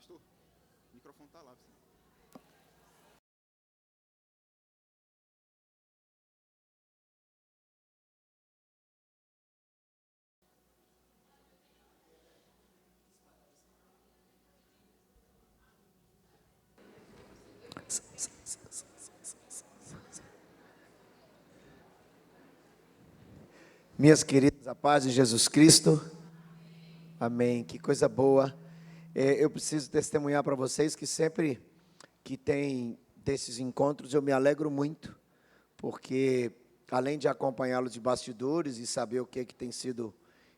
Pastor, o microfone está lá. Minhas queridas, a paz de Jesus Cristo. Amém. Que coisa boa. Eu preciso testemunhar para vocês que sempre que tem desses encontros eu me alegro muito, porque além de acompanhá-los de bastidores e saber o que tem sido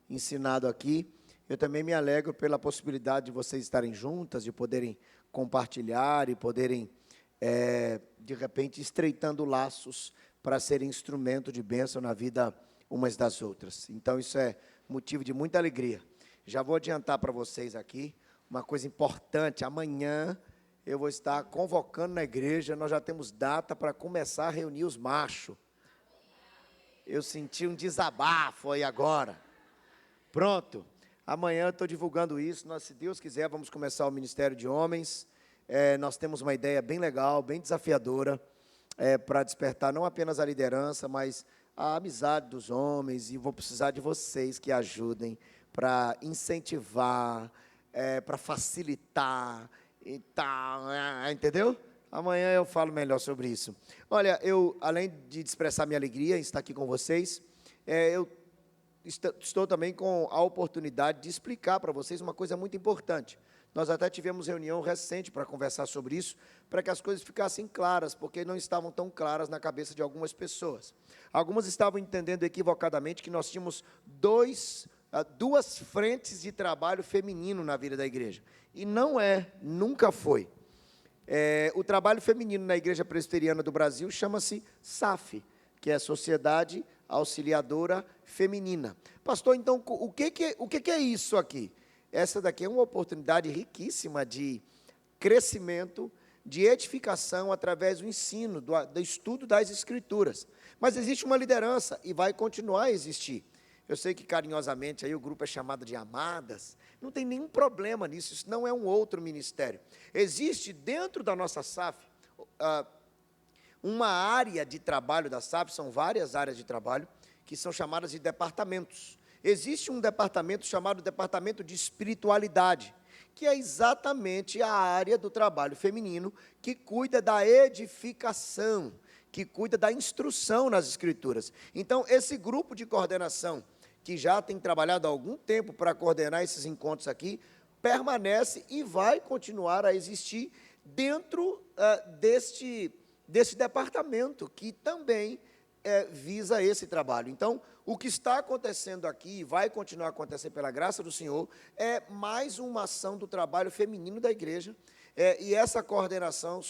ensinado aqui, eu também me alegro pela possibilidade de vocês estarem juntas, de poderem compartilhar e poderem, de repente, estreitando laços para serem instrumento de bênção na vida umas das outras. Então, isso é motivo de muita alegria. Já vou adiantar para vocês aqui uma coisa importante. Amanhã eu vou estar convocando na igreja, nós já temos data para começar a reunir os machos. Eu senti um desabafo aí agora. Pronto. Amanhã eu estou divulgando isso. Nós, se Deus quiser, vamos começar o Ministério de Homens. Nós temos uma ideia bem legal, bem desafiadora, para despertar não apenas a liderança, mas a amizade dos homens. E vou precisar de vocês que ajudem para incentivar, para facilitar e tal, entendeu? Amanhã eu falo melhor sobre isso. Olha, eu, além de expressar minha alegria em estar aqui com vocês, eu estou também com a oportunidade de explicar para vocês uma coisa muito importante. Nós até tivemos reunião recente para conversar sobre isso, para que as coisas ficassem claras, porque não estavam tão claras na cabeça de algumas pessoas. Algumas estavam entendendo equivocadamente que nós tínhamos duas frentes de trabalho feminino na vida da igreja. E não nunca foi. O trabalho feminino na Igreja Presbiteriana do Brasil chama-se SAF, que é a Sociedade Auxiliadora Feminina. Pastor, então, o que é isso aqui? Essa daqui é uma oportunidade riquíssima de crescimento, de edificação através do ensino, do estudo das Escrituras. Mas existe uma liderança e vai continuar a existir. Eu sei que carinhosamente aí o grupo é chamado de amadas, não tem nenhum problema nisso, isso não é um outro ministério. Existe dentro da nossa SAF uma área de trabalho da SAF, são várias áreas de trabalho, que são chamadas de departamentos. Existe um departamento chamado Departamento de Espiritualidade, que é exatamente a área do trabalho feminino que cuida da edificação, que cuida da instrução nas Escrituras. Então, esse grupo de coordenação, que já tem trabalhado há algum tempo para coordenar esses encontros aqui, permanece e vai continuar a existir dentro desse departamento, que também visa esse trabalho. Então, o que está acontecendo aqui, e vai continuar a acontecer pela graça do Senhor, é mais uma ação do trabalho feminino da igreja, e essa coordenação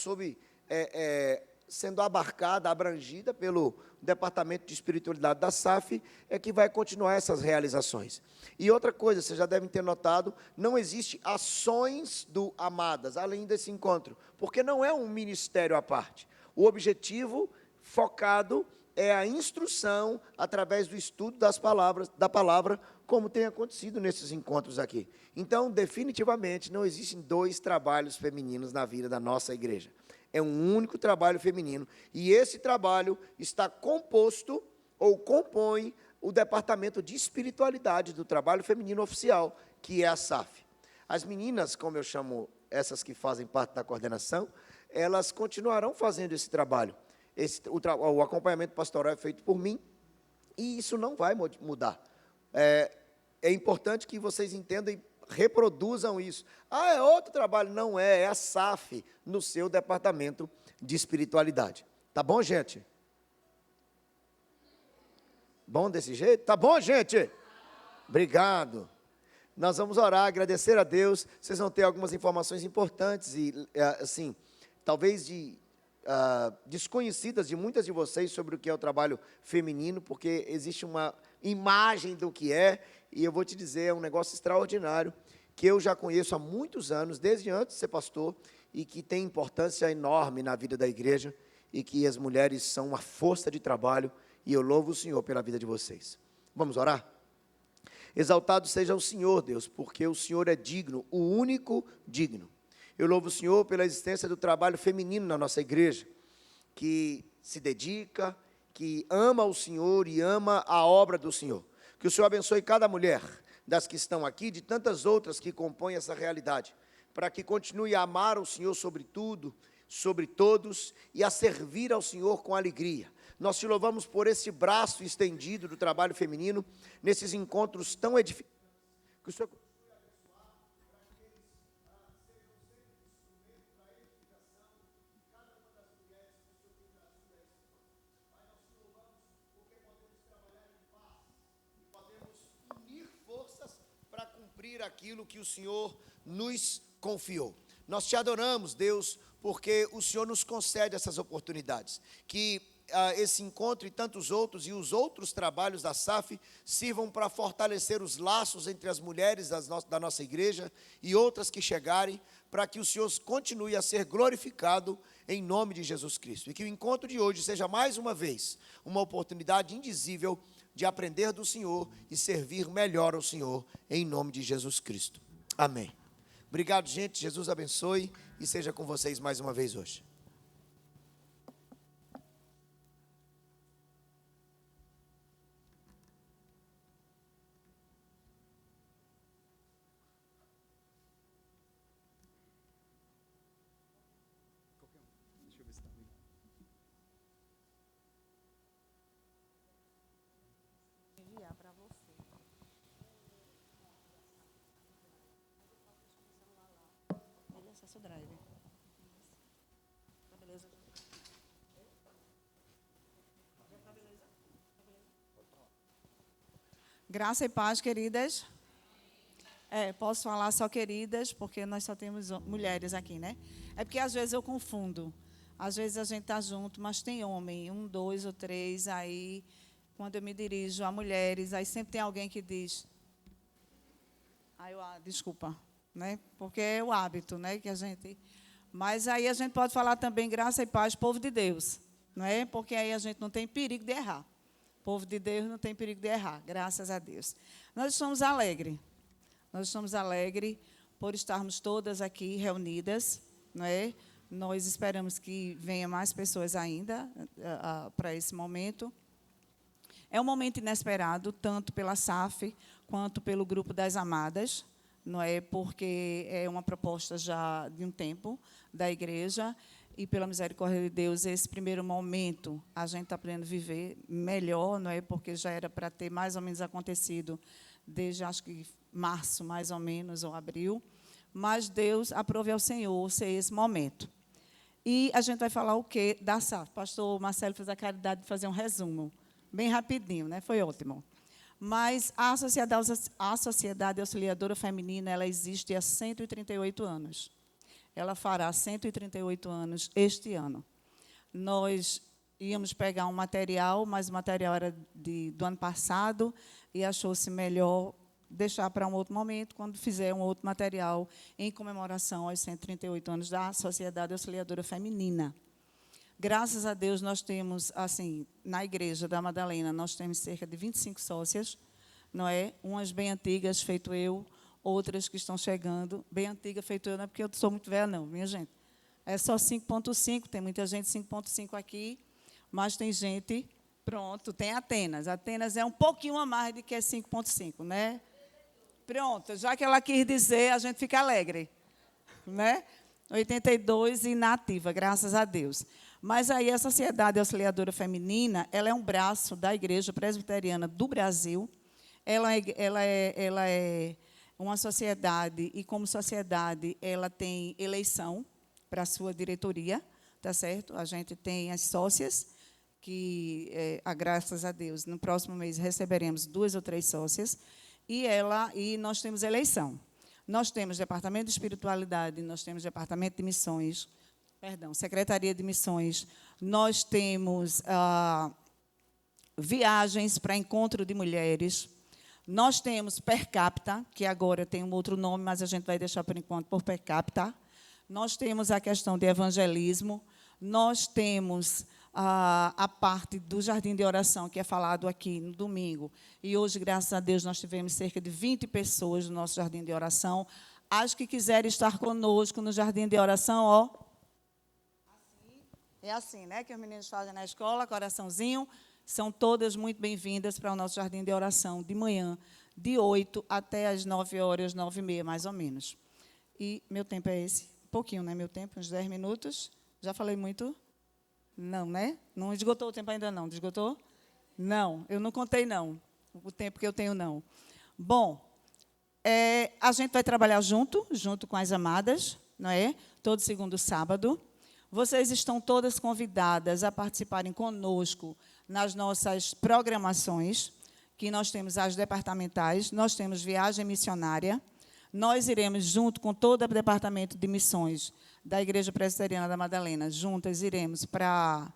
sendo abrangida pelo Departamento de Espiritualidade da SAF, é que vai continuar essas realizações. E outra coisa, vocês já devem ter notado, não existe ações do Amadas, além desse encontro, porque não é um ministério à parte. O objetivo focado é a instrução através do estudo da palavra, como tem acontecido nesses encontros aqui. Então, definitivamente, não existem dois trabalhos femininos na vida da nossa igreja. É um único trabalho feminino, e esse trabalho está composto, ou compõe, o departamento de espiritualidade do trabalho feminino oficial, que é a SAF. As meninas, como eu chamo essas que fazem parte da coordenação, elas continuarão fazendo esse trabalho. O acompanhamento pastoral é feito por mim, e isso não vai mudar. É importante que vocês entendam e reproduzam isso. É outro trabalho? Não é a SAF no seu departamento de espiritualidade. Tá bom, gente? Bom desse jeito? Tá bom, gente? Obrigado. Nós vamos orar, agradecer a Deus. Vocês vão ter algumas informações importantes e, assim, talvez desconhecidas de muitas de vocês sobre o que é o trabalho feminino, porque existe uma imagem do que é, e eu vou te dizer, é um negócio extraordinário, que eu já conheço há muitos anos, desde antes de ser pastor, e que tem importância enorme na vida da igreja, e que as mulheres são uma força de trabalho, e eu louvo o Senhor pela vida de vocês. Vamos orar? Exaltado seja o Senhor, Deus, porque o Senhor é digno, o único digno. Eu louvo o Senhor pela existência do trabalho feminino na nossa igreja, que se dedica, que ama o Senhor e ama a obra do Senhor. Que o Senhor abençoe cada mulher das que estão aqui, de tantas outras que compõem essa realidade, para que continue a amar o Senhor sobre tudo, sobre todos, e a servir ao Senhor com alegria. Nós te louvamos por esse braço estendido do trabalho feminino, nesses encontros tão edificantes. Que o Senhor continue a abençoar, para que eles sejam sempre instrumento para a edificação de cada uma das mulheres que o Senhor tem trazido a esse mundo. Pai, nós te louvamos porque podemos trabalhar em paz e podemos unir forças para cumprir aquilo que o Senhor nos confiou. Nós te adoramos, Deus, porque o Senhor nos concede essas oportunidades. Que esse encontro e tantos outros, e os outros trabalhos da SAF, sirvam para fortalecer os laços entre as mulheres da nossa igreja e outras que chegarem, para que o Senhor continue a ser glorificado em nome de Jesus Cristo. E que o encontro de hoje seja mais uma vez uma oportunidade indizível de aprender do Senhor e servir melhor ao Senhor, em nome de Jesus Cristo. Amém. Obrigado, gente. Jesus abençoe e seja com vocês mais uma vez hoje. Deixa eu ver se tá bem. Enviar para você. Ele acessa o drive. Tá beleza? Tá beleza? Graça e paz, queridas. Posso falar só queridas, porque nós só temos mulheres aqui, né? É porque às vezes eu confundo. Às vezes a gente está junto, mas tem homem, 1, 2 ou 3, aí quando eu me dirijo a mulheres, aí sempre tem alguém que diz, desculpa, né? Porque é o hábito, né? Que a gente. Mas aí a gente pode falar também graça e paz, povo de Deus, não é? Porque aí a gente não tem perigo de errar. Povo de Deus não tem perigo de errar, graças a Deus. Nós estamos alegres. Nós estamos alegres por estarmos todas aqui reunidas, não é? Nós esperamos que venham mais pessoas ainda para esse momento. É um momento inesperado, tanto pela SAF quanto pelo Grupo das Amadas, não é? Porque é uma proposta já de um tempo da igreja e, pela misericórdia de Deus, esse primeiro momento a gente está podendo viver melhor, não é? Porque já era para ter mais ou menos acontecido desde, acho que, março, mais ou menos, ou abril, mas Deus aprove ao Senhor ser esse momento. E a gente vai falar o quê da SAF? O pastor Marcelo fez a caridade de fazer um resumo, bem rapidinho, né? Foi ótimo. Mas a Sociedade Auxiliadora Feminina, ela existe há 138 anos. Ela fará 138 anos este ano. Nós íamos pegar um material, mas o material era do ano passado, e achou-se melhor deixar para um outro momento, quando fizer um outro material em comemoração aos 138 anos da Sociedade Auxiliadora Feminina. Graças a Deus, nós temos, assim, na Igreja da Madalena, nós temos cerca de 25 sócias, não é? Umas bem antigas, feito eu, outras que estão chegando. Bem antiga, feito eu, não é porque eu sou muito velha, não, minha gente. É só 5.5, tem muita gente 5.5 aqui, mas tem gente, pronto, tem Atenas. Atenas é um pouquinho a mais do que é 5.5, né? Pronto, já que ela quis dizer, a gente fica alegre, né? 82 e na ativa, graças a Deus. Mas aí a Sociedade Auxiliadora Feminina, ela é um braço da Igreja Presbiteriana do Brasil. Ela é uma sociedade, e como sociedade, ela tem eleição para a sua diretoria, tá certo? A gente tem as sócias, que, graças a Deus, no próximo mês receberemos 2 ou 3 sócias, e nós temos eleição. Nós temos departamento de espiritualidade, nós temos departamento de missões, secretaria de missões, nós temos viagens para encontro de mulheres, nós temos per capita, que agora tem um outro nome, mas a gente vai deixar por enquanto por per capita, nós temos a questão de evangelismo, nós temos a parte do jardim de oração, que é falado aqui no domingo. E hoje, graças a Deus, nós tivemos cerca de 20 pessoas no nosso jardim de oração. As que quiserem estar conosco no jardim de oração, ó. É assim, né, que os meninos fazem na escola, coraçãozinho. São todas muito bem-vindas para o nosso jardim de oração de manhã, de 8 até as 9 horas, 9h30, mais ou menos. E meu tempo é esse. Pouquinho, né, meu tempo? Uns 10 minutos. Já falei muito? Não, né? Não esgotou o tempo ainda não. Esgotou? Não, eu não contei, não. O tempo que eu tenho, não. Bom, a gente vai trabalhar junto com as amadas, não é? Todo segundo sábado. Vocês estão todas convidadas a participarem conosco nas nossas programações, que nós temos as departamentais, nós temos viagem missionária, nós iremos, junto com todo o departamento de missões da Igreja Presbiteriana da Madalena, juntas iremos para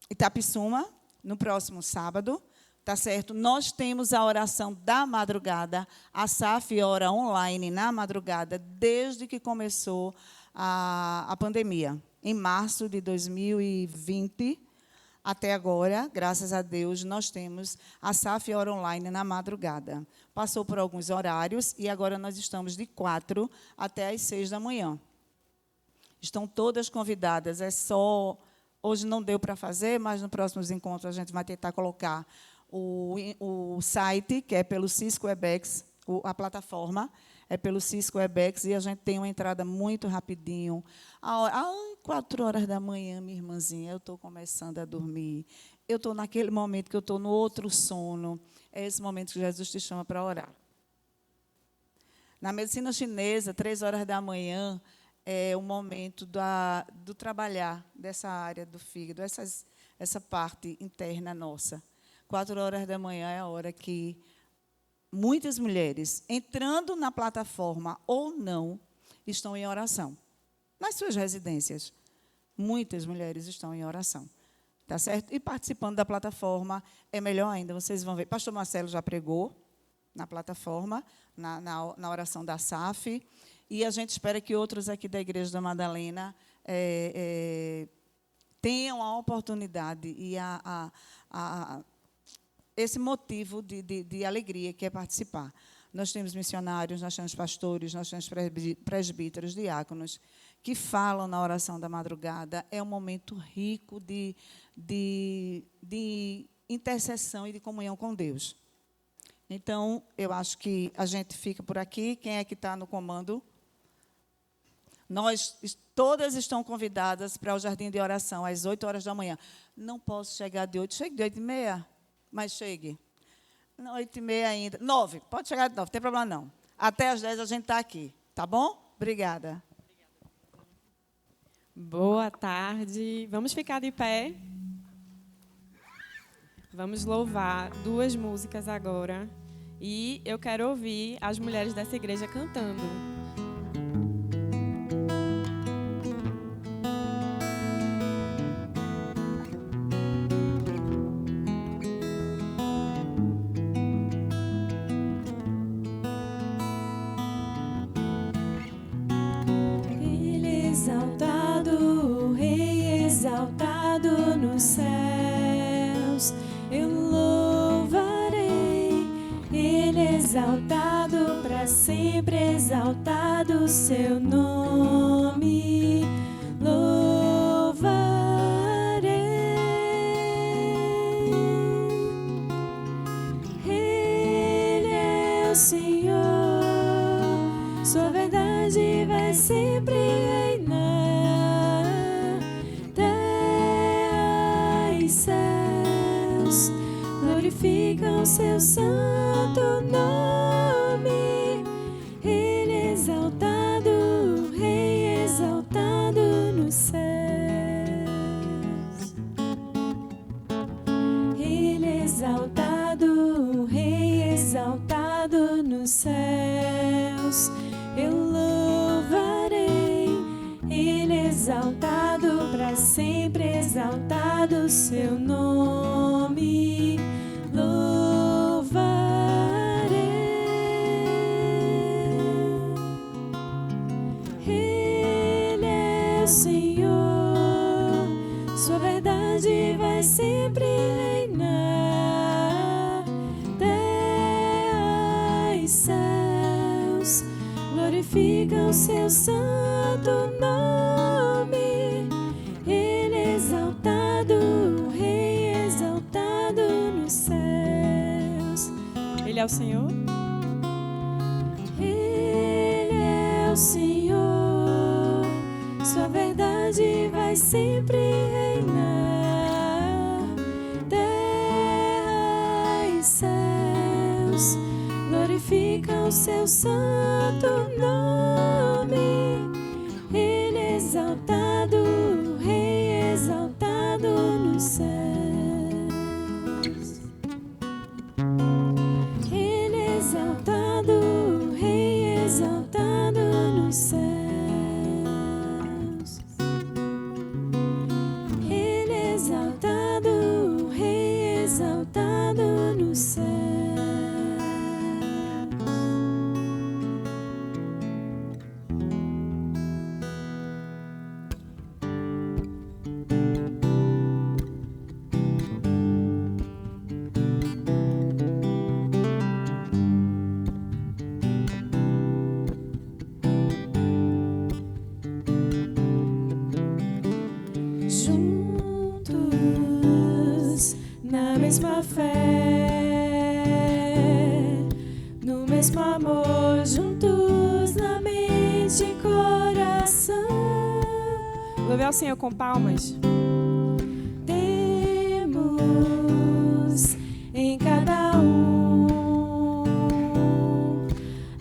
Itapissuma, no próximo sábado, tá certo? Nós temos a oração da madrugada, a SAF ora online na madrugada, desde que começou a pandemia, em março de 2020, até agora, graças a Deus, nós temos a SAF ora online na madrugada. Passou por alguns horários e agora nós estamos de 4 até as 6 da manhã. Estão todas convidadas, hoje não deu para fazer, mas nos próximos encontros a gente vai tentar colocar o site, que é pelo Cisco Webex, a plataforma é pelo Cisco Webex, e a gente tem uma entrada muito rapidinho. 4 horas da manhã, minha irmãzinha, eu estou começando a dormir. Eu estou naquele momento que eu estou no outro sono. É esse momento que Jesus te chama para orar. Na medicina chinesa, 3 horas da manhã é o momento do trabalhar dessa área do fígado, essa parte interna nossa. 4 horas da manhã é a hora que muitas mulheres, entrando na plataforma ou não, estão em oração. Nas suas residências, muitas mulheres estão em oração. Tá certo? E participando da plataforma é melhor ainda. Vocês vão ver. Pastor Marcelo já pregou na plataforma, na oração da SAF. E a gente espera que outros aqui da Igreja da Madalena tenham a oportunidade e esse motivo de alegria que é participar. Nós temos missionários, nós temos pastores, nós temos presbíteros, diáconos, que falam na oração da madrugada. É um momento rico de intercessão e de comunhão com Deus. Então, eu acho que a gente fica por aqui. Quem é que está no comando? Todas estão convidadas para o jardim de oração, às 8 horas da manhã. Não posso chegar de 8, chegue de 8h30. Mas chegue. Não, 8h30 ainda. 9, pode chegar de 9, não tem problema não. Até às 10 a gente está aqui, tá bom? Obrigada. Boa tarde. Vamos ficar de pé. Vamos louvar 2 músicas agora. E eu quero ouvir as mulheres dessa igreja cantando. Exaltado para sempre, exaltado o seu nome, louvarei. Ele é o Senhor, sua verdade vai sempre reinar. Terra e céus glorificam seu santo nome. Ele é exaltado, Rei exaltado nos céus. Ele é exaltado, Rei exaltado nos céus. Eu louvarei. Ele é exaltado para sempre, exaltado o seu nome. Sempre reinar. Terra e céus glorifica o seu santo nome. Ele é exaltado, o Rei exaltado nos céus. Ele é o Senhor? Ele é o Senhor, sua verdade vai sempre reinar. Terra e céus glorificam o seu santo nome. Ele é exaltado, o Rei exaltado nos céus. Ele é exaltado, o Rei exaltado nos céus. Ele é exaltado, o Rei exaltado nos céus. Juntos na mesma fé, no mesmo amor, juntos na mente e coração. Louve ao Senhor com palmas. Temos em cada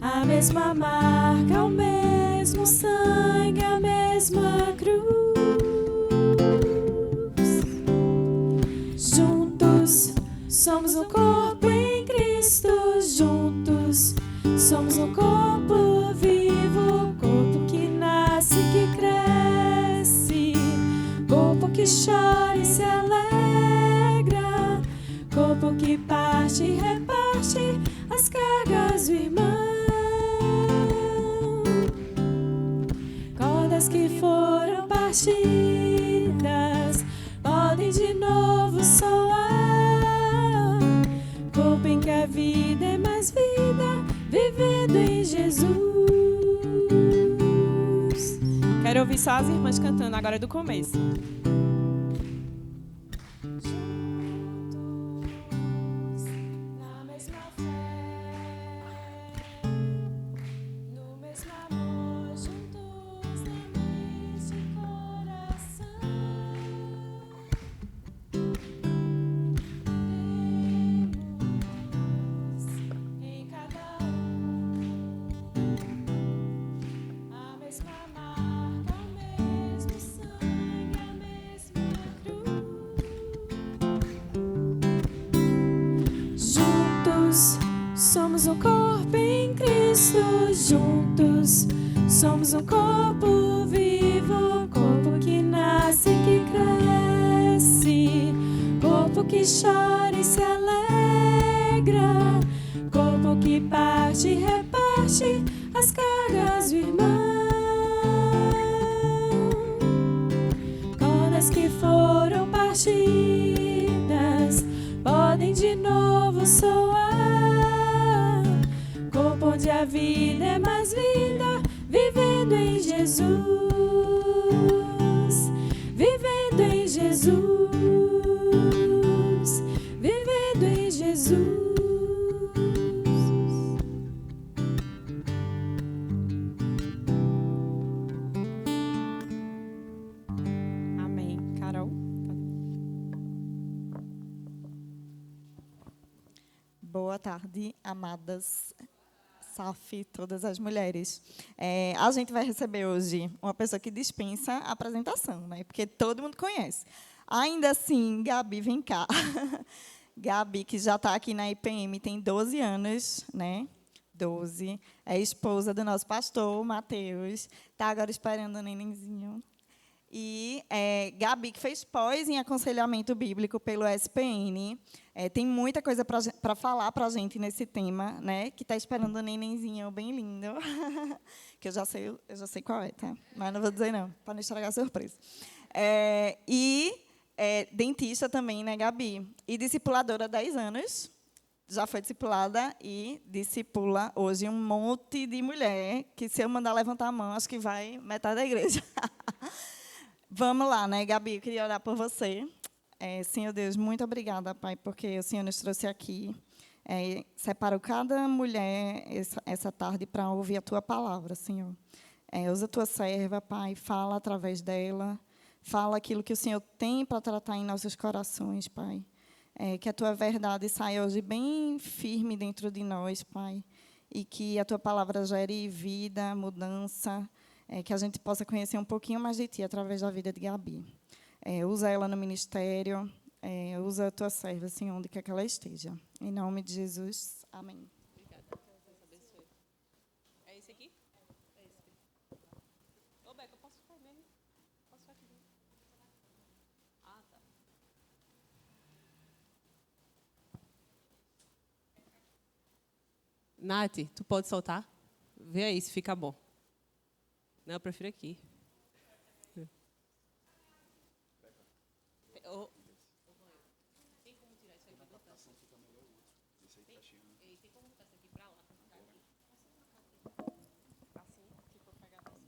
a mesma marca, o mesmo sangue, a mesma cruz. Juntos somos um corpo em Cristo, juntos somos um corpo vivo, corpo que nasce, que cresce, corpo que chora e se alegra, corpo que parte e reparte as cargas do irmão. Cordas que foram partidas podem de novo soar. Corpo em que a vida é mais vida, vivendo em Jesus. Quero ouvir só as irmãs cantando agora do começo. Juntos na mesma fé, no mesmo amor, juntos na mente e coração. Temos em cada a mesma marca, o mesmo sangue, a mesma cruz. Juntos somos um corpo em Cristo, juntos somos um corpo vivo, corpo que nasce, que cresce, corpo que chora e se alegra, corpo que parte e reparte as cargas do irmão. Cordas que foram partidas podem de novo soar. Corpo onde a vida é mais vida, vivendo em Jesus, vivendo em Jesus, vivendo em Jesus. Amém. Carol? Boa tarde, amadas SAF, todas as mulheres. A gente vai receber hoje uma pessoa que dispensa a apresentação, né? Porque todo mundo conhece. Ainda assim, Gabi, vem cá. Gabi, que já está aqui na IPM, tem 12 anos, né? 12. É esposa do nosso pastor, Mateus. Está agora esperando o nenenzinho. E Gabi, que fez pós em aconselhamento bíblico pelo SPN, tem muita coisa para falar para a gente nesse tema, né? Que está esperando o nenenzinho bem lindo, que eu já sei qual é, tá? Mas não vou dizer não, para não estragar a surpresa. Dentista também, né, Gabi? E discipuladora há 10 anos. já foi discipulada e discipula hoje um monte de mulher, que se eu mandar levantar a mão, acho que vai metade da igreja. Vamos lá, né, Gabi? Eu queria orar por você. Senhor Deus, muito obrigada, Pai, porque o Senhor nos trouxe aqui. Separou cada mulher essa tarde para ouvir a Tua palavra, Senhor. Usa a Tua serva, Pai, fala através dela. Fala aquilo que o Senhor tem para tratar em nossos corações, Pai. Que a Tua verdade saia hoje bem firme dentro de nós, Pai. E que a Tua palavra gere vida, mudança. Que a gente possa conhecer um pouquinho mais de Ti através da vida de Gabi. Usa ela no ministério. Usa a Tua serva, assim, onde quer que ela esteja. Em nome de Jesus. Amém. Obrigada. Deus abençoe. É esse aqui? É esse aqui. Ô, Beca, eu posso ficar mesmo? Posso ficar aqui mesmo? Ah, tá. Nath, tu pode soltar? Vê aí se fica bom. Não, eu prefiro aqui. Tem como tirar isso aqui e botar? Tem como botar isso aqui pra lá? Assim, que for pegar assim.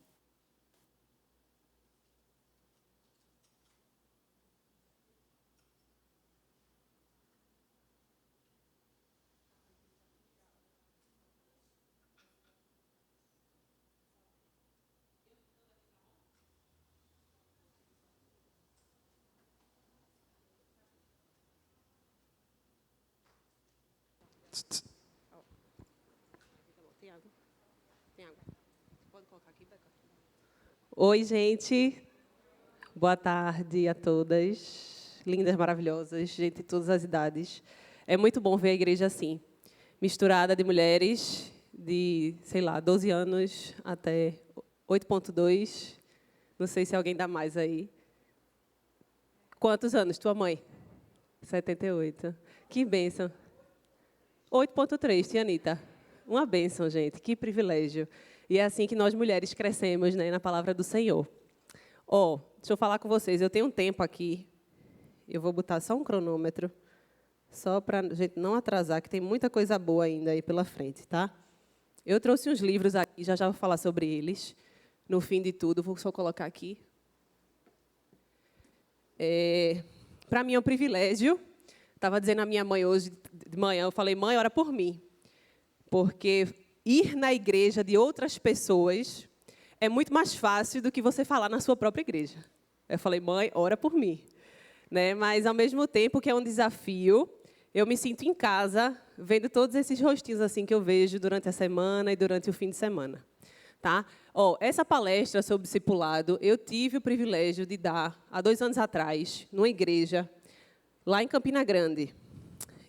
Tem água? Tem água. Pode colocar aqui, Beca. Oi, gente. Boa tarde a todas. Lindas, maravilhosas, gente de todas as idades. É muito bom ver a igreja assim, misturada de mulheres de, 12 anos até 8.2. Não sei se alguém dá mais aí. Quantos anos? Tua mãe? 78. Que bênção. 8.3, tia Anitta. Uma bênção, gente. Que privilégio. E é assim que nós mulheres crescemos, né, na palavra do Senhor. Deixa eu falar com vocês. Eu tenho um tempo aqui. Eu vou botar só um cronômetro, só para a gente não atrasar, que tem muita coisa boa ainda aí pela frente, tá? Eu trouxe uns livros aqui, já vou falar sobre eles. No fim de tudo, vou só colocar aqui. Para mim é um privilégio. Estava dizendo à minha mãe hoje de manhã, eu falei, mãe, ora por mim. Porque ir na igreja de outras pessoas é muito mais fácil do que você falar na sua própria igreja. Eu falei, mãe, ora por mim. Né? Mas, ao mesmo tempo que é um desafio, eu me sinto em casa, vendo todos esses rostinhos assim que eu vejo durante a semana e durante o fim de semana. Tá? Essa palestra sobre discipulado, eu tive o privilégio de dar, há 2 anos atrás, numa igreja, lá em Campina Grande.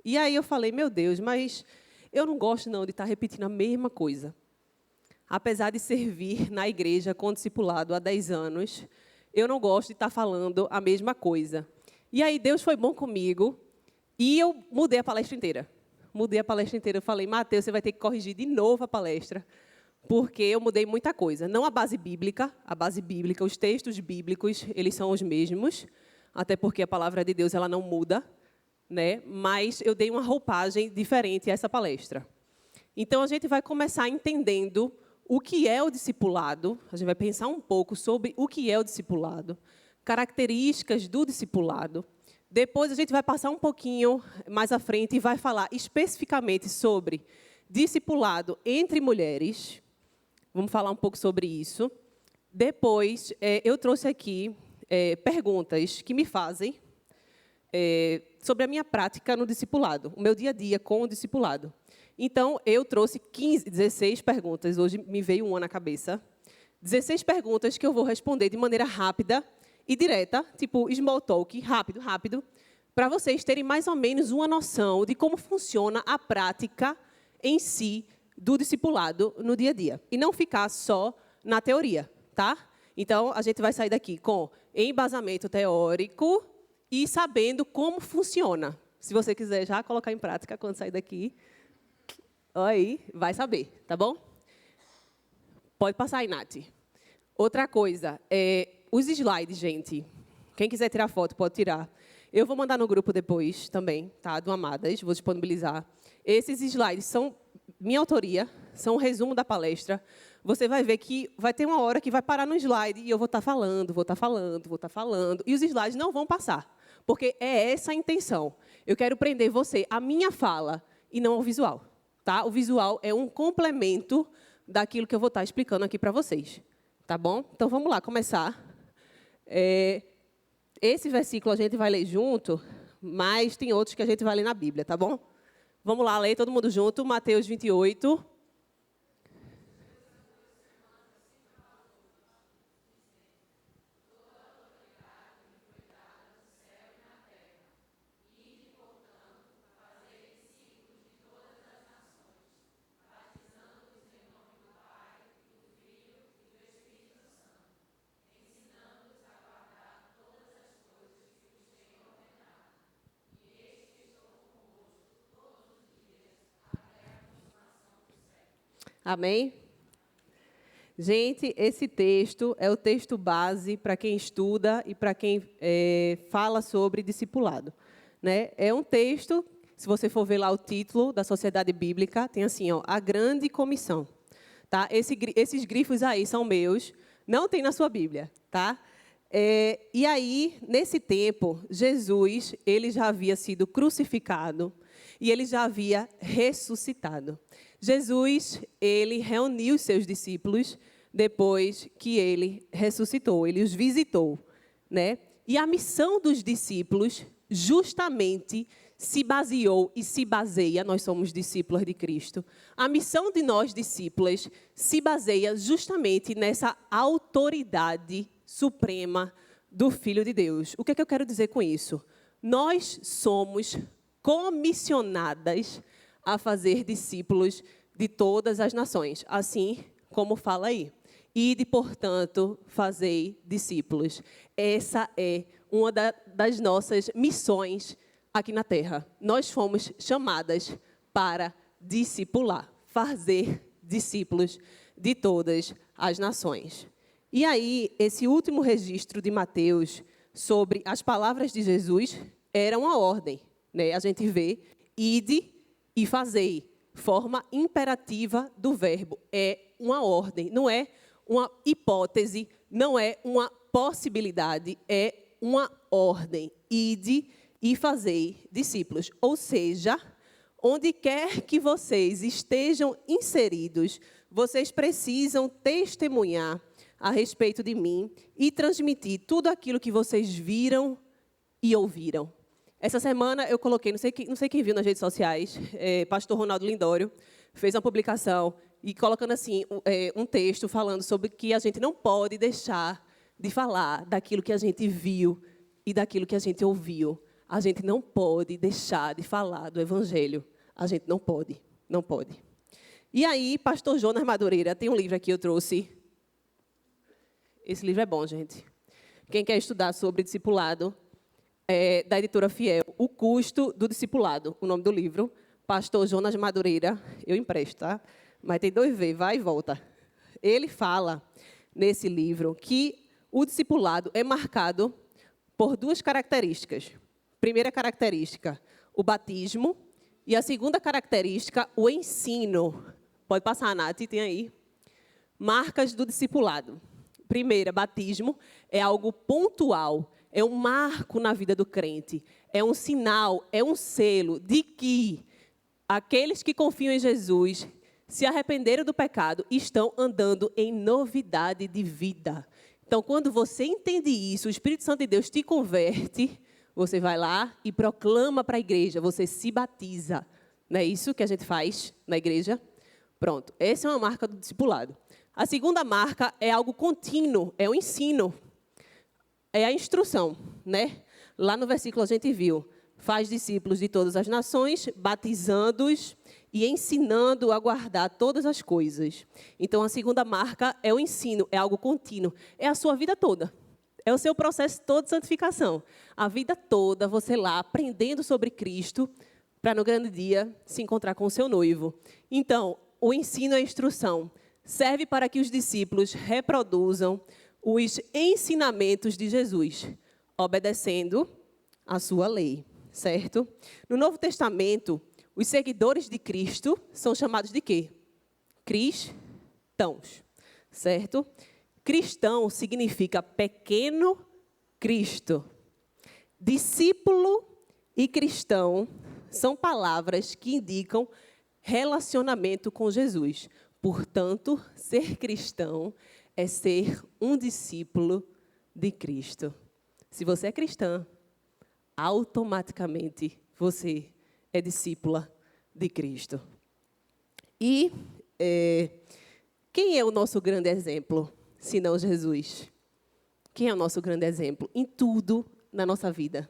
E aí eu falei, meu Deus, mas eu não gosto não de estar repetindo a mesma coisa. Apesar de servir na igreja com discipulado há 10 anos, eu não gosto de estar falando a mesma coisa. E aí Deus foi bom comigo e eu mudei a palestra inteira. Eu falei, Mateus, você vai ter que corrigir de novo a palestra, porque eu mudei muita coisa. Não a base bíblica, os textos bíblicos, eles são os mesmos, até porque a palavra de Deus ela não muda, né? Mas eu dei uma roupagem diferente a essa palestra. Então, a gente vai começar entendendo o que é o discipulado, a gente vai pensar um pouco sobre o que é o discipulado, características do discipulado. Depois, a gente vai passar um pouquinho mais à frente e vai falar especificamente sobre discipulado entre mulheres. Vamos falar um pouco sobre isso. Depois, eu trouxe aqui perguntas que me fazem sobre a minha prática no discipulado, o meu dia a dia com o discipulado. Então, eu trouxe 16 perguntas, hoje me veio uma na cabeça, 16 perguntas que eu vou responder de maneira rápida e direta, tipo small talk, rápido, para vocês terem mais ou menos uma noção de como funciona a prática em si do discipulado no dia a dia. E não ficar só na teoria, tá? Então, a gente vai sair daqui com embasamento teórico e sabendo como funciona. Se você quiser já colocar em prática quando sair daqui, aí vai saber, tá bom? Pode passar aí, Nath. Outra coisa, os slides, gente. Quem quiser tirar foto, pode tirar. Eu vou mandar no grupo depois também, tá? Do Amadas, vou disponibilizar. Esses slides são minha autoria, são um resumo da palestra. Você vai ver que vai ter uma hora que vai parar no slide e eu vou estar falando, e os slides não vão passar, porque é essa a intenção. Eu quero prender você à minha fala e não ao visual, tá? O visual é um complemento daquilo que eu vou estar explicando aqui para vocês, tá bom? Então, vamos lá, começar. Esse versículo a gente vai ler junto, mas tem outros que a gente vai ler na Bíblia, tá bom? Vamos lá, ler todo mundo junto, Mateus 28. Amém? Gente, esse texto é o texto base para quem estuda e para quem fala sobre discipulado, né? É um texto, se você for ver lá o título da Sociedade Bíblica, tem assim, ó, a Grande Comissão. Tá? Esses grifos aí são meus, não tem na sua Bíblia, tá? E aí, nesse tempo, Jesus, ele já havia sido crucificado e ele já havia ressuscitado. Jesus, ele reuniu os seus discípulos depois que ele ressuscitou, ele os visitou, né? E a missão dos discípulos justamente se baseou e se baseia, nós somos discípulos de Cristo, a missão de nós discípulos se baseia justamente nessa autoridade suprema do Filho de Deus. O que é que eu quero dizer com isso? Nós somos comissionadas a fazer discípulos de todas as nações, assim como fala aí. Ide, portanto, fazei discípulos. Essa é uma das nossas missões aqui na Terra. Nós fomos chamadas para discipular, fazer discípulos de todas as nações. E aí, esse último registro de Mateus sobre as palavras de Jesus era uma ordem, né? A gente vê, ide e fazei, forma imperativa do verbo. É uma ordem, não é uma hipótese, não é uma possibilidade, é uma ordem. Ide e fazei discípulos. Ou seja, onde quer que vocês estejam inseridos, vocês precisam testemunhar a respeito de mim e transmitir tudo aquilo que vocês viram e ouviram. Essa semana eu coloquei, não sei quem viu nas redes sociais, pastor Ronaldo Lindório fez uma publicação e colocando assim um texto falando sobre que a gente não pode deixar de falar daquilo que a gente viu e daquilo que a gente ouviu. A gente não pode deixar de falar do Evangelho. A gente não pode, não pode. E aí, pastor Jonas Madureira, tem um livro aqui que eu trouxe. Esse livro é bom, gente. Quem quer estudar sobre discipulado, da editora Fiel, O Custo do Discipulado, o nome do livro, pastor Jonas Madureira, eu empresto, tá? Mas tem 2V, vai e volta. Ele fala, nesse livro, que o discipulado é marcado por 2 características. Primeira característica, o batismo, e a segunda característica, o ensino. Pode passar, Nath, tem aí. Marcas do discipulado. Primeira, batismo, é algo pontual, é um marco na vida do crente, é um sinal, é um selo de que aqueles que confiam em Jesus, se arrependeram do pecado, estão andando em novidade de vida. Então, quando você entende isso, o Espírito Santo de Deus te converte, você vai lá e proclama para a igreja, você se batiza. Não é isso que a gente faz na igreja? Pronto, essa é uma marca do discipulado. A segunda marca é algo contínuo, é o ensino. É a instrução, né? Lá no versículo a gente viu, faz discípulos de todas as nações, batizando-os e ensinando a guardar todas as coisas. Então, a segunda marca é o ensino, é algo contínuo, é a sua vida toda. É o seu processo todo de santificação. A vida toda, você lá, aprendendo sobre Cristo, para no grande dia se encontrar com o seu noivo. Então, o ensino e a instrução serve para que os discípulos reproduzam os ensinamentos de Jesus, obedecendo a sua lei, certo? No Novo Testamento, os seguidores de Cristo são chamados de quê? Cristãos, certo? Cristão significa pequeno Cristo. Discípulo e cristão são palavras que indicam relacionamento com Jesus. Portanto, ser cristão é ser um discípulo de Cristo. Se você é cristã, automaticamente você é discípula de Cristo. E quem é o nosso grande exemplo, se não Jesus? Quem é o nosso grande exemplo em tudo na nossa vida?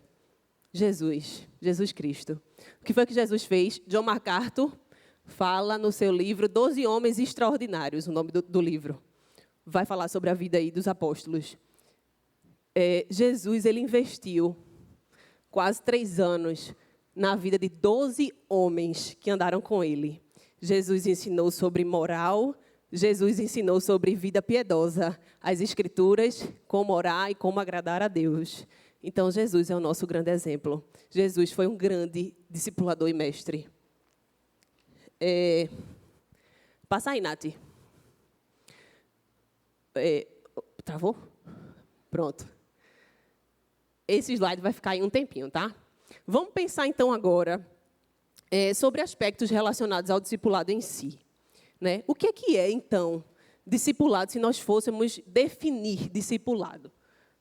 Jesus Cristo. O que foi que Jesus fez? John MacArthur fala no seu livro 12 Homens Extraordinários, o nome do livro. Vai falar sobre a vida aí dos apóstolos. Jesus, ele investiu quase 3 anos na vida de 12 homens que andaram com ele. Jesus ensinou sobre moral, Jesus ensinou sobre vida piedosa, as Escrituras, como orar e como agradar a Deus. Então, Jesus é o nosso grande exemplo. Jesus foi um grande discipulador e mestre. Passa aí, Nath. Travou? Pronto. Esse slide vai ficar em um tempinho, tá? Vamos pensar, então, agora sobre aspectos relacionados ao discipulado em si. Né? O que é, então, discipulado, se nós fôssemos definir discipulado?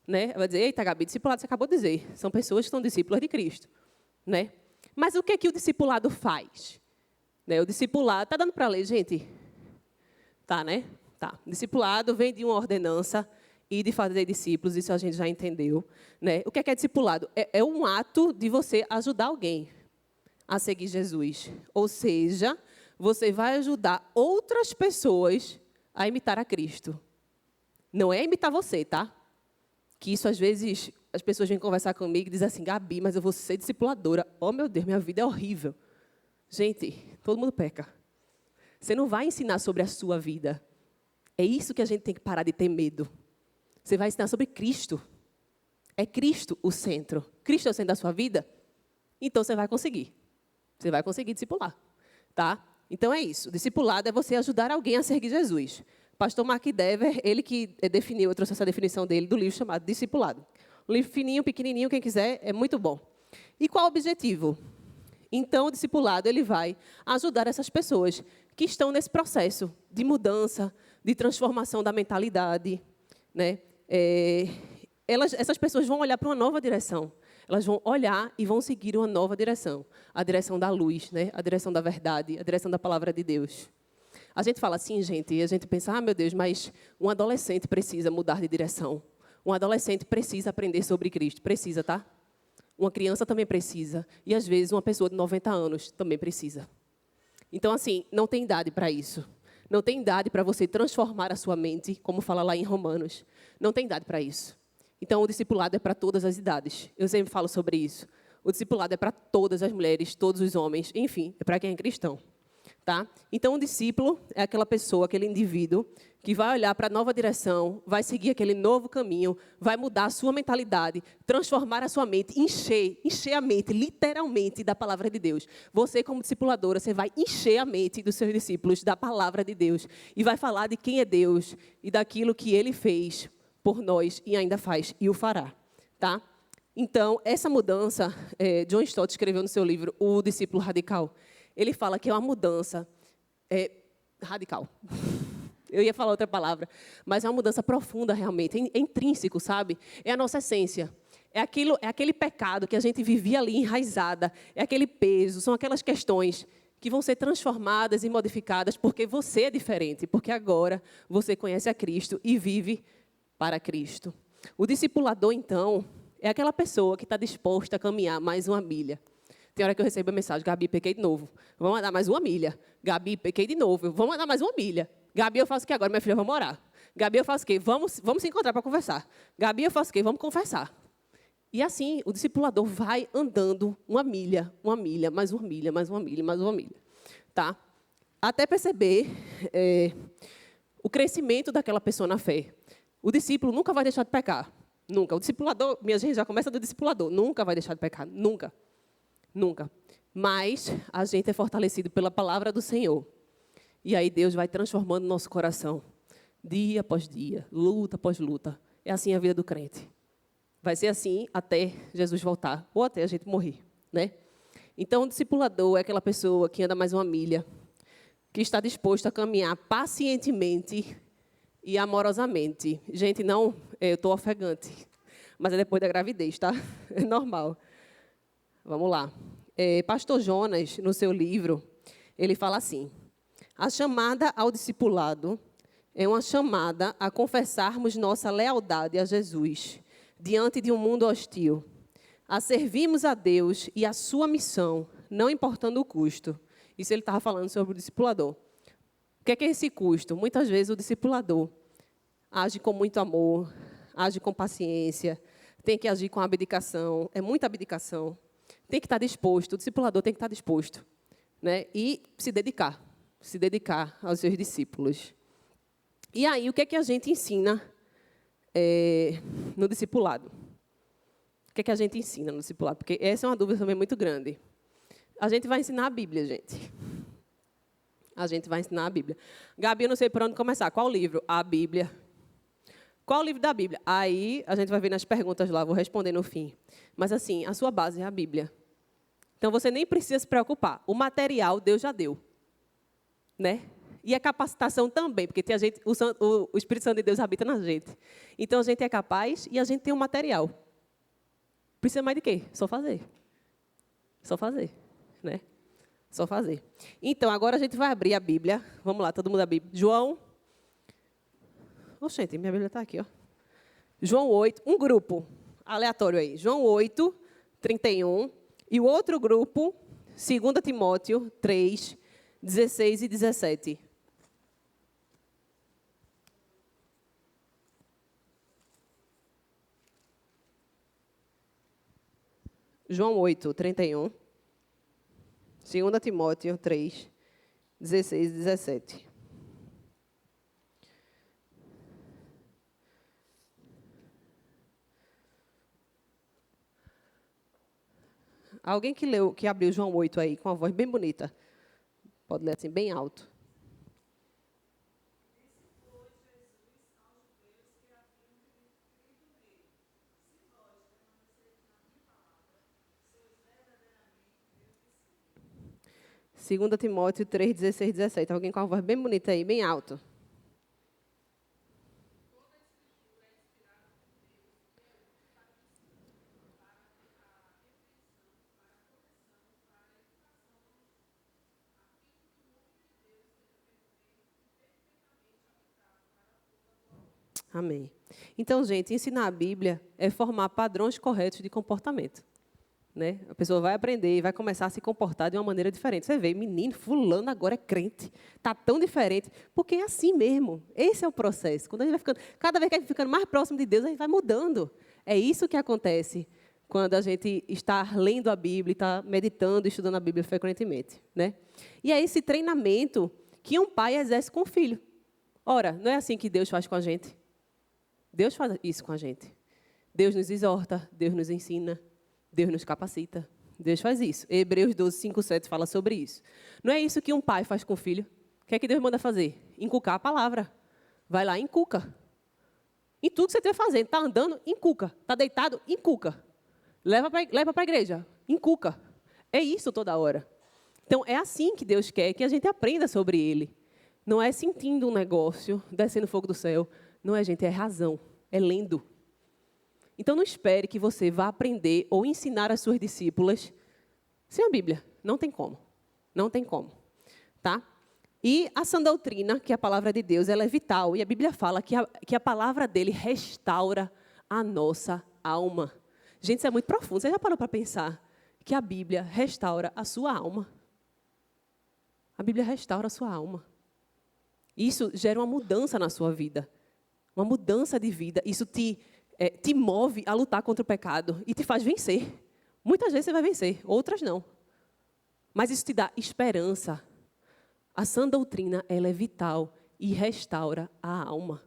Né? Vai dizer, eita, Gabi, discipulado, você acabou de dizer. São pessoas que são discípulas de Cristo. Né? Mas o que o discipulado faz? Né? O discipulado, está dando para ler, gente? Tá, né? Tá. Discipulado vem de uma ordenança e de fazer discípulos, isso a gente já entendeu. Né? O que é discipulado? É um ato de você ajudar alguém a seguir Jesus. Ou seja, você vai ajudar outras pessoas a imitar a Cristo. Não é imitar você, tá? Que isso, às vezes, as pessoas vêm conversar comigo e dizem assim, Gabi, mas eu vou ser discipuladora. Oh, meu Deus, minha vida é horrível. Gente, todo mundo peca. Você não vai ensinar sobre a sua vida. É isso que a gente tem que parar de ter medo. Você vai ensinar sobre Cristo. É Cristo o centro. Cristo é o centro da sua vida? Então, você vai conseguir. Você vai conseguir discipular. Tá? Então, é isso. Discipulado é você ajudar alguém a seguir Jesus. Pastor Mark Dever, ele que definiu, eu trouxe essa definição dele, do livro chamado Discipulado. Um livro fininho, pequenininho, quem quiser, é muito bom. E qual o objetivo? Então, o discipulado, ele vai ajudar essas pessoas que estão nesse processo de mudança, de transformação da mentalidade. Né? Essas pessoas vão olhar para uma nova direção. Elas vão olhar e vão seguir uma nova direção. A direção da luz, né? A direção da verdade, a direção da palavra de Deus. A gente fala assim, gente, e a gente pensa, meu Deus, mas um adolescente precisa mudar de direção. Um adolescente precisa aprender sobre Cristo. Precisa, tá? Uma criança também precisa. E, às vezes, uma pessoa de 90 anos também precisa. Então, assim, não tem idade para isso. Não tem idade para você transformar a sua mente, como fala lá em Romanos. Não tem idade para isso. Então, o discipulado é para todas as idades. Eu sempre falo sobre isso. O discipulado é para todas as mulheres, todos os homens, enfim, é para quem é cristão. Tá? Então, o discípulo é aquela pessoa, aquele indivíduo que vai olhar para a nova direção, vai seguir aquele novo caminho, vai mudar a sua mentalidade, transformar a sua mente, encher a mente, literalmente, da palavra de Deus. Você, como discipuladora, você vai encher a mente dos seus discípulos da palavra de Deus e vai falar de quem é Deus e daquilo que Ele fez por nós e ainda faz e o fará. Tá? Então, essa mudança, John Stott escreveu no seu livro O Discípulo Radical. Ele fala que é uma mudança radical. Eu ia falar outra palavra, mas é uma mudança profunda, realmente. É intrínseco, sabe? É a nossa essência. É aquele pecado que a gente vivia ali enraizada. É aquele peso, são aquelas questões que vão ser transformadas e modificadas porque você é diferente, porque agora você conhece a Cristo e vive para Cristo. O discipulador, então, é aquela pessoa que está disposta a caminhar mais uma milha. Tem hora que eu recebo a mensagem, Gabi, pequei de novo. Vamos andar mais uma milha. Gabi, pequei de novo. Vamos andar mais uma milha. Gabi, eu faço o que agora? Minha filha, vamos orar. Gabi, eu faço o quê? Vamos se encontrar para conversar. Gabi, eu faço o quê? Vamos confessar. E assim, o discipulador vai andando uma milha, mais uma milha, mais uma milha, mais uma milha. Tá? Até perceber o crescimento daquela pessoa na fé. O discípulo nunca vai deixar de pecar. Nunca. O discipulador, minha gente, já começa do discipulador. Nunca vai deixar de pecar. Nunca. Nunca. Mas a gente é fortalecido pela palavra do Senhor. E aí Deus vai transformando nosso coração. Dia após dia, luta após luta. É assim a vida do crente. Vai ser assim até Jesus voltar. Ou até a gente morrer, né? Então, o discipulador é aquela pessoa que anda mais uma milha, que está disposto a caminhar pacientemente e amorosamente. Gente, não, eu estou ofegante, mas é depois da gravidez, tá? É normal. Vamos lá. Pastor Jonas, no seu livro, ele fala assim: a chamada ao discipulado é uma chamada a confessarmos nossa lealdade a Jesus diante de um mundo hostil, a servirmos a Deus e a sua missão, não importando o custo. Isso ele estava falando sobre o discipulador. O que é esse custo? Muitas vezes o discipulador age com muito amor, age com paciência, tem que agir com abdicação, é muita abdicação. Tem que estar disposto, o discipulador tem que estar disposto, né? E se dedicar aos seus discípulos. E aí, o que é que a gente ensina no discipulado? O que é que a gente ensina no discipulado? Porque essa é uma dúvida também muito grande. A gente vai ensinar a Bíblia, gente. A gente vai ensinar a Bíblia. Gabi, eu não sei por onde começar. Qual livro? A Bíblia. Qual o livro da Bíblia? Aí, a gente vai ver nas perguntas lá, vou responder no fim. Mas, assim, a sua base é a Bíblia. Então, você nem precisa se preocupar. O material, Deus já deu. Né? E a capacitação também, porque tem a gente, o Espírito Santo de Deus habita na gente. Então, a gente é capaz e a gente tem o material. Precisa mais de quê? Só fazer. Só fazer. Né? Só fazer. Então, agora a gente vai abrir a Bíblia. Vamos lá, todo mundo a Bíblia. João. Oxente, minha Bíblia está aqui, ó. João 8, um grupo aleatório aí. João 8, 31. E o outro grupo, 2 Timóteo 3, 16 e 17. João 8, 31. 2 Timóteo 3, 16 e 17. Alguém que abriu João 8 aí, com a voz bem bonita. Pode ler assim, bem alto. Segunda Timóteo 3, 16 e 17. Alguém com a voz bem bonita aí, bem alto. Amém. Então, gente, ensinar a Bíblia é formar padrões corretos de comportamento. Né? A pessoa vai aprender e vai começar a se comportar de uma maneira diferente. Você vê, menino, fulano agora é crente. Está tão diferente. Porque é assim mesmo. Esse é o processo. Quando a gente vai ficando, cada vez que a gente vai ficando mais próximo de Deus, a gente vai mudando. É isso que acontece quando a gente está lendo a Bíblia, está meditando, estudando a Bíblia frequentemente. Né? E é esse treinamento que um pai exerce com o filho. Ora, não é assim que Deus faz com a gente? Deus faz isso com a gente. Deus nos exorta, Deus nos ensina, Deus nos capacita. Deus faz isso. Hebreus 12, 5, 7 fala sobre isso. Não é isso que um pai faz com o filho? O que é que Deus manda fazer? Inculcar a palavra. Vai lá, inculca. Em tudo que você estiver fazendo. Está andando, inculca. Está deitado, inculca. Leva para a igreja, inculca. É isso toda hora. Então, é assim que Deus quer que a gente aprenda sobre Ele. Não é sentindo um negócio, descendo fogo do céu. Não é, gente, é razão, é lendo. Então, não espere que você vá aprender ou ensinar as suas discípulas sem a Bíblia. Não tem como. Não tem como. Tá? E a sã doutrina, que é a palavra de Deus, ela é vital. E a Bíblia fala que a palavra dele restaura a nossa alma. Gente, isso é muito profundo. Você já parou para pensar que a Bíblia restaura a sua alma? A Bíblia restaura a sua alma. Isso gera uma mudança na sua vida. Uma mudança de vida. Isso te move a lutar contra o pecado e te faz vencer. Muitas vezes você vai vencer, outras não. Mas isso te dá esperança. A sã doutrina, ela é vital e restaura a alma.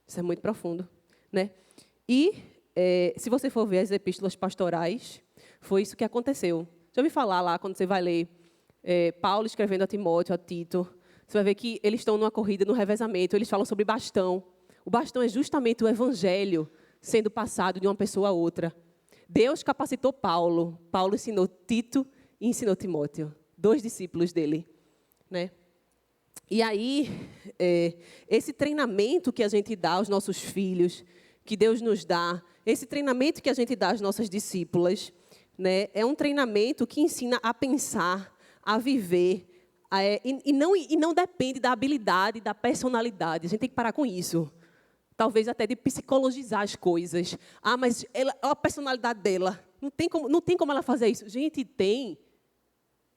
Isso é muito profundo, né? E se você for ver as epístolas pastorais, foi isso que aconteceu. Já ouvi falar lá, quando você vai ler Paulo escrevendo a Timóteo, a Tito, você vai ver que eles estão numa corrida, no revezamento, eles falam sobre bastão. O bastão é justamente o evangelho sendo passado de uma pessoa a outra. Deus capacitou Paulo. Paulo ensinou Tito e ensinou Timóteo, 2 discípulos dele, né? E aí, esse treinamento que a gente dá aos nossos filhos, que Deus nos dá, esse treinamento que a gente dá às nossas discípulas, né, é um treinamento que ensina a pensar, a viver, e não depende da habilidade, da personalidade. A gente tem que parar com isso. Talvez até de psicologizar as coisas. Ah, mas a personalidade dela, não tem como ela fazer isso. Gente, tem.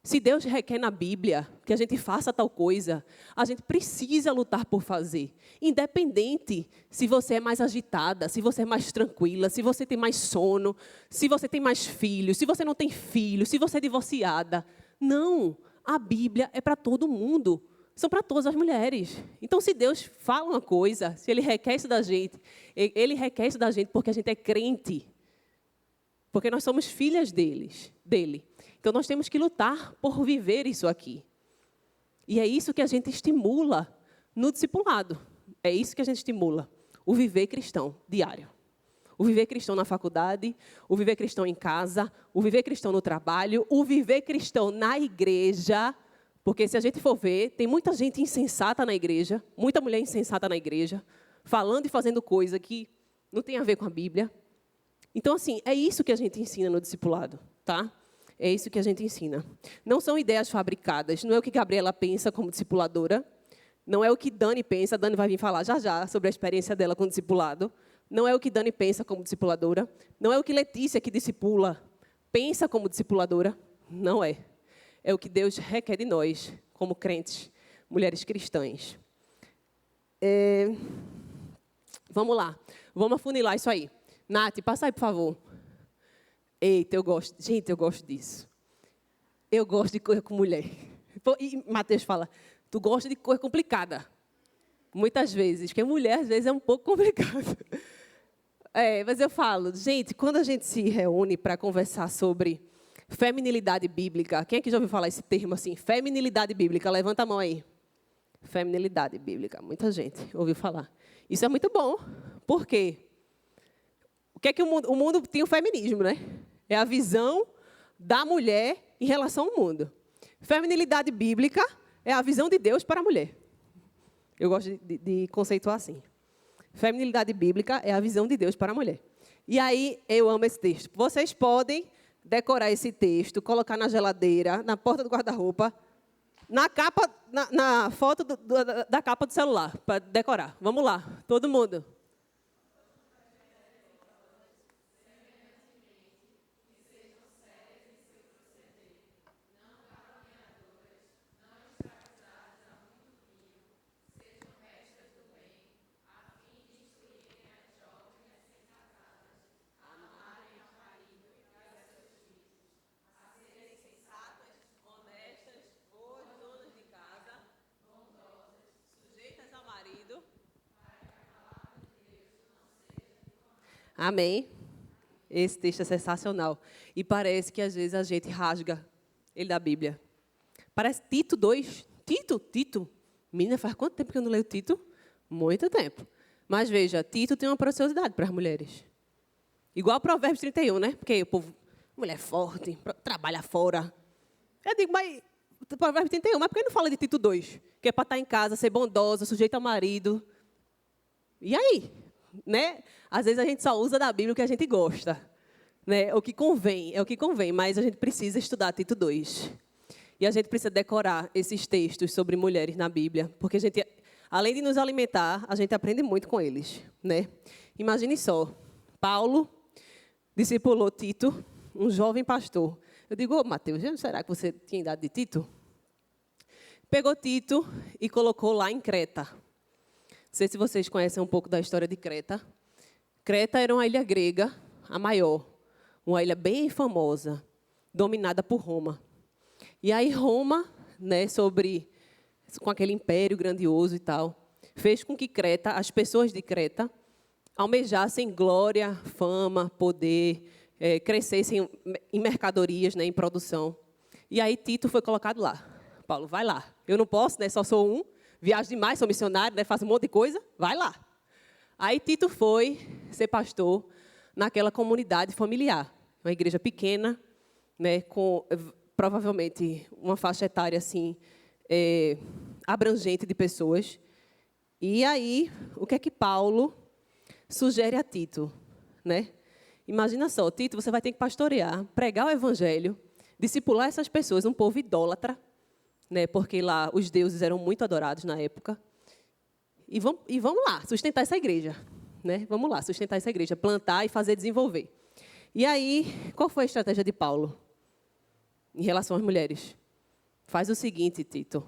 Se Deus requer na Bíblia que a gente faça tal coisa, a gente precisa lutar por fazer. Independente se você é mais agitada, se você é mais tranquila, se você tem mais sono, se você tem mais filhos, se você não tem filhos, se você é divorciada. Não, a Bíblia é para todo mundo. São para todas as mulheres. Então, se Deus fala uma coisa, se Ele requer isso da gente, Ele requer isso da gente porque a gente é crente. Porque nós somos filhas dele. Então, nós temos que lutar por viver isso aqui. E é isso que a gente estimula no discipulado. É isso que a gente estimula. O viver cristão diário. O viver cristão na faculdade, o viver cristão em casa, o viver cristão no trabalho, o viver cristão na igreja. Porque se a gente for ver, tem muita gente insensata na igreja, muita mulher insensata na igreja, falando e fazendo coisa que não tem a ver com a Bíblia. Então, assim, é isso que a gente ensina no discipulado, tá? É isso que a gente ensina. Não são ideias fabricadas, não é o que Gabriela pensa como discipuladora, não é o que Dani pensa, a Dani vai vir falar já sobre a experiência dela com o discipulado, não é o que Dani pensa como discipuladora, não é o que Letícia, que discipula, pensa como discipuladora, não é. É o que Deus requer de nós, como crentes, mulheres cristãs. Vamos lá, vamos afunilar isso aí. Nath, passa aí, por favor. Eita, eu gosto disso. Eu gosto de coisa com mulher. E Mateus fala, tu gosta de coisa complicada. Muitas vezes, porque mulher, às vezes, é um pouco complicado. Mas eu falo, gente, quando a gente se reúne para conversar sobre feminilidade bíblica, quem é que já ouviu falar esse termo assim? Feminilidade bíblica, levanta a mão aí. Feminilidade bíblica, muita gente ouviu falar. Isso é muito bom. Por quê? O que é que o mundo tem o feminismo, né? É a visão da mulher em relação ao mundo. Feminilidade bíblica é a visão de Deus para a mulher. Eu gosto de conceituar assim. Feminilidade bíblica é a visão de Deus para a mulher. E aí, eu amo esse texto. Vocês podem decorar esse texto, colocar na geladeira, na porta do guarda-roupa, na capa, na foto da capa do celular, para decorar. Vamos lá, todo mundo. Amém? Esse texto é sensacional. E parece que, às vezes, a gente rasga ele da Bíblia. Parece Tito 2. Tito. Menina, faz quanto tempo que eu não leio Tito? Muito tempo. Mas, veja, Tito tem uma preciosidade para as mulheres. Igual Provérbios 31, né? Porque o povo, mulher forte, trabalha fora. Eu digo, mas Provérbios 31, mas por que não fala de Tito 2? Que é para estar em casa, ser bondosa, sujeita ao marido. E aí? Né? Às vezes a gente só usa da Bíblia o que a gente gosta, né? O que convém, mas a gente precisa estudar Tito 2. E a gente precisa decorar esses textos sobre mulheres na Bíblia, porque a gente, além de nos alimentar, a gente aprende muito com eles, né? Imagine só, Paulo discipulou Tito, um jovem pastor. Eu digo, Mateus, será que você tinha idade de Tito? Pegou Tito e colocou lá em Creta. Não sei se vocês conhecem um pouco da história de Creta. Creta era uma ilha grega, a maior, uma ilha bem famosa, dominada por Roma. E aí Roma, né, com aquele império grandioso e tal, fez com que Creta, as pessoas de Creta, almejassem glória, fama, poder, crescessem em mercadorias, né, em produção. E aí Tito foi colocado lá. Paulo, vai lá. Eu não posso, né, só sou um. Viajo demais, sou missionário, né, faço um monte de coisa. Vai lá. Aí Tito foi ser pastor naquela comunidade familiar. Uma igreja pequena, né, com provavelmente uma faixa etária assim, abrangente de pessoas. E aí, o que é que Paulo sugere a Tito, né? Imagina só, Tito, você vai ter que pastorear, pregar o evangelho, discipular essas pessoas, um povo idólatra, né? Porque lá os deuses eram muito adorados na época. E vamos lá, sustentar essa igreja, né? Vamos lá, sustentar essa igreja, plantar e fazer desenvolver. E aí, qual foi a estratégia de Paulo em relação às mulheres? Faz o seguinte, Tito,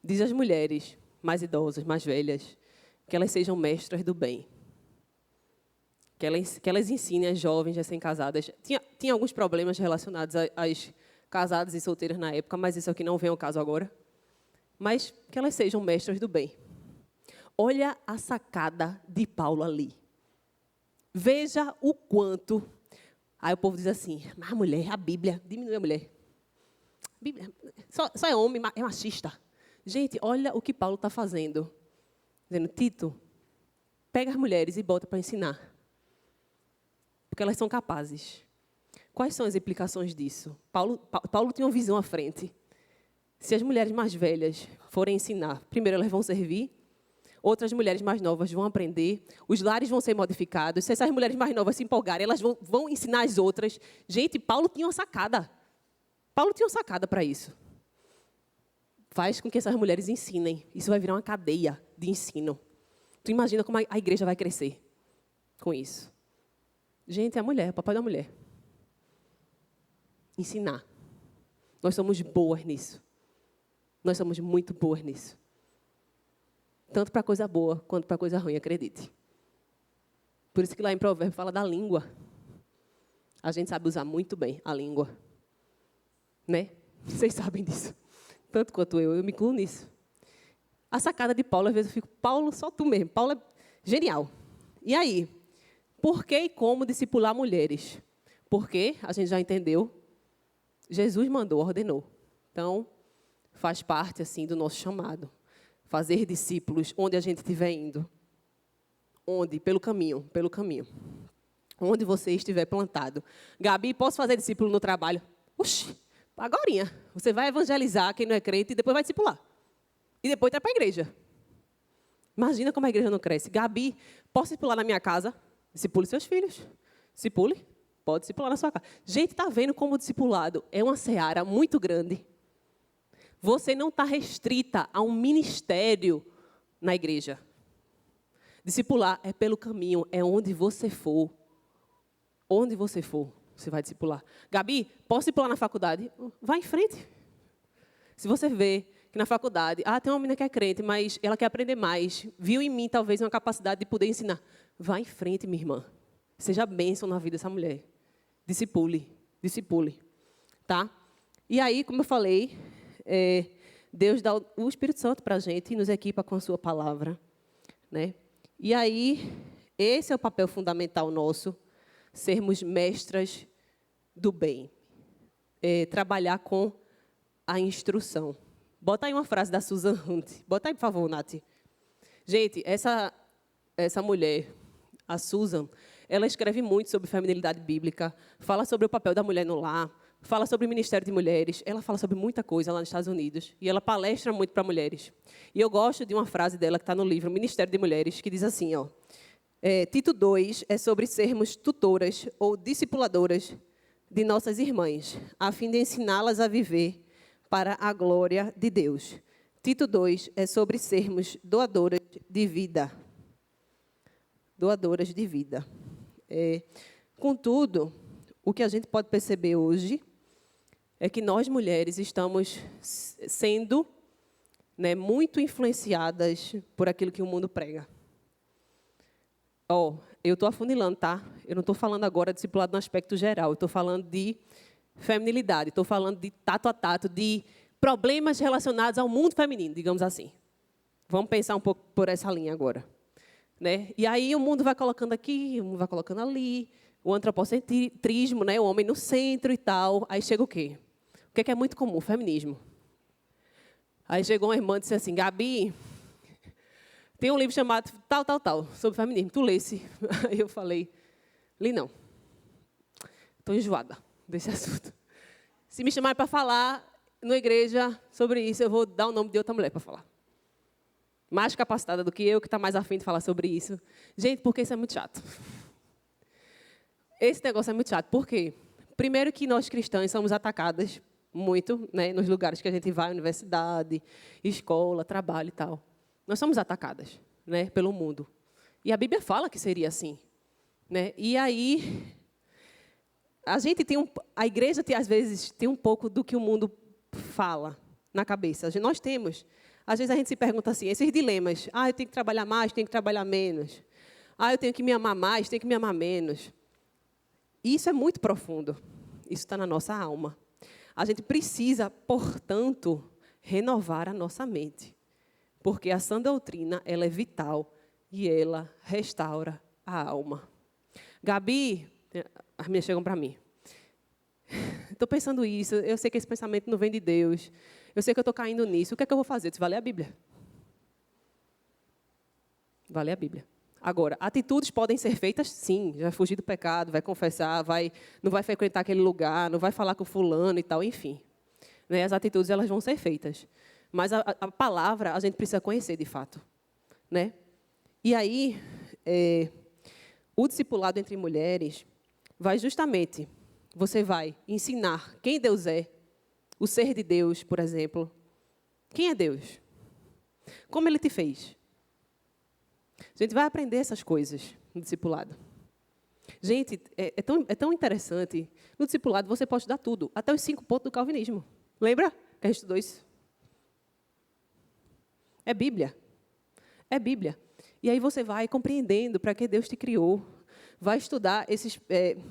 diz às mulheres mais idosas, mais velhas, que elas sejam mestras do bem. Que elas ensinem as jovens recém-casadas. Tinha alguns problemas relacionados às casadas e solteiras na época, mas isso aqui não vem ao caso agora. Mas que elas sejam mestras do bem. Olha a sacada de Paulo ali. Veja o quanto... Aí o povo diz assim, mas a mulher, a Bíblia, diminui a mulher. A Bíblia, só é homem, é machista. Gente, olha o que Paulo está fazendo. Dizendo, Tito, pega as mulheres e bota para ensinar. Porque elas são capazes. Quais são as implicações disso? Paulo tinha uma visão à frente. Se as mulheres mais velhas forem ensinar, primeiro elas vão servir, outras mulheres mais novas vão aprender, os lares vão ser modificados. Se essas mulheres mais novas se empolgarem, elas vão ensinar as outras. Gente, Paulo tinha uma sacada. Paulo tinha uma sacada para isso. Faz com que essas mulheres ensinem. Isso vai virar uma cadeia de ensino. Tu imagina como a igreja vai crescer com isso. Gente, é a mulher, o papel da mulher. Ensinar. Nós somos boas nisso. Nós somos muito boas nisso. Tanto para coisa boa, quanto para coisa ruim, acredite. Por isso que lá em Provérbios fala da língua. A gente sabe usar muito bem a língua. Né? Vocês sabem disso. Tanto quanto eu me incluo nisso. A sacada de Paulo, às vezes eu fico, Paulo, só tu mesmo. Paulo é genial. E aí? Por que e como discipular mulheres? Porque, a gente já entendeu, Jesus mandou, ordenou. Então, faz parte assim do nosso chamado. Fazer discípulos onde a gente estiver indo. Onde? Pelo caminho. Onde você estiver plantado. Gabi, posso fazer discípulo no trabalho? Oxi, agorinha. Você vai evangelizar quem não é crente e depois vai discipular. E depois vai para a igreja. Imagina como a igreja não cresce. Gabi, posso discipular na minha casa? Discipule seus filhos. Discipule. Pode discipular na sua casa. Gente, está vendo como o discipulado é uma seara muito grande. Você não está restrita a um ministério na igreja. Discipular é pelo caminho, é onde você for. Onde você for, você vai discipular. Gabi, posso discipular na faculdade? Vai em frente. Se você vê que na faculdade, tem uma menina que é crente, mas ela quer aprender mais, viu em mim talvez uma capacidade de poder ensinar. Vai em frente, minha irmã. Seja bênção na vida dessa mulher. Discipule. Tá? E aí, como eu falei, Deus dá o Espírito Santo para a gente e nos equipa com a sua palavra. Né? E aí, esse é o papel fundamental nosso, sermos mestras do bem. Trabalhar com a instrução. Bota aí uma frase da Susan Hunt. Bota aí, por favor, Nath. Gente, essa mulher, a Susan, ela escreve muito sobre feminilidade bíblica, fala sobre o papel da mulher no lar, fala sobre o ministério de mulheres, ela fala sobre muita coisa lá nos Estados Unidos, e ela palestra muito para mulheres. E eu gosto de uma frase dela que está no livro Ministério de Mulheres, que diz assim, Tito 2 é sobre sermos tutoras ou discipuladoras de nossas irmãs, a fim de ensiná-las a viver para a glória de Deus. Tito 2 é sobre sermos doadoras de vida. Doadoras de vida. Contudo, o que a gente pode perceber hoje é que nós, mulheres, estamos sendo muito influenciadas por aquilo que o mundo prega. Eu estou afunilando, tá? Eu não estou falando agora de discipulado no aspecto geral, eu estou falando de feminilidade, estou falando de tato a tato, de problemas relacionados ao mundo feminino, digamos assim. Vamos pensar um pouco por essa linha agora. né? E aí o mundo vai colocando aqui, o mundo vai colocando ali, o antropocentrismo, né? O homem no centro e tal. Aí chega o quê? O que é muito comum? O feminismo. Aí chegou uma irmã e disse assim, Gabi, tem um livro chamado tal, sobre feminismo. Tu lesse? Aí eu falei, li não. Estou enjoada desse assunto. Se me chamarem para falar na igreja sobre isso, eu vou dar o nome de outra mulher para falar. Mais capacitada do que eu, que está mais afim de falar sobre isso. Gente, porque isso é muito chato. Esse negócio é muito chato. Por quê? Primeiro que nós cristãs somos atacadas muito, né, nos lugares que a gente vai, universidade, escola, trabalho e tal. Nós somos atacadas, né, pelo mundo. E a Bíblia fala que seria assim, né? E aí a gente a igreja às vezes tem um pouco do que o mundo fala na cabeça. Nós temos. Às vezes a gente se pergunta assim, esses dilemas. Eu tenho que trabalhar mais, tenho que trabalhar menos. Eu tenho que me amar mais, tenho que me amar menos. E isso é muito profundo. Isso está na nossa alma. A gente precisa, portanto, renovar a nossa mente. Porque a sã doutrina, ela é vital e ela restaura a alma. Gabi, as minhas chegam para mim. Estou pensando isso, eu sei que esse pensamento não vem de Deus. Eu sei que eu estou caindo nisso. O que é que eu vou fazer? Eu disse, vai ler a Bíblia. Vai ler a Bíblia. Agora, atitudes podem ser feitas, sim. Já vai fugir do pecado, vai confessar, não vai frequentar aquele lugar, não vai falar com fulano e tal, enfim. Né? As atitudes elas vão ser feitas. Mas a palavra a gente precisa conhecer, de fato. Né? E aí, o discipulado entre mulheres vai justamente... Você vai ensinar quem Deus é, o ser de Deus, por exemplo. Quem é Deus? Como Ele te fez? A gente vai aprender essas coisas no discipulado. Gente, é tão interessante. No discipulado você pode estudar tudo, até os 5 pontos do calvinismo. Lembra que a gente estudou isso? É Bíblia. É Bíblia. E aí você vai compreendendo para que Deus te criou. Vai estudar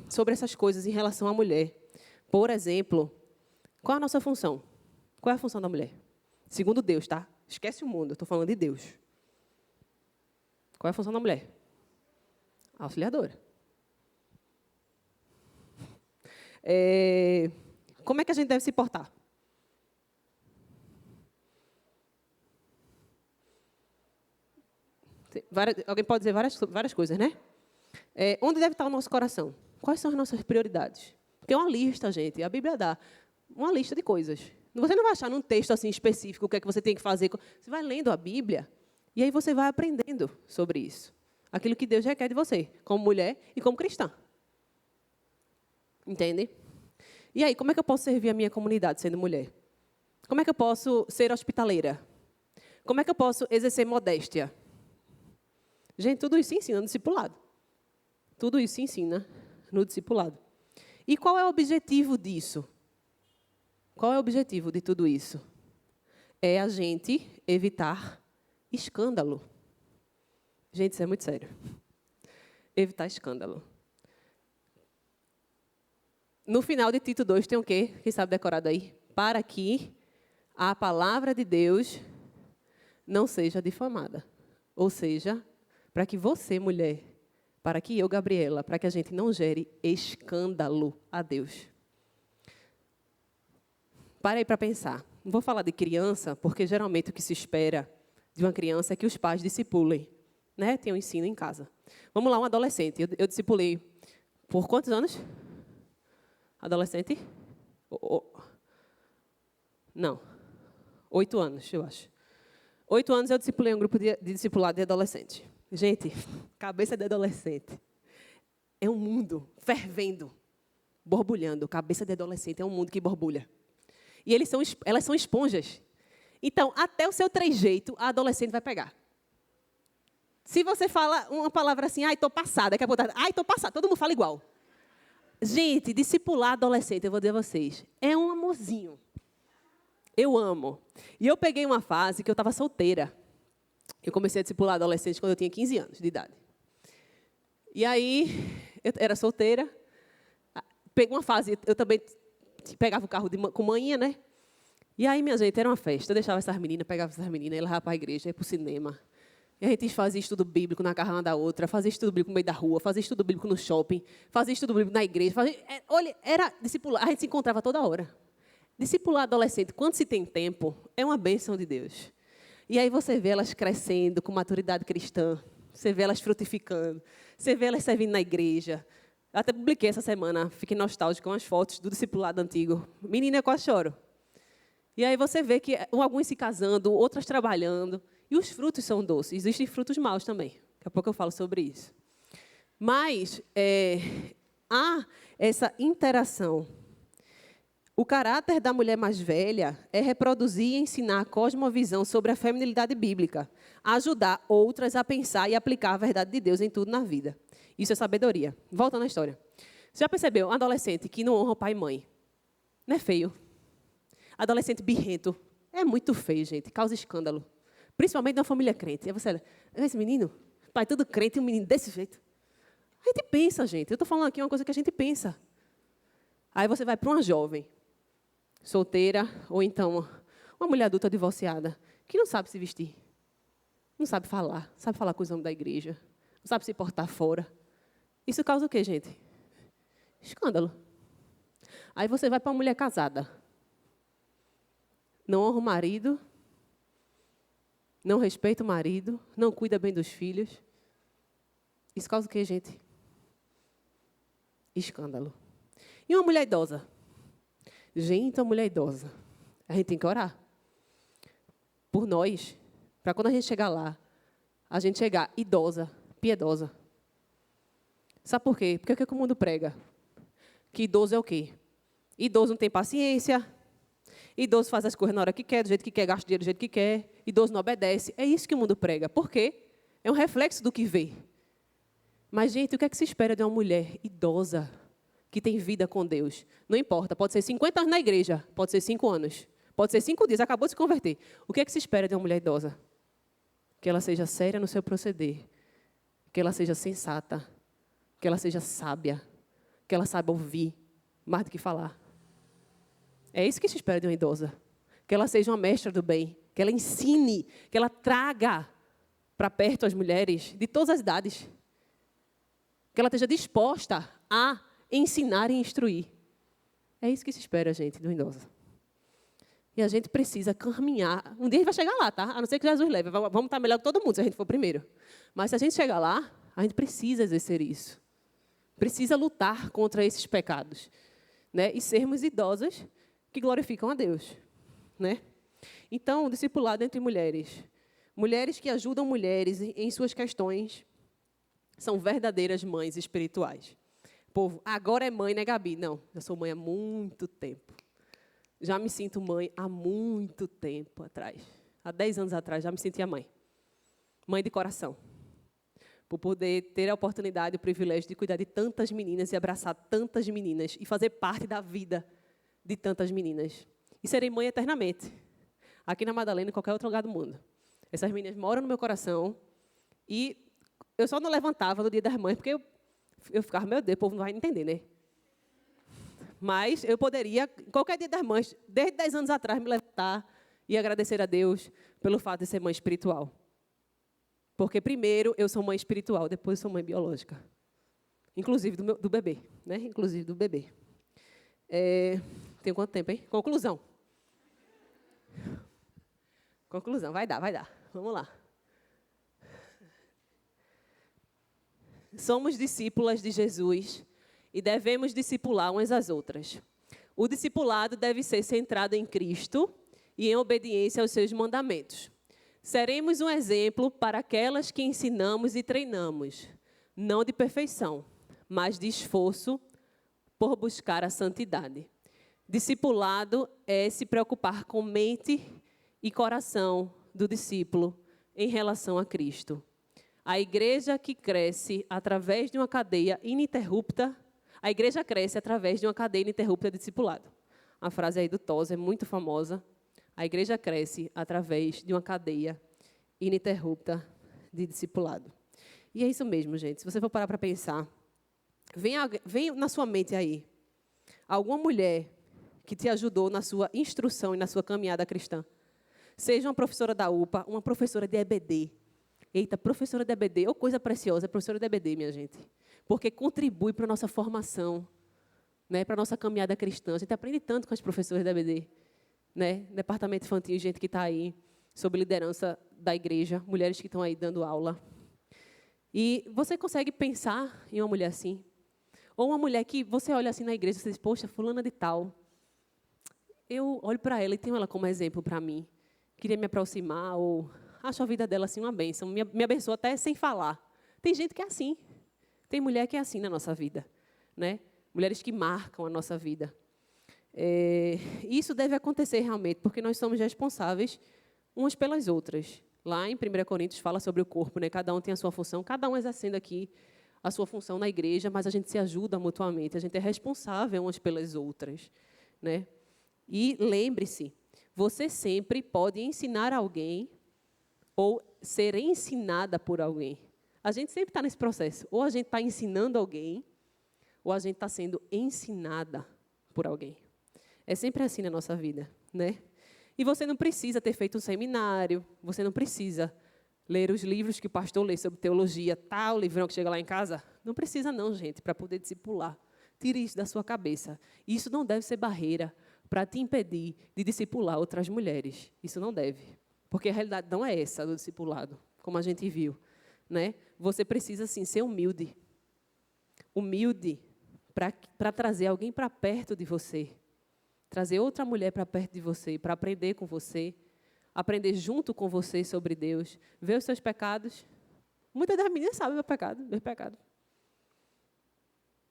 sobre essas coisas em relação à mulher. Por exemplo, qual é a nossa função? Qual é a função da mulher? Segundo Deus, tá? Esquece o mundo, eu estou falando de Deus. Qual é a função da mulher? Auxiliadora. Como é que a gente deve se portar? Alguém pode dizer várias coisas, né? Onde deve estar o nosso coração? Quais são as nossas prioridades? Porque é uma lista, gente. A Bíblia dá uma lista de coisas. Você não vai achar num texto assim específico o que é que você tem que fazer. Você vai lendo a Bíblia e aí você vai aprendendo sobre isso. Aquilo que Deus requer de você, como mulher e como cristã. Entende? E aí, como é que eu posso servir a minha comunidade sendo mulher? Como é que eu posso ser hospitaleira? Como é que eu posso exercer modéstia? Gente, tudo isso se ensina no discipulado. Tudo isso se ensina no discipulado. E qual é o objetivo disso? Qual é o objetivo de tudo isso? É a gente evitar escândalo. Gente, isso é muito sério. Evitar escândalo. No final de Tito 2 tem o quê? Quem sabe decorado aí? Para que a palavra de Deus não seja difamada. Ou seja, para que você, mulher, para que eu, Gabriela, para que a gente não gere escândalo a Deus. Para aí para pensar. Não vou falar de criança, porque geralmente o que se espera de uma criança é que os pais discipulem. Né? Tem um ensino em casa. Vamos lá, um adolescente. Eu discipulei por quantos anos? Adolescente? Não. 8 anos, eu acho. 8 anos eu discipulei um grupo de discipulado de adolescente. Gente, cabeça de adolescente é um mundo fervendo, borbulhando. Cabeça de adolescente é um mundo que borbulha. E elas são esponjas. Então, até o seu trejeito, a adolescente vai pegar. Se você fala uma palavra assim, estou passada, daqui a pouco, estou passada, todo mundo fala igual. Gente, discipular adolescente, eu vou dizer a vocês, é um amorzinho. Eu amo. E eu peguei uma fase que eu estava solteira. Eu comecei a discipular adolescente quando eu tinha 15 anos de idade. E aí, eu era solteira. Peguei uma fase, eu também pegava o carro com manhã, né? E aí, minha gente, era uma festa. Eu deixava essas meninas, pegava essas meninas, ia levava para a igreja, ia para o cinema. E a gente fazia estudo bíblico na casa uma da outra, fazia estudo bíblico no meio da rua, fazia estudo bíblico no shopping, fazia estudo bíblico na igreja. Olha, era discipular, a gente se encontrava toda hora. Discipular adolescente, quando se tem tempo, é uma bênção de Deus. E aí você vê elas crescendo com maturidade cristã, você vê elas frutificando, você vê elas servindo na igreja. Eu até publiquei essa semana, fiquei nostálgica com as fotos do discipulado antigo. Menina, eu quase choro. E aí você vê que alguns se casando, outras trabalhando, e os frutos são doces. Existem frutos maus também. Daqui a pouco eu falo sobre isso. Mas há essa interação. O caráter da mulher mais velha é reproduzir e ensinar a cosmovisão sobre a feminilidade bíblica, ajudar outras a pensar e aplicar a verdade de Deus em tudo na vida. Isso é sabedoria. Voltando à história. Você já percebeu? Um adolescente que não honra pai e mãe. Não é feio. Adolescente birrento. É muito feio, gente. Causa escândalo. Principalmente na família crente. Aí você olha, esse menino, pai tudo crente e um menino desse jeito. A gente pensa, gente. Eu estou falando aqui uma coisa que a gente pensa. Aí você vai para uma jovem, solteira, ou então uma mulher adulta divorciada, que não sabe se vestir, não sabe falar com os homens da igreja, não sabe se portar fora. Isso causa o quê, gente? Escândalo. Aí você vai para uma mulher casada. Não honra o marido, não respeita o marido, não cuida bem dos filhos. Isso causa o quê, gente? Escândalo. E uma mulher idosa? Gente, uma mulher idosa. A gente tem que orar por nós, para quando a gente chegar lá, a gente chegar idosa, piedosa. Sabe por quê? Porque o que o mundo prega? Que idoso é o quê? Idoso não tem paciência, idoso faz as coisas na hora que quer, do jeito que quer, gasta dinheiro do jeito que quer, idoso não obedece. É isso que o mundo prega. Por quê? É um reflexo do que vê. Mas, gente, o que é que se espera de uma mulher idosa que tem vida com Deus? Não importa, pode ser 50 anos na igreja, pode ser 5 anos, pode ser 5 dias, acabou de se converter. O que é que se espera de uma mulher idosa? Que ela seja séria no seu proceder, que ela seja sensata, que ela seja sábia, que ela saiba ouvir mais do que falar. É isso que se espera de uma idosa. Que ela seja uma mestra do bem, que ela ensine, que ela traga para perto as mulheres de todas as idades. Que ela esteja disposta a ensinar e instruir. É isso que se espera, gente, de uma idosa. E a gente precisa caminhar. Um dia a gente vai chegar lá, tá? A não ser que Jesus leve. Vamos estar melhor que todo mundo se a gente for primeiro. Mas se a gente chegar lá, a gente precisa exercer isso. Precisa lutar contra esses pecados, né? E sermos idosas que glorificam a Deus, né? Então, o discipulado entre mulheres. Mulheres que ajudam mulheres em suas questões são verdadeiras mães espirituais. Povo, agora é mãe, né, Gabi? Não, eu sou mãe há muito tempo. Já me sinto mãe há muito tempo atrás. Há 10 anos atrás, já me sentia mãe. Mãe de coração. Por poder ter a oportunidade e o privilégio de cuidar de tantas meninas e abraçar tantas meninas e fazer parte da vida de tantas meninas. E serei mãe eternamente. Aqui na Madalena e em qualquer outro lugar do mundo. Essas meninas moram no meu coração e eu só não levantava no dia das mães porque eu ficava, meu Deus, o povo não vai entender, né? Mas eu poderia, qualquer dia das mães, desde 10 anos atrás, me levantar e agradecer a Deus pelo fato de ser mãe espiritual. Porque primeiro eu sou mãe espiritual, depois eu sou mãe biológica. Inclusive do bebê, né? Inclusive do bebê. Tem quanto tempo, hein? Conclusão. Conclusão, vai dar. Vamos lá. Somos discípulas de Jesus e devemos discipular umas às outras. O discipulado deve ser centrado em Cristo e em obediência aos seus mandamentos. Seremos um exemplo para aquelas que ensinamos e treinamos, não de perfeição, mas de esforço por buscar a santidade. Discipulado é se preocupar com mente e coração do discípulo em relação a Cristo. A igreja que cresce através de uma cadeia ininterrupta, a igreja cresce através de uma cadeia ininterrupta de discipulado. A frase aí do Tozer é muito famosa. A igreja cresce através de uma cadeia ininterrupta de discipulado. E é isso mesmo, gente. Se você for parar para pensar, vem na sua mente aí alguma mulher que te ajudou na sua instrução e na sua caminhada cristã. Seja uma professora da UPA, uma professora de EBD. Eita, professora de EBD, ou coisa preciosa, professora de EBD, minha gente. Porque contribui para a nossa formação, né, para a nossa caminhada cristã. A gente aprende tanto com as professoras da EBD. Né? Departamento infantil, gente que está aí, sob liderança da igreja, mulheres que estão aí dando aula. E você consegue pensar em uma mulher assim? Ou uma mulher que você olha assim na igreja e você diz, poxa, fulana de tal. Eu olho para ela e tenho ela como exemplo para mim. Queria me aproximar, ou acho a vida dela assim uma bênção. Me abençoa até sem falar. Tem gente que é assim. Tem mulher que é assim na nossa vida. Né? Mulheres que marcam a nossa vida. Isso deve acontecer realmente, porque nós somos responsáveis umas pelas outras. Lá em 1 Coríntios fala sobre o corpo, né? Cada um tem a sua função, cada um exercendo aqui a sua função na igreja, mas a gente se ajuda mutuamente, a gente é responsável umas pelas outras. Né? E lembre-se, você sempre pode ensinar alguém ou ser ensinada por alguém. A gente sempre está nesse processo. Ou a gente está ensinando alguém, ou a gente está sendo ensinada por alguém. É sempre assim na nossa vida, né? E você não precisa ter feito um seminário, você não precisa ler os livros que o pastor lê sobre teologia, tal livrão que chega lá em casa. Não precisa não, gente, para poder discipular. Tire isso da sua cabeça. Isso não deve ser barreira para te impedir de discipular outras mulheres. Isso não deve. Porque a realidade não é essa do discipulado, como a gente viu. Né? Você precisa, sim, ser humilde. Humilde para trazer alguém para perto de você. Trazer outra mulher para perto de você, para aprender com você, aprender junto com você sobre Deus, ver os seus pecados. Muitas das meninas sabem meu pecado.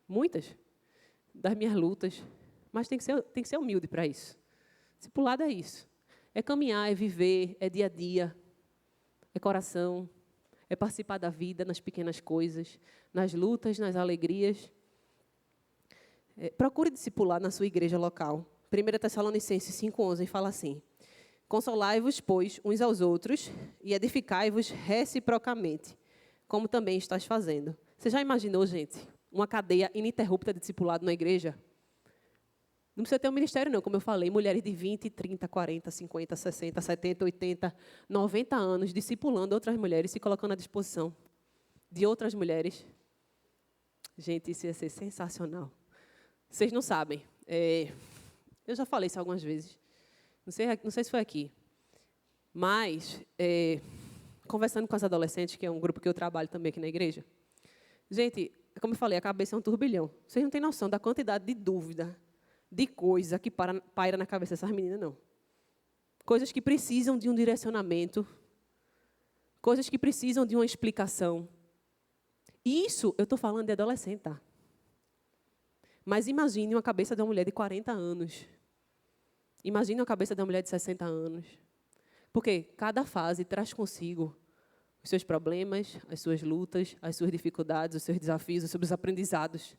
Muitas das minhas lutas. Mas tem que ser humilde para isso. Discipulado é isso. É caminhar, é viver, é dia a dia, é coração, é participar da vida nas pequenas coisas, nas lutas, nas alegrias. Procure discipular na sua igreja local. 1 Tessalonicenses 5,11 fala assim, consolai-vos, pois, uns aos outros e edificai-vos reciprocamente, como também estás fazendo. Você já imaginou, gente, uma cadeia ininterrupta de discipulado na igreja? Não precisa ter um ministério, não, como eu falei, mulheres de 20, 30, 40, 50, 60, 70, 80, 90 anos, discipulando outras mulheres, se colocando à disposição de outras mulheres. Gente, isso ia ser sensacional. Vocês não sabem. Eu já falei isso algumas vezes. Não sei se foi aqui. Mas, conversando com as adolescentes, que é um grupo que eu trabalho também aqui na igreja, gente, como eu falei, a cabeça é um turbilhão. Vocês não têm noção da quantidade de dúvida, de coisa que paira na cabeça dessas meninas, não. Coisas que precisam de um direcionamento, coisas que precisam de uma explicação. Isso eu estou falando de adolescente, tá? Mas imagine uma cabeça de uma mulher de 40 anos. Imagine a cabeça de uma mulher de 60 anos. Porque cada fase traz consigo os seus problemas, as suas lutas, as suas dificuldades, os seus desafios, os seus aprendizados.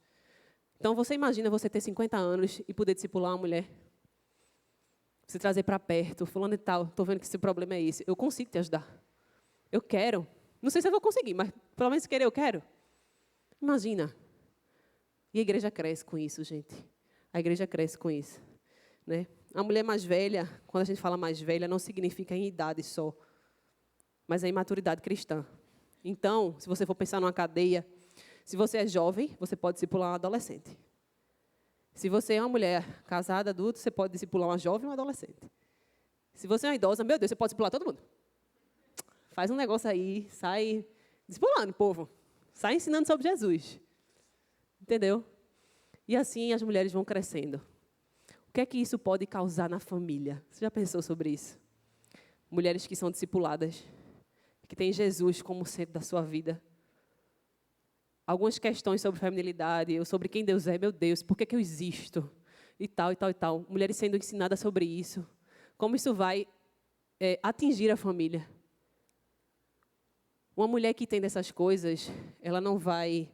Então, você imagina você ter 50 anos e poder discipular uma mulher? Você trazer para perto, fulano e tal, estou vendo que esse problema é esse. Eu consigo te ajudar. Eu quero. Não sei se eu vou conseguir, mas pelo menos querer eu quero. Imagina. E a igreja cresce com isso, gente. A igreja cresce com isso. Né? A mulher mais velha, quando a gente fala mais velha, não significa em idade só, mas é em maturidade cristã. Então, se você for pensar numa cadeia, se você é jovem, você pode discipular um adolescente. Se você é uma mulher casada, adulta, você pode discipular uma jovem ou um adolescente. Se você é uma idosa, meu Deus, você pode discipular todo mundo. Faz um negócio aí, sai discipulando, povo. Sai ensinando sobre Jesus. Entendeu? E assim as mulheres vão crescendo. O que é que isso pode causar na família? Você já pensou sobre isso? Mulheres que são discipuladas, que têm Jesus como centro da sua vida. Algumas questões sobre feminilidade, ou sobre quem Deus é, meu Deus, por que eu existo? E tal, e tal, e tal. Mulheres sendo ensinadas sobre isso. Como isso vai atingir a família. Uma mulher que tem dessas coisas, ela não vai,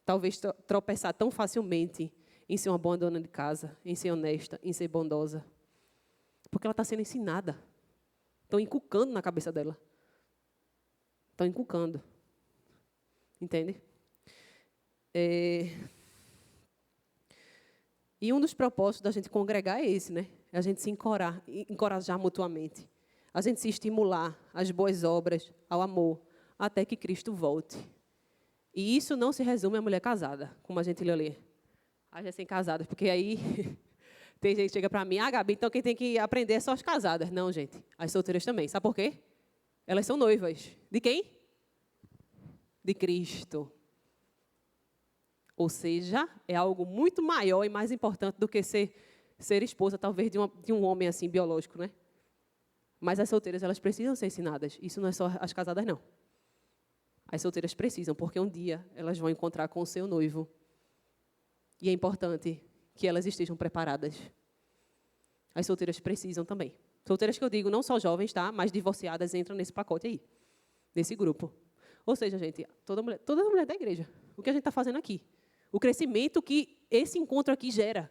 talvez, tropeçar tão facilmente em ser uma boa dona de casa, em ser honesta, em ser bondosa. Porque ela está sendo ensinada. Estão inculcando na cabeça dela. Estão inculcando. Entende? E um dos propósitos da gente congregar é esse, né? É a gente se encorajar mutuamente. a gente se estimular às boas obras, ao amor, até que Cristo volte. E isso não se resume à mulher casada, como a gente lê ali. As recém-casadas, porque aí tem gente que chega para mim, Gabi, então quem tem que aprender é só as casadas. Não, gente, as solteiras também. Sabe por quê? Elas são noivas. De quem? De Cristo. Ou seja, é algo muito maior e mais importante do que ser esposa, talvez, de um homem assim, biológico, né? Mas as solteiras, elas precisam ser ensinadas. Isso não é só as casadas, não. As solteiras precisam, porque um dia elas vão encontrar com o seu noivo. E é importante que elas estejam preparadas. As solteiras precisam também. Solteiras que eu digo, não só jovens, tá? Mas divorciadas entram nesse pacote aí, nesse grupo. Ou seja, gente, toda mulher da igreja. O que a gente está fazendo aqui? O crescimento que esse encontro aqui gera.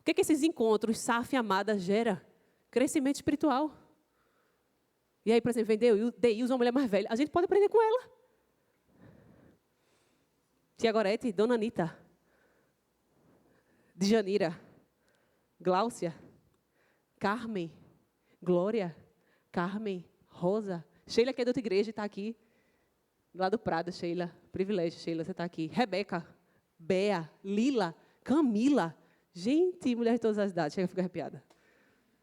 O que esses encontros, SAF amada, gera? Crescimento espiritual. E aí, por exemplo, vem Deilza, uma mulher mais velha. A gente pode aprender com ela. Tia Gorete, Dona Anitta, Djanira, Gláucia, Carmen, Glória, Carmen, Rosa, Sheila, que é de outra igreja, está aqui. Lá do Prado, Sheila. Privilégio, Sheila, você está aqui. Rebeca, Bea, Lila, Camila. Gente, mulher de todas as idades. Chega, fica arrepiada.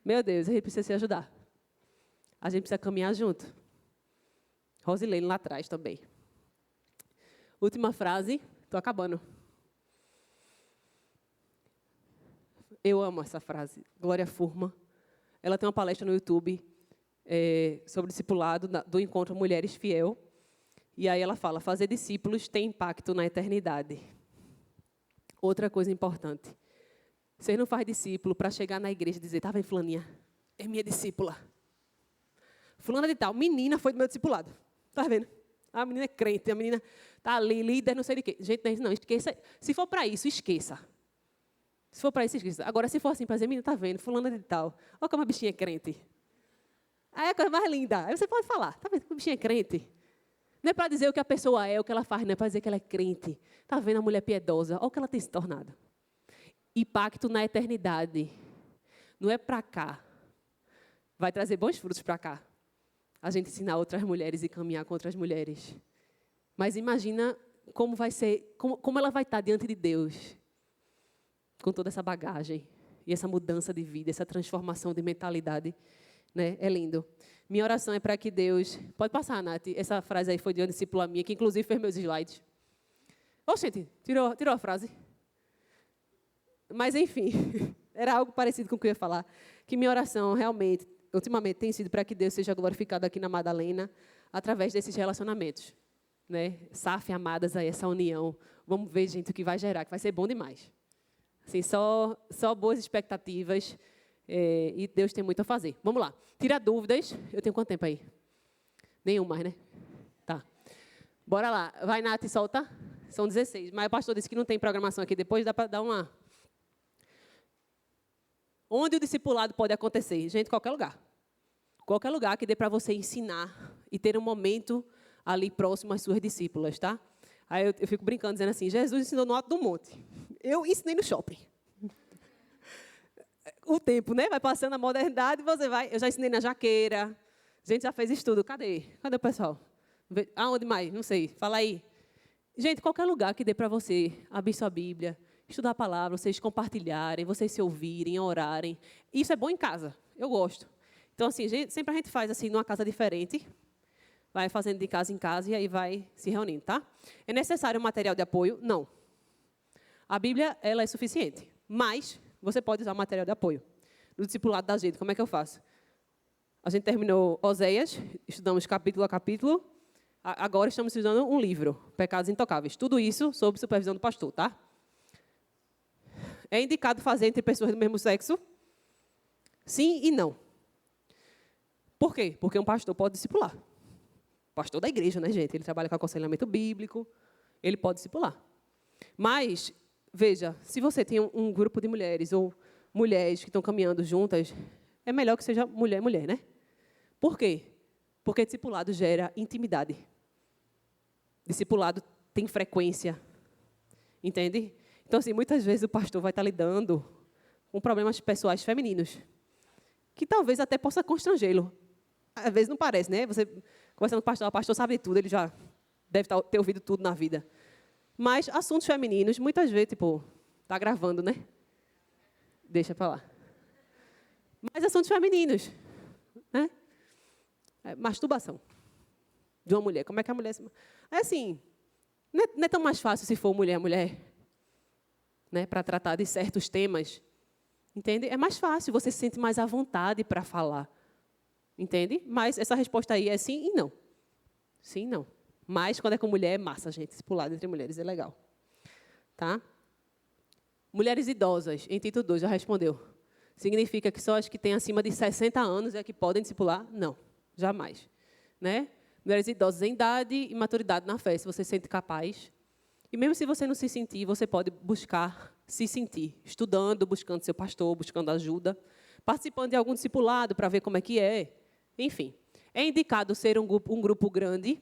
Meu Deus, a gente precisa se ajudar. A gente precisa caminhar junto. Rosilene lá atrás também. Última frase. Estou acabando. Eu amo essa frase. Glória Furman. Ela tem uma palestra no YouTube sobre discipulado do Encontro Mulheres Fiel. E aí ela fala, fazer discípulos tem impacto na eternidade. Outra coisa importante. Você não faz discípulo para chegar na igreja e dizer, tá vendo, fulaninha? É minha discípula. Fulana de tal, menina foi do meu discipulado. Tá vendo? A menina é crente, a menina está ali, líder, não sei de quê. Gente, não, esqueça. Se for para isso, esqueça. Se for para isso, esqueça. Agora, se for assim, para dizer, menina, tá vendo, fulana de tal. Olha como a bichinha é crente. Aí é a coisa mais linda. Aí você pode falar, tá vendo, como a bichinha é crente. Não é para dizer o que a pessoa é, o que ela faz, não é para dizer que ela é crente. Tá vendo a mulher piedosa? Olha o que ela tem se tornado. Impacto na eternidade. Não é para cá. Vai trazer bons frutos para cá. A gente ensinar outras mulheres e caminhar com outras mulheres. Mas imagina como vai ser, como ela vai estar diante de Deus, com toda essa bagagem, e essa mudança de vida, essa transformação de mentalidade. Né? É lindo. Minha oração é para que Deus... Pode passar, Nath. Essa frase aí foi de uma discípula minha, que inclusive fez meus slides. Gente, tirou a frase. Mas, enfim, era algo parecido com o que eu ia falar. Que minha oração, realmente, ultimamente, tem sido para que Deus seja glorificado aqui na Madalena, através desses relacionamentos. Né? SAF, amadas, aí, essa união. Vamos ver, gente, o que vai gerar, que vai ser bom demais. Assim, só boas expectativas, e Deus tem muito a fazer. Vamos lá. Tira dúvidas. Eu tenho quanto tempo aí? Nenhum mais, né? Tá. Bora lá. Vai, Nath, solta. São 16. Mas o pastor disse que não tem programação aqui. Depois dá para dar uma... Onde o discipulado pode acontecer? Gente, qualquer lugar. Qualquer lugar que dê para você ensinar e ter um momento ali próximo às suas discípulas, tá? Aí eu fico brincando, dizendo assim, Jesus ensinou no alto do monte. Eu ensinei no shopping. O tempo, né? Vai passando a modernidade, você vai... Eu já ensinei na Jaqueira. A gente já fez estudo. Cadê? Cadê o pessoal? Aonde mais? Não sei. Fala aí. Gente, qualquer lugar que dê para você abrir sua Bíblia, estudar a palavra, vocês compartilharem, vocês se ouvirem, orarem. Isso é bom em casa. Eu gosto. Então, assim, sempre a gente faz assim, numa casa diferente. Vai fazendo de casa em casa e aí vai se reunindo, tá? É necessário um material de apoio? Não. A Bíblia, ela é suficiente. Mas você pode usar o material de apoio. No discipulado da gente, como é que eu faço? A gente terminou Oséias, estudamos capítulo a capítulo. Agora estamos estudando um livro, Pecados Intocáveis. Tudo isso sob supervisão do pastor, tá? É indicado fazer entre pessoas do mesmo sexo? Sim e não. Por quê? Porque um pastor pode discipular. Pastor da igreja, né, gente? Ele trabalha com aconselhamento bíblico, ele pode discipular. Mas, veja, se você tem um grupo de mulheres ou mulheres que estão caminhando juntas, é melhor que seja mulher, né? Por quê? Porque discipulado gera intimidade. Discipulado tem frequência. Entende? Então, assim, muitas vezes o pastor vai estar lidando com problemas pessoais femininos. que talvez até possa constrangê-lo. Às vezes não parece, né? Você conversando com o pastor sabe tudo, ele já deve ter ouvido tudo na vida. Mas assuntos femininos, muitas vezes, tipo, tá gravando, né? Deixa para lá. Mas assuntos femininos, né? Masturbação de uma mulher. Como é que a mulher... É assim, não é tão mais fácil se for mulher, né? Para tratar de certos temas. Entende? É mais fácil, você se sente mais à vontade para falar. Entende? Mas essa resposta aí é sim e não. Sim e não. Mas quando é com mulher, é massa, gente. Discipulado entre mulheres é legal. Tá? Mulheres idosas, em Tito 2, já respondeu. Significa que só as que têm acima de 60 anos é que podem discipular? Não, jamais. Né? Mulheres idosas em idade e maturidade na fé, se você se sente capaz. E mesmo se você não se sentir, você pode buscar se sentir, estudando, buscando seu pastor, buscando ajuda, participando de algum discipulado para ver como é que é. Enfim, é indicado ser um grupo grande.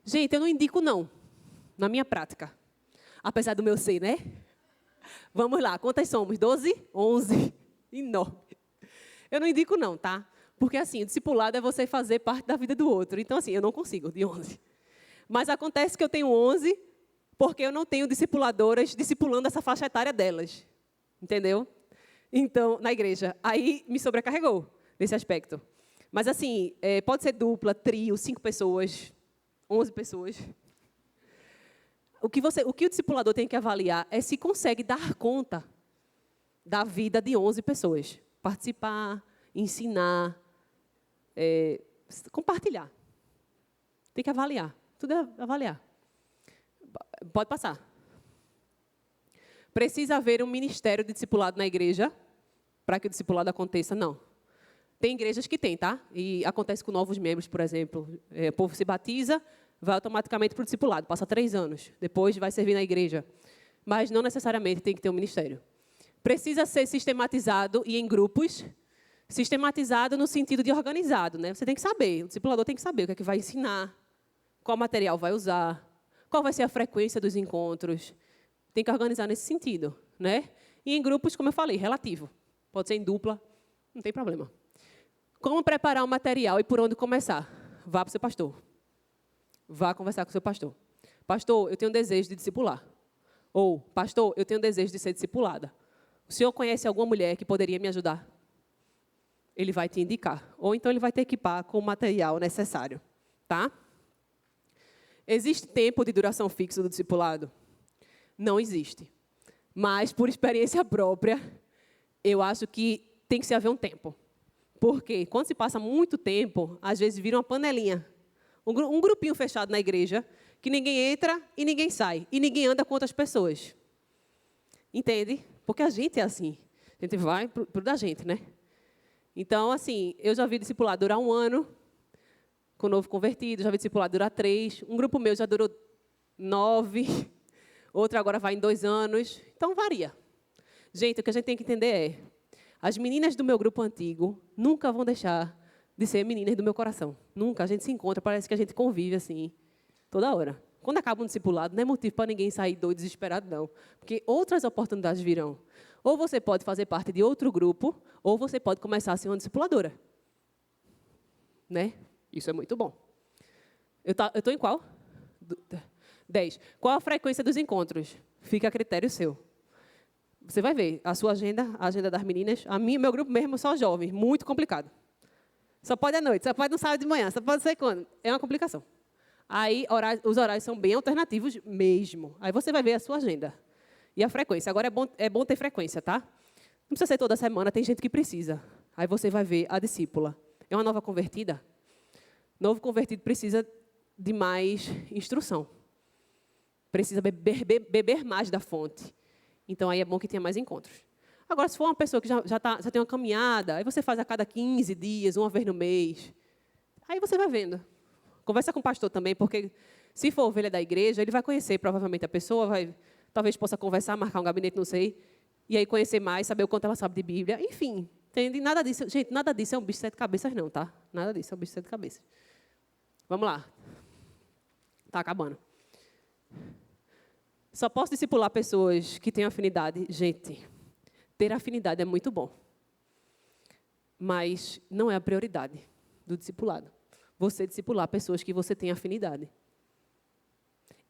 Gente, eu não indico não, na minha prática. Apesar do meu ser, né? Vamos lá, quantas somos? 12? 11? Enorme. Eu não indico não, tá? Porque, assim, o discipulado é você fazer parte da vida do outro. Então, assim, eu não consigo de 11. Mas acontece que eu tenho 11 porque eu não tenho discipuladoras discipulando essa faixa etária delas. Entendeu? Então, na igreja. Aí me sobrecarregou nesse aspecto. Mas, assim, pode ser dupla, trio, 5 pessoas, 11 pessoas. O que o discipulador tem que avaliar é se consegue dar conta da vida de 11 pessoas. Participar, ensinar, compartilhar. Tem que avaliar. Tudo é avaliar. Pode passar. Precisa haver um ministério de discipulado na igreja para que o discipulado aconteça? Não. Tem igrejas que tem, tá? E acontece com novos membros, por exemplo. O povo se batiza, vai automaticamente para o discipulado, passa 3 anos. Depois vai servir na igreja. Mas não necessariamente tem que ter um ministério. Precisa ser sistematizado e em grupos. Sistematizado no sentido de organizado, né? Você tem que saber, o discipulador tem que saber o que é que vai ensinar, qual material vai usar, qual vai ser a frequência dos encontros. Tem que organizar nesse sentido, né? E em grupos, como eu falei, relativo. Pode ser em dupla, não tem problema. Como preparar o material e por onde começar? Vá para o seu pastor. Vá conversar com o seu pastor. Pastor, eu tenho desejo de discipular. Ou, pastor, eu tenho desejo de ser discipulada. O senhor conhece alguma mulher que poderia me ajudar? Ele vai te indicar. Ou então ele vai te equipar com o material necessário. Tá? Existe tempo de duração fixa do discipulado? Não existe. Mas, por experiência própria, eu acho que tem que se haver um tempo. Porque quando se passa muito tempo, às vezes vira uma panelinha. Um grupinho fechado na igreja, que ninguém entra e ninguém sai. E ninguém anda com outras pessoas. Entende? Porque a gente é assim. A gente vai para o da gente, né? Então, assim, eu já vi discipulado durar 1 ano, com novo convertido, já vi discipulado durar 3. Um grupo meu já durou 9. Outro agora vai em 2 anos. Então, varia. Gente, o que a gente tem que entender é, as meninas do meu grupo antigo nunca vão deixar de ser meninas do meu coração. Nunca. A gente se encontra, parece que a gente convive assim, toda hora. Quando acaba um discipulado, não é motivo para ninguém sair doido, desesperado, não. Porque outras oportunidades virão. Ou você pode fazer parte de outro grupo, ou você pode começar a ser uma discipuladora. Né? Isso é muito bom. Eu estou em qual? 10. Qual a frequência dos encontros? Fica a critério seu. Você vai ver a sua agenda, a agenda das meninas. Meu grupo mesmo, só jovens, muito complicado. Só pode à noite, só pode no sábado de manhã, só pode ser quando. É uma complicação. Aí, os horários são bem alternativos mesmo. Aí você vai ver a sua agenda. E a frequência. Agora, é bom ter frequência, tá? Não precisa ser toda semana, tem gente que precisa. Aí você vai ver a discípula. É uma nova convertida? Novo convertido precisa de mais instrução. Precisa beber mais da fonte. Então, aí é bom que tenha mais encontros. Agora, se for uma pessoa que já tem uma caminhada, aí você faz a cada 15 dias, uma vez no mês. Aí você vai vendo. Conversa com o pastor também, porque se for ovelha da igreja, ele vai conhecer provavelmente a pessoa, talvez possa conversar, marcar um gabinete, não sei, e aí conhecer mais, saber o quanto ela sabe de Bíblia. Enfim, entende? Nada disso, gente, nada disso é um bicho de 7 cabeças, não, tá? Nada disso é um bicho de 7 cabeças. Vamos lá. Está acabando. Só posso discipular pessoas que têm afinidade. Gente, ter afinidade é muito bom. mas não é a prioridade do discipulado. Você discipular pessoas que você tem afinidade.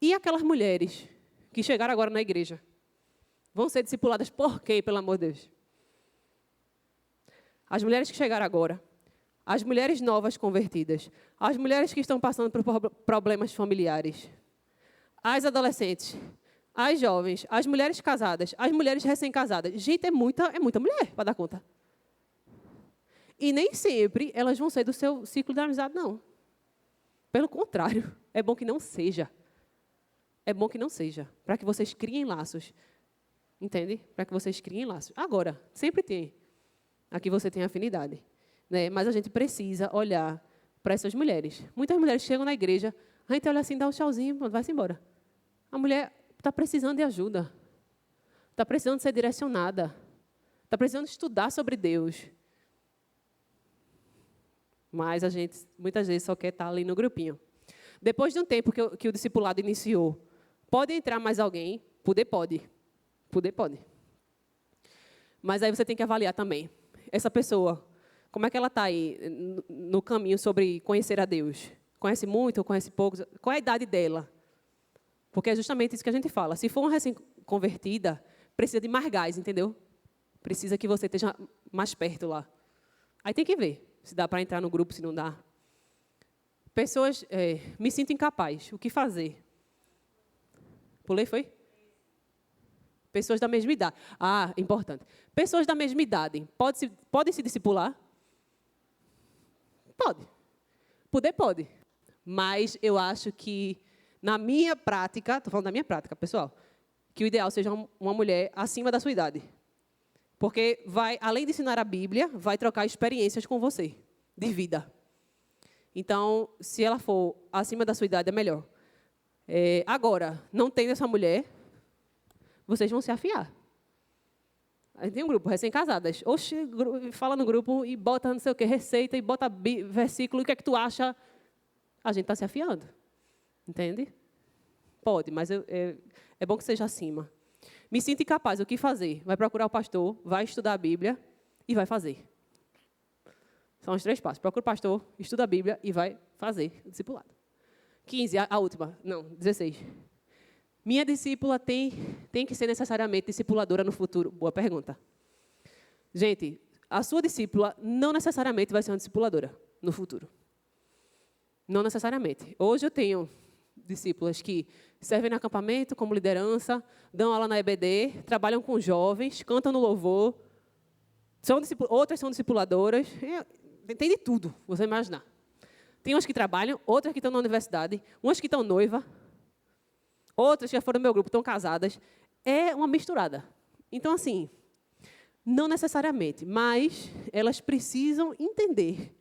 E aquelas mulheres que chegaram agora na igreja, vão ser discipuladas por quem, pelo amor de Deus? As mulheres que chegaram agora, as mulheres novas convertidas, as mulheres que estão passando por problemas familiares, as adolescentes, as jovens, as mulheres casadas, as mulheres recém-casadas. Gente, é muita mulher para dar conta. E nem sempre elas vão ser do seu ciclo de amizade, não. Pelo contrário, é bom que não seja. É bom que não seja, para que vocês criem laços. Entende? Para que vocês criem laços. Agora, sempre tem. Aqui você tem afinidade. Né? Mas a gente precisa olhar para essas mulheres. Muitas mulheres chegam na igreja, a gente olha assim, dá um tchauzinho, vai-se embora. A mulher está precisando de ajuda. Está precisando ser direcionada. Está precisando estudar sobre Deus. Mas a gente, muitas vezes, só quer estar ali no grupinho. Depois de um tempo que o discipulado iniciou, pode entrar mais alguém? Pode. Mas aí você tem que avaliar também. Essa pessoa, como é que ela está aí no caminho sobre conhecer a Deus? Conhece muito ou conhece pouco? Qual é a idade dela? Porque é justamente isso que a gente fala. Se for uma recém-convertida, precisa de mais gás, entendeu? Precisa que você esteja mais perto lá. Aí tem que ver se dá para entrar no grupo, se não dá. Pessoas, me sinto incapaz. O que fazer? Pulei, foi? Pessoas da mesma idade. Ah, importante. Pessoas da mesma idade. Podem se discipular? Pode. Pode. Mas eu acho que, na minha prática, estou falando da minha prática, pessoal, que o ideal seja uma mulher acima da sua idade. Porque vai, além de ensinar a Bíblia, vai trocar experiências com você, de vida. Então, se ela for acima da sua idade, é melhor. Agora, não tendo essa mulher, vocês vão se afiar. A gente tem um grupo, recém-casadas. Oxe, fala no grupo e bota não sei o quê, receita, e bota versículo, e o que é que tu acha? A gente está se afiando. Entende? Pode, mas é bom que seja acima. Me sinto incapaz, o que fazer? Vai procurar o pastor, vai estudar a Bíblia e vai fazer. São os 3 passos. Procura o pastor, estuda a Bíblia e vai fazer o discipulado. 15, a última. Não, 16. Minha discípula tem que ser necessariamente discipuladora no futuro? Boa pergunta. Gente, a sua discípula não necessariamente vai ser uma discipuladora no futuro. Não necessariamente. Hoje eu tenho discípulas que servem no acampamento como liderança, dão aula na EBD, trabalham com jovens, cantam no louvor, outras são discipuladoras, tem de tudo, você imaginar. Tem umas que trabalham, outras que estão na universidade, umas que estão noiva, outras que já foram do meu grupo, estão casadas. É uma misturada. Então, assim, não necessariamente, mas elas precisam entender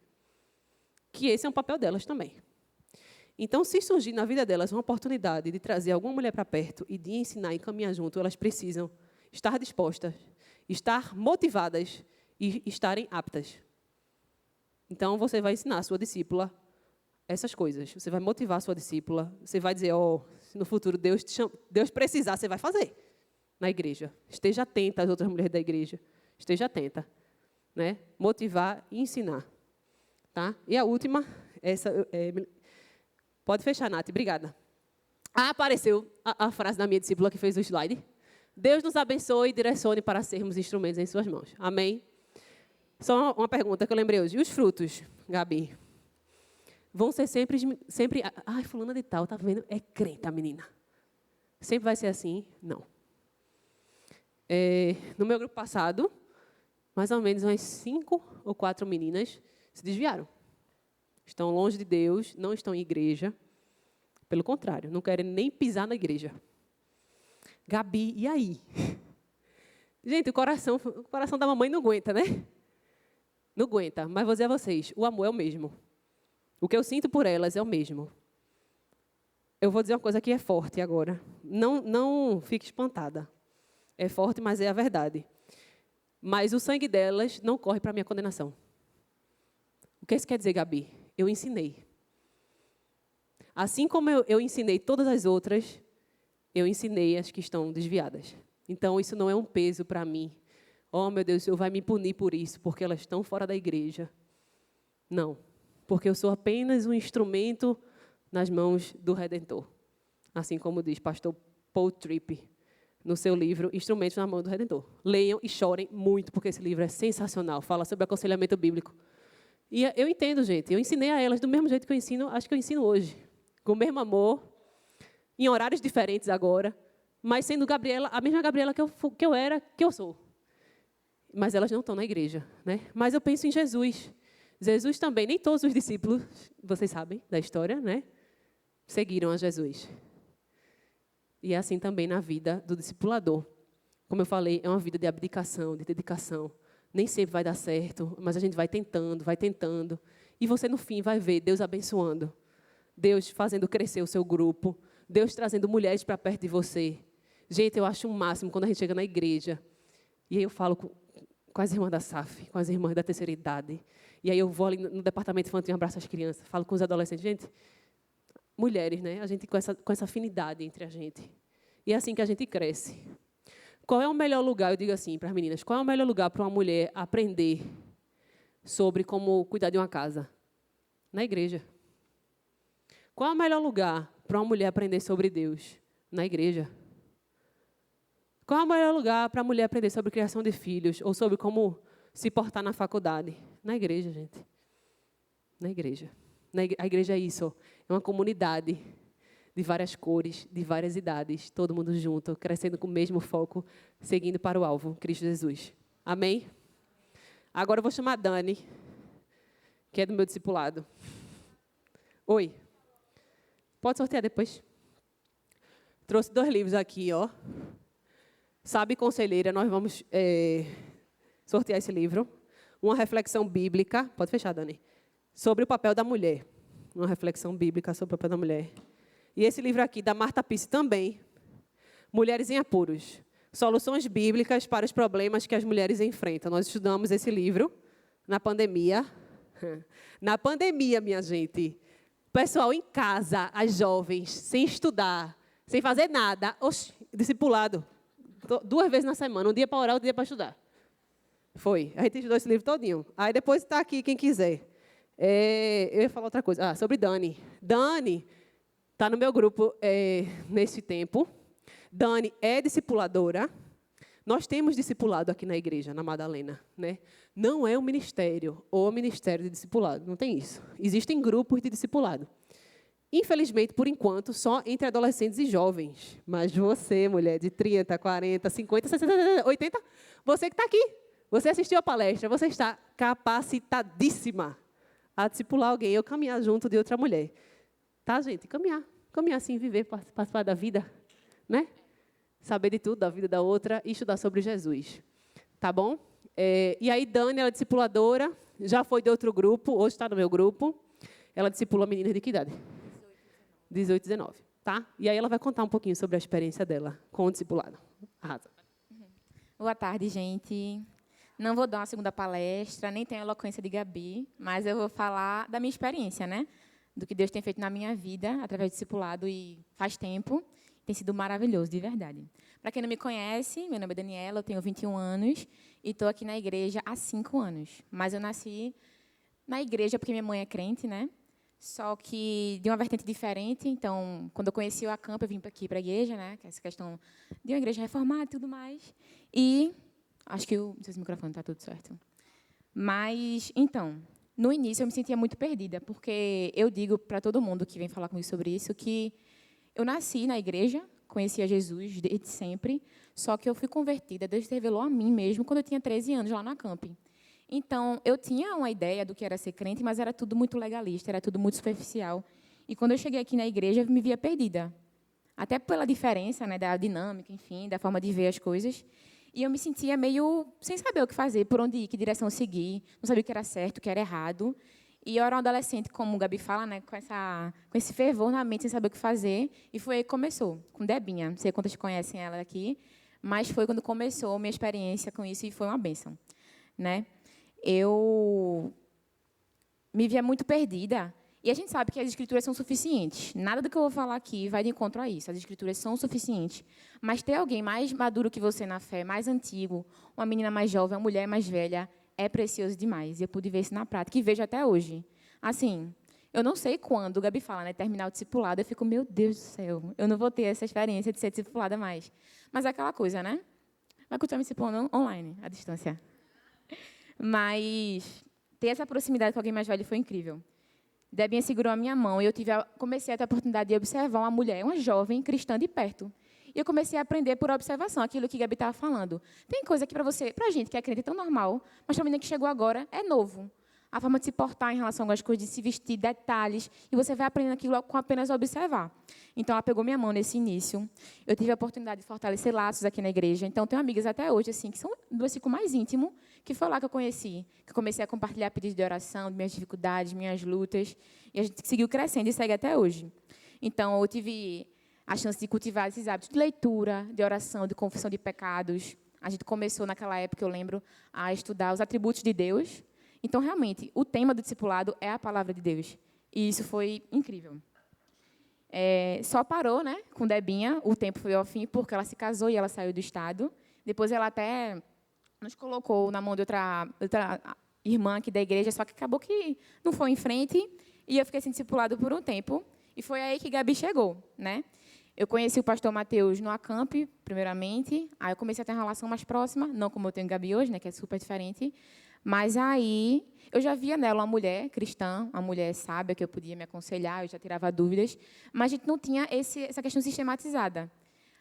que esse é um papel delas também. Então, se surgir na vida delas uma oportunidade de trazer alguma mulher para perto e de ensinar e caminhar junto, elas precisam estar dispostas, estar motivadas e estarem aptas. Então, você vai ensinar a sua discípula essas coisas. Você vai motivar a sua discípula. Você vai dizer, se no futuro Deus precisar, você vai fazer na igreja. Esteja atenta às outras mulheres da igreja. Esteja atenta. Né? Motivar e ensinar. Tá? E a última, pode fechar, Nath, obrigada. Apareceu a frase da minha discípula que fez o slide. Deus nos abençoe e direcione para sermos instrumentos em suas mãos. Amém? Só uma pergunta que eu lembrei hoje. E os frutos, Gabi? Vão ser sempre... Ai, fulana de tal, tá vendo? É crente a menina. Sempre vai ser assim? Não. No meu grupo passado, mais ou menos umas 5 ou 4 meninas se desviaram. Estão longe de Deus, não estão em igreja. Pelo contrário, não querem nem pisar na igreja. Gabi, e aí? Gente, o coração da mamãe não aguenta, né? Não aguenta, mas vou dizer a vocês, o amor é o mesmo. O que eu sinto por elas é o mesmo. Eu vou dizer uma coisa que é forte agora. Não fique espantada. É forte, mas é a verdade. Mas o sangue delas não corre para a minha condenação. O que isso quer dizer, Gabi? Eu ensinei. Assim como eu ensinei todas as outras, eu ensinei as que estão desviadas. Então, isso não é um peso para mim. oh, meu Deus, o Senhor vai me punir por isso, porque elas estão fora da igreja. Não, porque eu sou apenas um instrumento nas mãos do Redentor. Assim como diz pastor Paul Tripp, no seu livro Instrumentos na Mão do Redentor. Leiam e chorem muito, porque esse livro é sensacional. Fala sobre aconselhamento bíblico. E eu entendo, gente. Eu ensinei a elas do mesmo jeito que eu ensino, acho que eu ensino hoje. Com o mesmo amor, em horários diferentes agora, mas sendo Gabriela, a mesma Gabriela que eu era, que eu sou. Mas elas não estão na igreja, né? Mas eu penso em Jesus. Jesus também, nem todos os discípulos, vocês sabem da história, né? Seguiram a Jesus. E é assim também na vida do discipulador. Como eu falei, é uma vida de abdicação, de dedicação. Nem sempre vai dar certo, mas a gente vai tentando, vai tentando. E você, no fim, vai ver Deus abençoando. Deus fazendo crescer o seu grupo. Deus trazendo mulheres para perto de você. Gente, eu acho o máximo quando a gente chega na igreja. E aí eu falo com as irmãs da SAF, com as irmãs da terceira idade. E aí eu vou ali no departamento infantil e abraço as crianças. Falo com os adolescentes. Gente, mulheres, né? A gente com essa afinidade entre a gente. E é assim que a gente cresce. Qual é o melhor lugar, eu digo assim para as meninas, qual é o melhor lugar para uma mulher aprender sobre como cuidar de uma casa? Na igreja. Qual é o melhor lugar para uma mulher aprender sobre Deus? Na igreja. Qual é o melhor lugar para a mulher aprender sobre criação de filhos ou sobre como se portar na faculdade? Na igreja, gente. Na igreja. A igreja é isso. É uma comunidade de várias cores, de várias idades, todo mundo junto, crescendo com o mesmo foco, seguindo para o alvo, Cristo Jesus. Amém? Agora eu vou chamar a Dani, que é do meu discipulado. Oi. Pode sortear depois. Trouxe 2 livros aqui, ó. Sabe, conselheira, nós vamos sortear esse livro. Uma reflexão bíblica, pode fechar, Dani, sobre o papel da mulher. Uma reflexão bíblica sobre o papel da mulher. E esse livro aqui, da Marta Pisse, também, Mulheres em Apuros. Soluções bíblicas para os problemas que as mulheres enfrentam. Nós estudamos esse livro na pandemia. Na pandemia, minha gente. Pessoal em casa, as jovens, sem estudar, sem fazer nada. Oxi, discipulado. 2 vezes na semana, um dia para orar, outro dia para estudar. Foi. A gente estudou esse livro todinho. Aí depois está aqui, quem quiser. Eu ia falar outra coisa. Sobre Dani. Dani está no meu grupo nesse tempo. Dani é discipuladora. Nós temos discipulado aqui na igreja, na Madalena. Né? Não é um ministério ou ministério de discipulado. Não tem isso. Existem grupos de discipulado. Infelizmente, por enquanto, só entre adolescentes e jovens. Mas você, mulher de 30, 40, 50, 60, 80, você que está aqui, você assistiu a palestra, você está capacitadíssima a discipular alguém ou caminhar junto de outra mulher. Tá, gente? Caminhar assim, viver, participar da vida, né? Saber de tudo, da vida da outra e estudar sobre Jesus. Tá bom? E aí, Dani, ela é discipuladora, já foi de outro grupo, hoje está no meu grupo. Ela discipula meninas de que idade? 18, 19, tá? E aí ela vai contar um pouquinho sobre a experiência dela com o discipulado. Arrasa. Boa tarde, gente. Não vou dar uma segunda palestra, nem tenho a eloquência de Gabi, mas eu vou falar da minha experiência, né? Do que Deus tem feito na minha vida, através do discipulado, e faz tempo. Tem sido maravilhoso, de verdade. Para quem não me conhece, meu nome é Daniela, eu tenho 21 anos e estou aqui na igreja há 5 anos. Mas eu nasci na igreja porque minha mãe é crente, né? Só que de uma vertente diferente. Então, quando eu conheci o Acamp, eu vim aqui para a igreja, né? Que é essa questão de uma igreja reformada e tudo mais. E acho que não sei se o microfone está tudo certo. Mas, então, no início eu me sentia muito perdida, porque eu digo para todo mundo que vem falar comigo sobre isso que eu nasci na igreja, conhecia Jesus desde sempre, só que eu fui convertida, Deus revelou a mim mesmo quando eu tinha 13 anos lá na Camp. Então, eu tinha uma ideia do que era ser crente, mas era tudo muito legalista, era tudo muito superficial. E quando eu cheguei aqui na igreja, eu me via perdida. Até pela diferença, né, da dinâmica, enfim, da forma de ver as coisas. E eu me sentia meio sem saber o que fazer, por onde ir, que direção seguir, não sabia o que era certo, o que era errado. E eu era uma adolescente, como o Gabi fala, né, com esse fervor na mente, sem saber o que fazer. E foi aí que começou, com Debinha. Não sei quantas conhecem ela aqui, mas foi quando começou a minha experiência com isso e foi uma bênção, né? Eu me via muito perdida E a gente sabe que as escrituras são suficientes. Nada do que eu vou falar aqui vai de encontro a isso. As escrituras são suficientes. Mas ter alguém mais maduro que você na fé, mais antigo, uma menina mais jovem, uma mulher mais velha, é precioso demais. Eu pude ver isso na prática e vejo até hoje. Assim, eu não sei quando, o Gabi fala, né, terminar o discipulado, eu fico, meu Deus do céu, eu não vou ter essa experiência de ser discipulada mais. Mas é aquela coisa, né? Vai continuar me discipulando online, à distância. Mas ter essa proximidade com alguém mais velho foi incrível. Debinha segurou a minha mão e eu comecei a ter a oportunidade de observar uma mulher, uma jovem cristã de perto. E eu comecei a aprender por observação, aquilo que Gabi estava falando. Tem coisa que para gente que é crente é tão normal, mas para a menina que chegou agora é novo. A forma de se portar em relação às coisas, de se vestir, detalhes, e você vai aprendendo aquilo com apenas observar. Então, ela pegou minha mão nesse início. Eu tive a oportunidade de fortalecer laços aqui na igreja. Então, tenho amigas até hoje, assim, que são do meu ciclo mais íntimo, que foi lá que eu conheci, que eu comecei a compartilhar pedidos de oração, minhas dificuldades, minhas lutas, e a gente seguiu crescendo e segue até hoje. Então, eu tive a chance de cultivar esses hábitos de leitura, de oração, de confissão de pecados. A gente começou, naquela época, eu lembro, a estudar os atributos de Deus. Então, realmente, o tema do discipulado é a palavra de Deus. E isso foi incrível. Só parou, né, com Debinha, o tempo foi ao fim, porque ela se casou e ela saiu do estado. Depois, ela até nos colocou na mão de outra irmã aqui da igreja, só que acabou que não foi em frente, e eu fiquei sem discipulado por um tempo. E foi aí que Gabi chegou, né? Eu conheci o pastor Mateus no Acamp, primeiramente. Aí eu comecei a ter uma relação mais próxima, não como eu tenho com Gabi hoje, né, que é super diferente. Mas aí eu já via nela uma mulher cristã, uma mulher sábia, que eu podia me aconselhar, eu já tirava dúvidas, mas a gente não tinha essa questão sistematizada.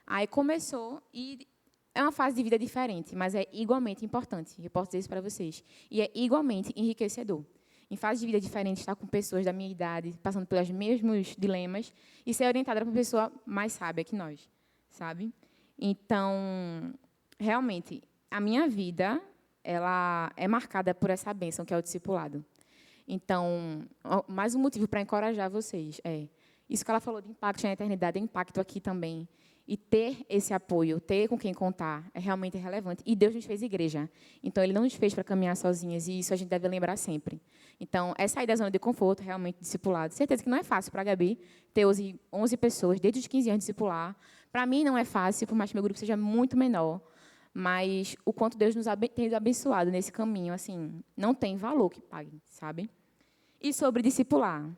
Aí começou, e é uma fase de vida diferente, mas é igualmente importante, eu posso dizer isso para vocês, e é igualmente enriquecedor. Em fase de vida diferente, estar com pessoas da minha idade, passando pelos mesmos dilemas, e ser orientada por uma pessoa mais sábia que nós, sabe? Então, realmente, a minha vida, ela é marcada por essa bênção que é o discipulado. Então, mais um motivo para encorajar vocês é isso que ela falou de impacto na eternidade, é impacto aqui também. E ter esse apoio, ter com quem contar, é realmente relevante. E Deus nos fez igreja. Então, Ele não nos fez para caminhar sozinhas, e isso a gente deve lembrar sempre. Então, é sair da zona de conforto, realmente, discipulado. Certeza que não é fácil para a Gabi ter 11 pessoas, desde os 15 anos, discipular. Para mim, não é fácil, por mais que meu grupo seja muito menor. Mas o quanto Deus nos tem abençoado nesse caminho, assim, não tem valor que pague, sabe? E sobre discipular.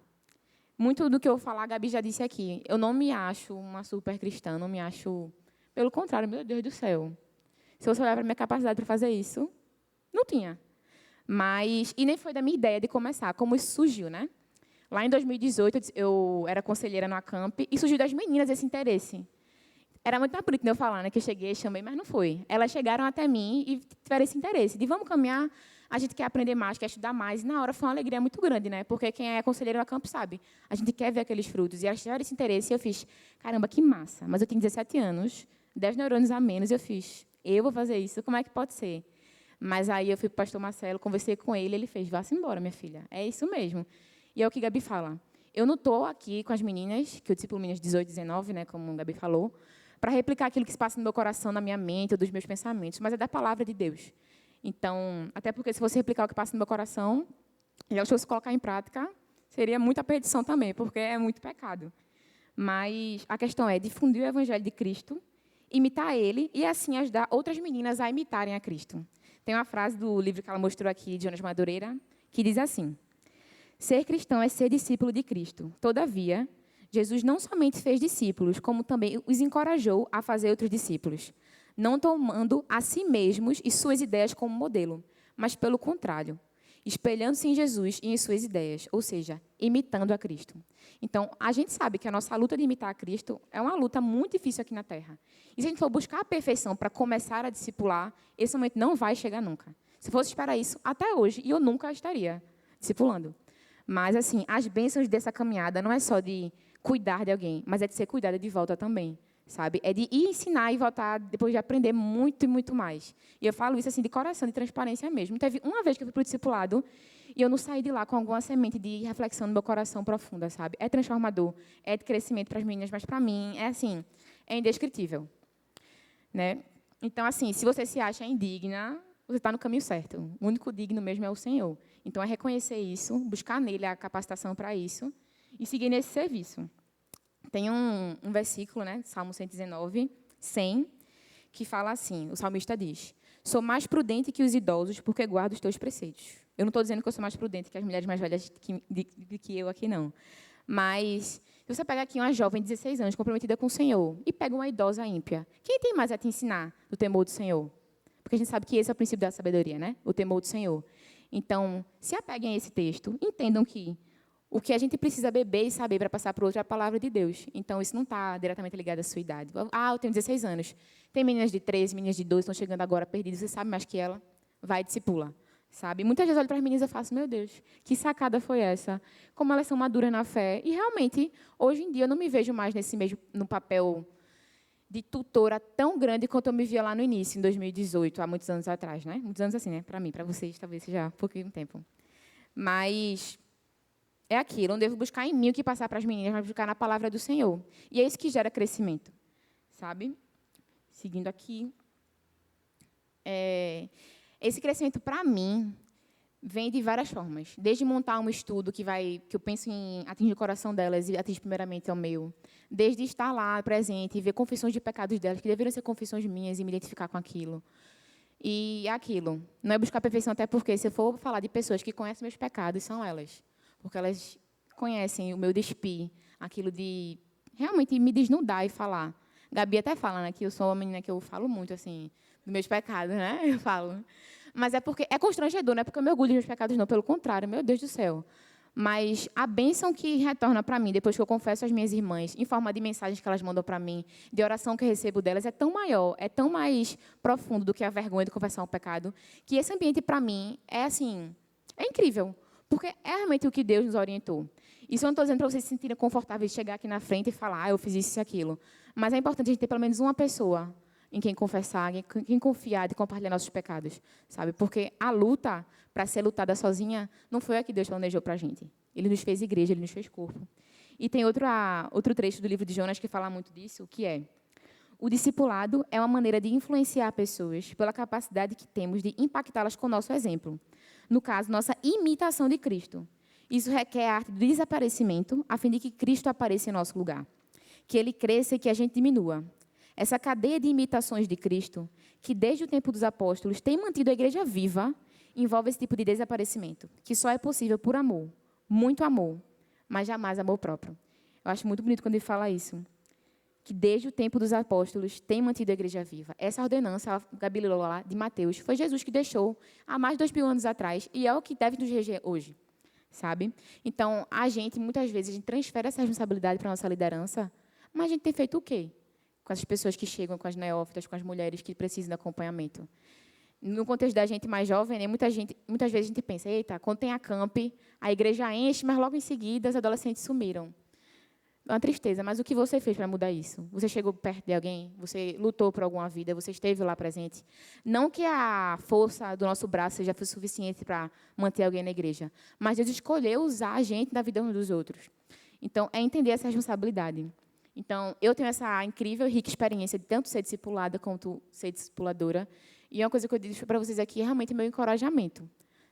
Muito do que eu vou falar, a Gabi já disse aqui. Eu não me acho uma super cristã, não me acho... Pelo contrário, meu Deus do céu. Se você olhar para a minha capacidade para fazer isso, não tinha. Mas... E nem foi da minha ideia de começar, como isso surgiu, né? Lá em 2018, eu era conselheira no Acamp, e surgiu das meninas esse interesse. Era muito mais bonito de eu falar, né? Que eu cheguei, chamei, mas não foi. Elas chegaram até mim e tiveram esse interesse de vamos caminhar, a gente quer aprender mais, quer estudar mais. E, na hora, foi uma alegria muito grande, né? Porque quem é conselheiro no Acamp sabe. A gente quer ver aqueles frutos. E elas tiveram esse interesse e eu fiz, caramba, que massa. Mas eu tenho 17 anos, 10 neurônios a menos, e eu fiz, eu vou fazer isso, como é que pode ser? Mas aí eu fui para o pastor Marcelo, conversei com ele, ele fez, vá-se embora, minha filha. É isso mesmo. E é o que Gabi fala. Eu não estou aqui com as meninas, que eu discipulo meninas 18, 19, né? Como a Gabi falou, para replicar aquilo que se passa no meu coração, na minha mente, ou dos meus pensamentos, mas é da palavra de Deus. Então, até porque se você replicar o que passa no meu coração, e se fosse colocar em prática, seria muita perdição também, porque é muito pecado. Mas a questão é difundir o evangelho de Cristo, imitar ele, e assim ajudar outras meninas a imitarem a Cristo. Tem uma frase do livro que ela mostrou aqui, de Jonas Madureira, que diz assim: ser cristão é ser discípulo de Cristo. Todavia, Jesus não somente fez discípulos, como também os encorajou a fazer outros discípulos, não tomando a si mesmos e suas ideias como modelo, mas, pelo contrário, espelhando-se em Jesus e em suas ideias, ou seja, imitando a Cristo. Então, a gente sabe que a nossa luta de imitar a Cristo é uma luta muito difícil aqui na Terra. E se a gente for buscar a perfeição para começar a discipular, esse momento não vai chegar nunca. Se fosse esperar isso, até hoje, eu nunca estaria discipulando. Mas, assim, as bênçãos dessa caminhada não é só de cuidar de alguém, mas é de ser cuidada de volta também, sabe? É de ir ensinar e voltar depois de aprender muito e muito mais. E eu falo isso assim de coração, de transparência mesmo. Teve uma vez que eu fui para o discipulado e eu não saí de lá com alguma semente de reflexão no meu coração profunda, sabe? É transformador, é de crescimento para as meninas, mas para mim é assim, é indescritível, né? Então, assim, se você se acha indigna, você está no caminho certo. O único digno mesmo é o Senhor. Então, é reconhecer isso, buscar nele a capacitação para isso e seguir nesse serviço. Tem um versículo, né, Salmo 119, 100, que fala assim, o salmista diz, sou mais prudente que os idosos porque guardo os teus preceitos. Eu não estou dizendo que eu sou mais prudente que as mulheres mais velhas que eu aqui, não. Mas, se você pega aqui uma jovem de 16 anos comprometida com o Senhor e pega uma idosa ímpia, quem tem mais a te ensinar do temor do Senhor? Porque a gente sabe que esse é o princípio da sabedoria, né? O temor do Senhor. Então, se apeguem a esse texto, entendam que o que a gente precisa beber e saber para passar para o outro é a palavra de Deus. Então, isso não está diretamente ligado à sua idade. Ah, eu tenho 16 anos. Tem meninas de 13, meninas de 12, estão chegando agora perdidas, você sabe mais que ela, vai e discipula. Sabe? Muitas vezes eu olho para as meninas e faço, meu Deus, que sacada foi essa? Como elas são maduras na fé. E, realmente, hoje em dia, eu não me vejo mais no papel de tutora tão grande quanto eu me via lá no início, em 2018, há muitos anos atrás. Né? Muitos anos assim, né? Para mim, para vocês, talvez seja um pouquinho de tempo. Mas é aquilo, eu não devo buscar em mim o que passar para as meninas, mas buscar na palavra do Senhor. E é isso que gera crescimento. Sabe? Seguindo aqui. Esse crescimento, para mim, vem de várias formas. Desde montar um estudo que eu penso em atingir o coração delas e atingir primeiramente o meu. Desde estar lá, presente, e ver confissões de pecados delas, que deveriam ser confissões minhas, e me identificar com aquilo. E aquilo. Não é buscar perfeição, até porque, se eu for falar de pessoas que conhecem meus pecados, são elas. Porque elas conhecem o meu despir, aquilo de realmente me desnudar e falar. Gabi até fala, né, que eu sou uma menina que eu falo muito, assim, dos meus pecados, né? Eu falo. Mas é porque é constrangedor, não é porque eu me orgulho dos meus pecados, não. Pelo contrário, meu Deus do céu. Mas a bênção que retorna para mim, depois que eu confesso às minhas irmãs, em forma de mensagens que elas mandam para mim, de oração que eu recebo delas, é tão maior, é tão mais profundo do que a vergonha de confessar um pecado, que esse ambiente, para mim, é assim, é incrível. Porque é realmente o que Deus nos orientou. Isso eu não estou dizendo para vocês se sentirem confortáveis de chegar aqui na frente e falar, eu fiz isso e aquilo. Mas é importante a gente ter pelo menos uma pessoa em quem confessar, em quem confiar, de compartilhar nossos pecados, sabe? Porque a luta, para ser lutada sozinha, não foi a que Deus planejou para a gente. Ele nos fez igreja, Ele nos fez corpo. E tem outro trecho do livro de Jonas que fala muito disso, que é: o discipulado é uma maneira de influenciar pessoas pela capacidade que temos de impactá-las com o nosso exemplo. No caso, nossa imitação de Cristo. Isso requer a arte do desaparecimento, a fim de que Cristo apareça em nosso lugar. Que Ele cresça e que a gente diminua. Essa cadeia de imitações de Cristo, que desde o tempo dos apóstolos tem mantido a igreja viva, envolve esse tipo de desaparecimento, que só é possível por amor, muito amor, mas jamais amor próprio. Eu acho muito bonito quando ele fala isso, que desde o tempo dos apóstolos tem mantido a igreja viva. Essa ordenança, a Gabi leu lá, de Mateus, foi Jesus que deixou há mais de 2000 anos atrás, e é o que deve nos reger hoje, sabe? Então, muitas vezes, a gente transfere essa responsabilidade para a nossa liderança, mas a gente tem feito o quê? Com as pessoas que chegam, com as neófitas, com as mulheres que precisam de acompanhamento. No contexto da gente mais jovem, né, muitas vezes a gente pensa, eita, quando tem a camp, a igreja enche, mas logo em seguida os adolescentes sumiram. É uma tristeza, mas o que você fez para mudar isso? Você chegou perto de alguém? Você lutou por alguma vida? Você esteve lá presente? Não que a força do nosso braço seja suficiente para manter alguém na igreja, mas Deus escolheu usar a gente na vida uns dos outros. Então, é entender essa responsabilidade. Então, eu tenho essa incrível e rica experiência de tanto ser discipulada quanto ser discipuladora. E uma coisa que eu disse para vocês aqui é realmente meu encorajamento,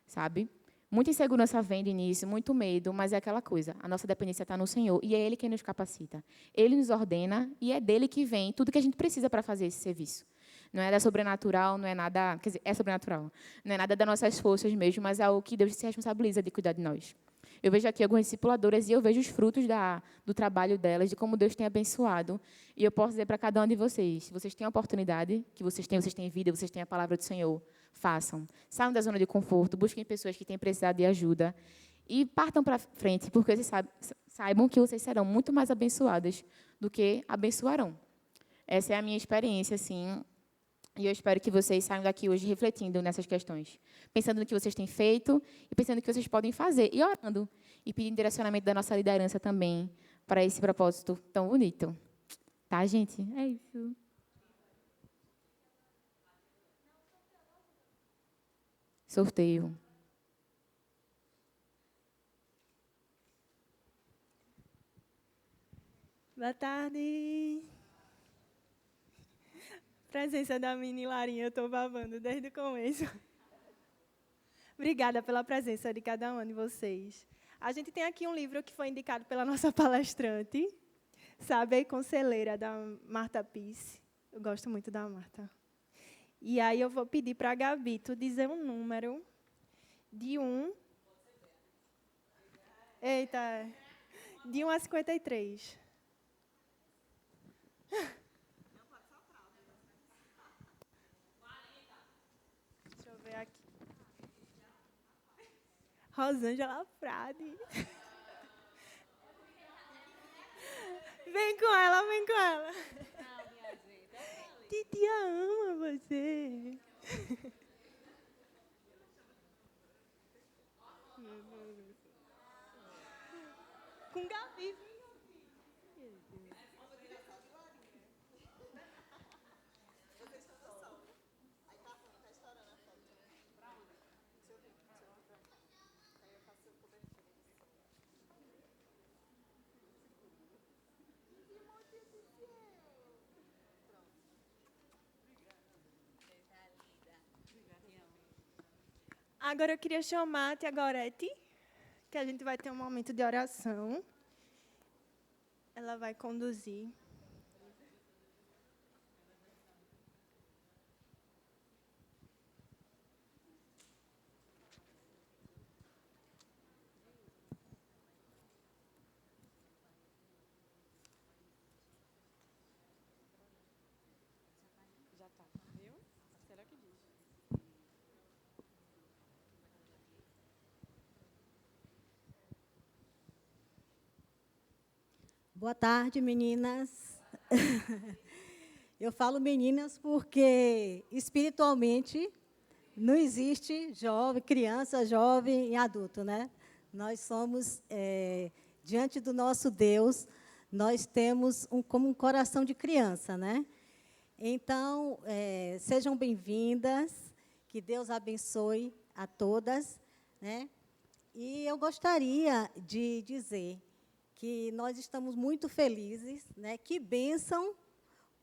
sabe? Muita insegurança vem do início, muito medo, mas é aquela coisa. A nossa dependência está no Senhor e é Ele quem nos capacita. Ele nos ordena e é dele que vem tudo que a gente precisa para fazer esse serviço. Não é da sobrenatural, não é nada... Quer dizer, é sobrenatural. Não é nada das nossas forças mesmo, mas é o que Deus se responsabiliza de cuidar de nós. Eu vejo aqui algumas discipuladoras e eu vejo os frutos do trabalho delas, de como Deus tem abençoado. E eu posso dizer para cada um de vocês, se vocês têm a oportunidade, que vocês têm vida, vocês têm a palavra do Senhor, façam. Saiam da zona de conforto, busquem pessoas que têm precisado de ajuda e partam para frente, porque vocês saibam que vocês serão muito mais abençoadas do que abençoarão. Essa é a minha experiência, assim, e eu espero que vocês saiam daqui hoje refletindo nessas questões, pensando no que vocês têm feito e pensando no que vocês podem fazer, e orando, e pedindo direcionamento da nossa liderança também para esse propósito tão bonito. Tá, gente? É isso. Sorteio. Boa tarde. Presença da mini Larinha, eu estou babando desde o começo. Obrigada pela presença de cada um de vocês. A gente tem aqui um livro que foi indicado pela nossa palestrante, Saber Conselheira, da Marta Pisse. Eu gosto muito da Marta. E aí eu vou pedir para a Gabi tu dizer um número de 1... Eita, de 1 a 53. Deixa eu ver aqui. Rosângela Frade. Vem com ela, vem com ela. Titia ama você. Com Gabi. Agora eu queria chamar a Tia Gorete, que a gente vai ter um momento de oração. Ela vai conduzir. Já tá, viu? Será que diz? Boa tarde, meninas. Eu falo meninas porque, espiritualmente, não existe jovem, criança, jovem e adulto, né? Nós somos, diante do nosso Deus, nós temos como um coração de criança, né? Então, sejam bem-vindas, que Deus abençoe a todas, né? E eu gostaria de dizer que nós estamos muito felizes, né? Que bênção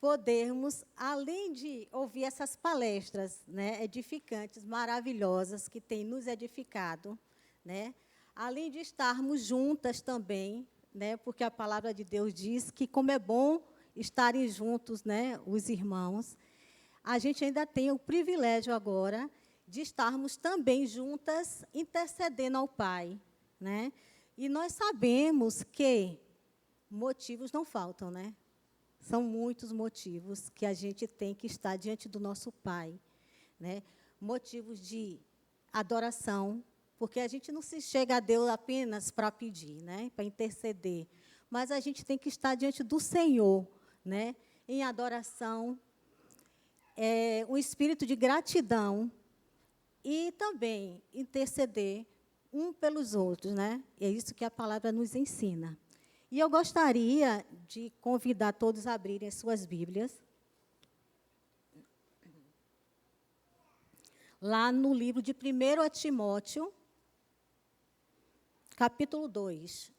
podermos, além de ouvir essas palestras, né, edificantes, maravilhosas, que têm nos edificado, né? Além de estarmos juntas também, né? Porque a palavra de Deus diz que como é bom estarem juntos, né, os irmãos, a gente ainda tem o privilégio agora de estarmos também juntas intercedendo ao Pai, né? E nós sabemos que motivos não faltam, né? São muitos motivos que a gente tem que estar diante do nosso Pai, né? Motivos de adoração, porque a gente não se chega a Deus apenas para pedir, né? Para interceder, mas a gente tem que estar diante do Senhor, né? Em adoração, um espírito de gratidão e também interceder um pelos outros, né? É isso que a palavra nos ensina. E eu gostaria de convidar todos a abrirem as suas Bíblias. Lá no livro de 1 Timóteo, capítulo 2.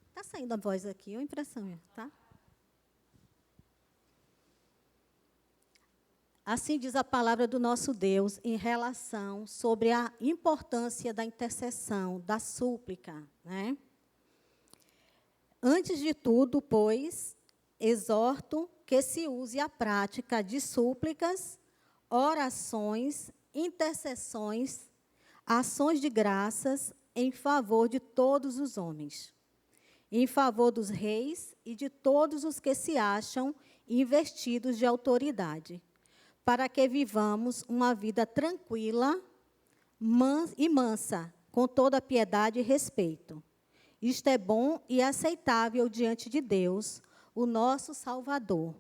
Está saindo a voz aqui, ou a impressão minha, tá? Assim diz a palavra do nosso Deus em relação sobre a importância da intercessão, da súplica, né? Antes de tudo, pois, exorto que se use a prática de súplicas, orações, intercessões, ações de graças em favor de todos os homens, em favor dos reis e de todos os que se acham investidos de autoridade, para que vivamos uma vida tranquila e mansa, com toda piedade e respeito. Isto é bom e aceitável diante de Deus, o nosso Salvador,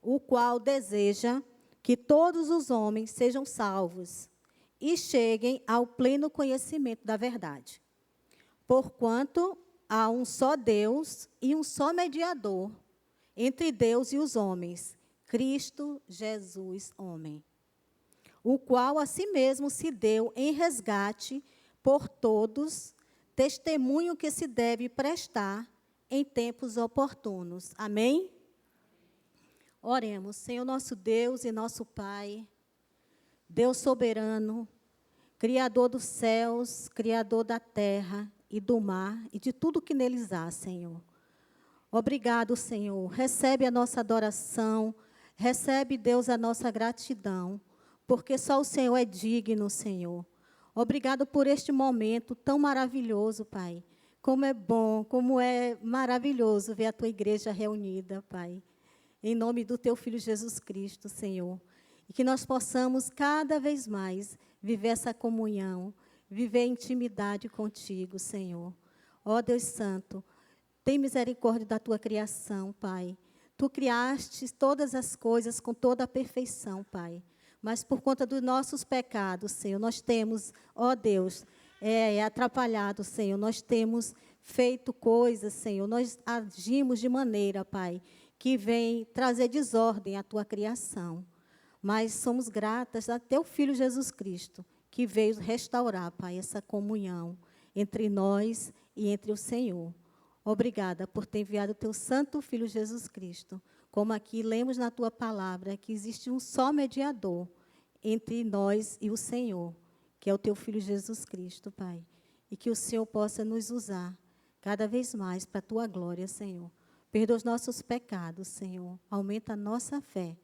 o qual deseja que todos os homens sejam salvos e cheguem ao pleno conhecimento da verdade. Porquanto há um só Deus e um só mediador entre Deus e os homens, Cristo Jesus, homem, o qual a si mesmo se deu em resgate por todos, testemunho que se deve prestar em tempos oportunos. Amém? Oremos. Senhor nosso Deus e nosso Pai, Deus soberano, Criador dos céus, Criador da terra e do mar e de tudo que neles há, Senhor. Obrigado, Senhor. Recebe a nossa adoração, recebe, Deus, a nossa gratidão, porque só o Senhor é digno, Senhor. Obrigado por este momento tão maravilhoso, Pai. Como é bom, como é maravilhoso ver a Tua igreja reunida, Pai. Em nome do Teu Filho Jesus Cristo, Senhor. E que nós possamos cada vez mais viver essa comunhão, viver intimidade contigo, Senhor. Ó Deus Santo, tem misericórdia da Tua criação, Pai. Tu criaste todas as coisas com toda a perfeição, Pai. Mas por conta dos nossos pecados, Senhor, nós temos, ó Deus, atrapalhado, Senhor. Nós temos feito coisas, Senhor. Nós agimos de maneira, Pai, que vem trazer desordem à Tua criação. Mas somos gratas a Teu Filho Jesus Cristo, que veio restaurar, Pai, essa comunhão entre nós e entre o Senhor. Obrigada por ter enviado o Teu Santo Filho Jesus Cristo. Como aqui lemos na Tua palavra, que existe um só mediador entre nós e o Senhor, que é o Teu Filho Jesus Cristo, Pai. E que o Senhor possa nos usar cada vez mais para a Tua glória, Senhor. Perdoa os nossos pecados, Senhor. Aumenta a nossa fé.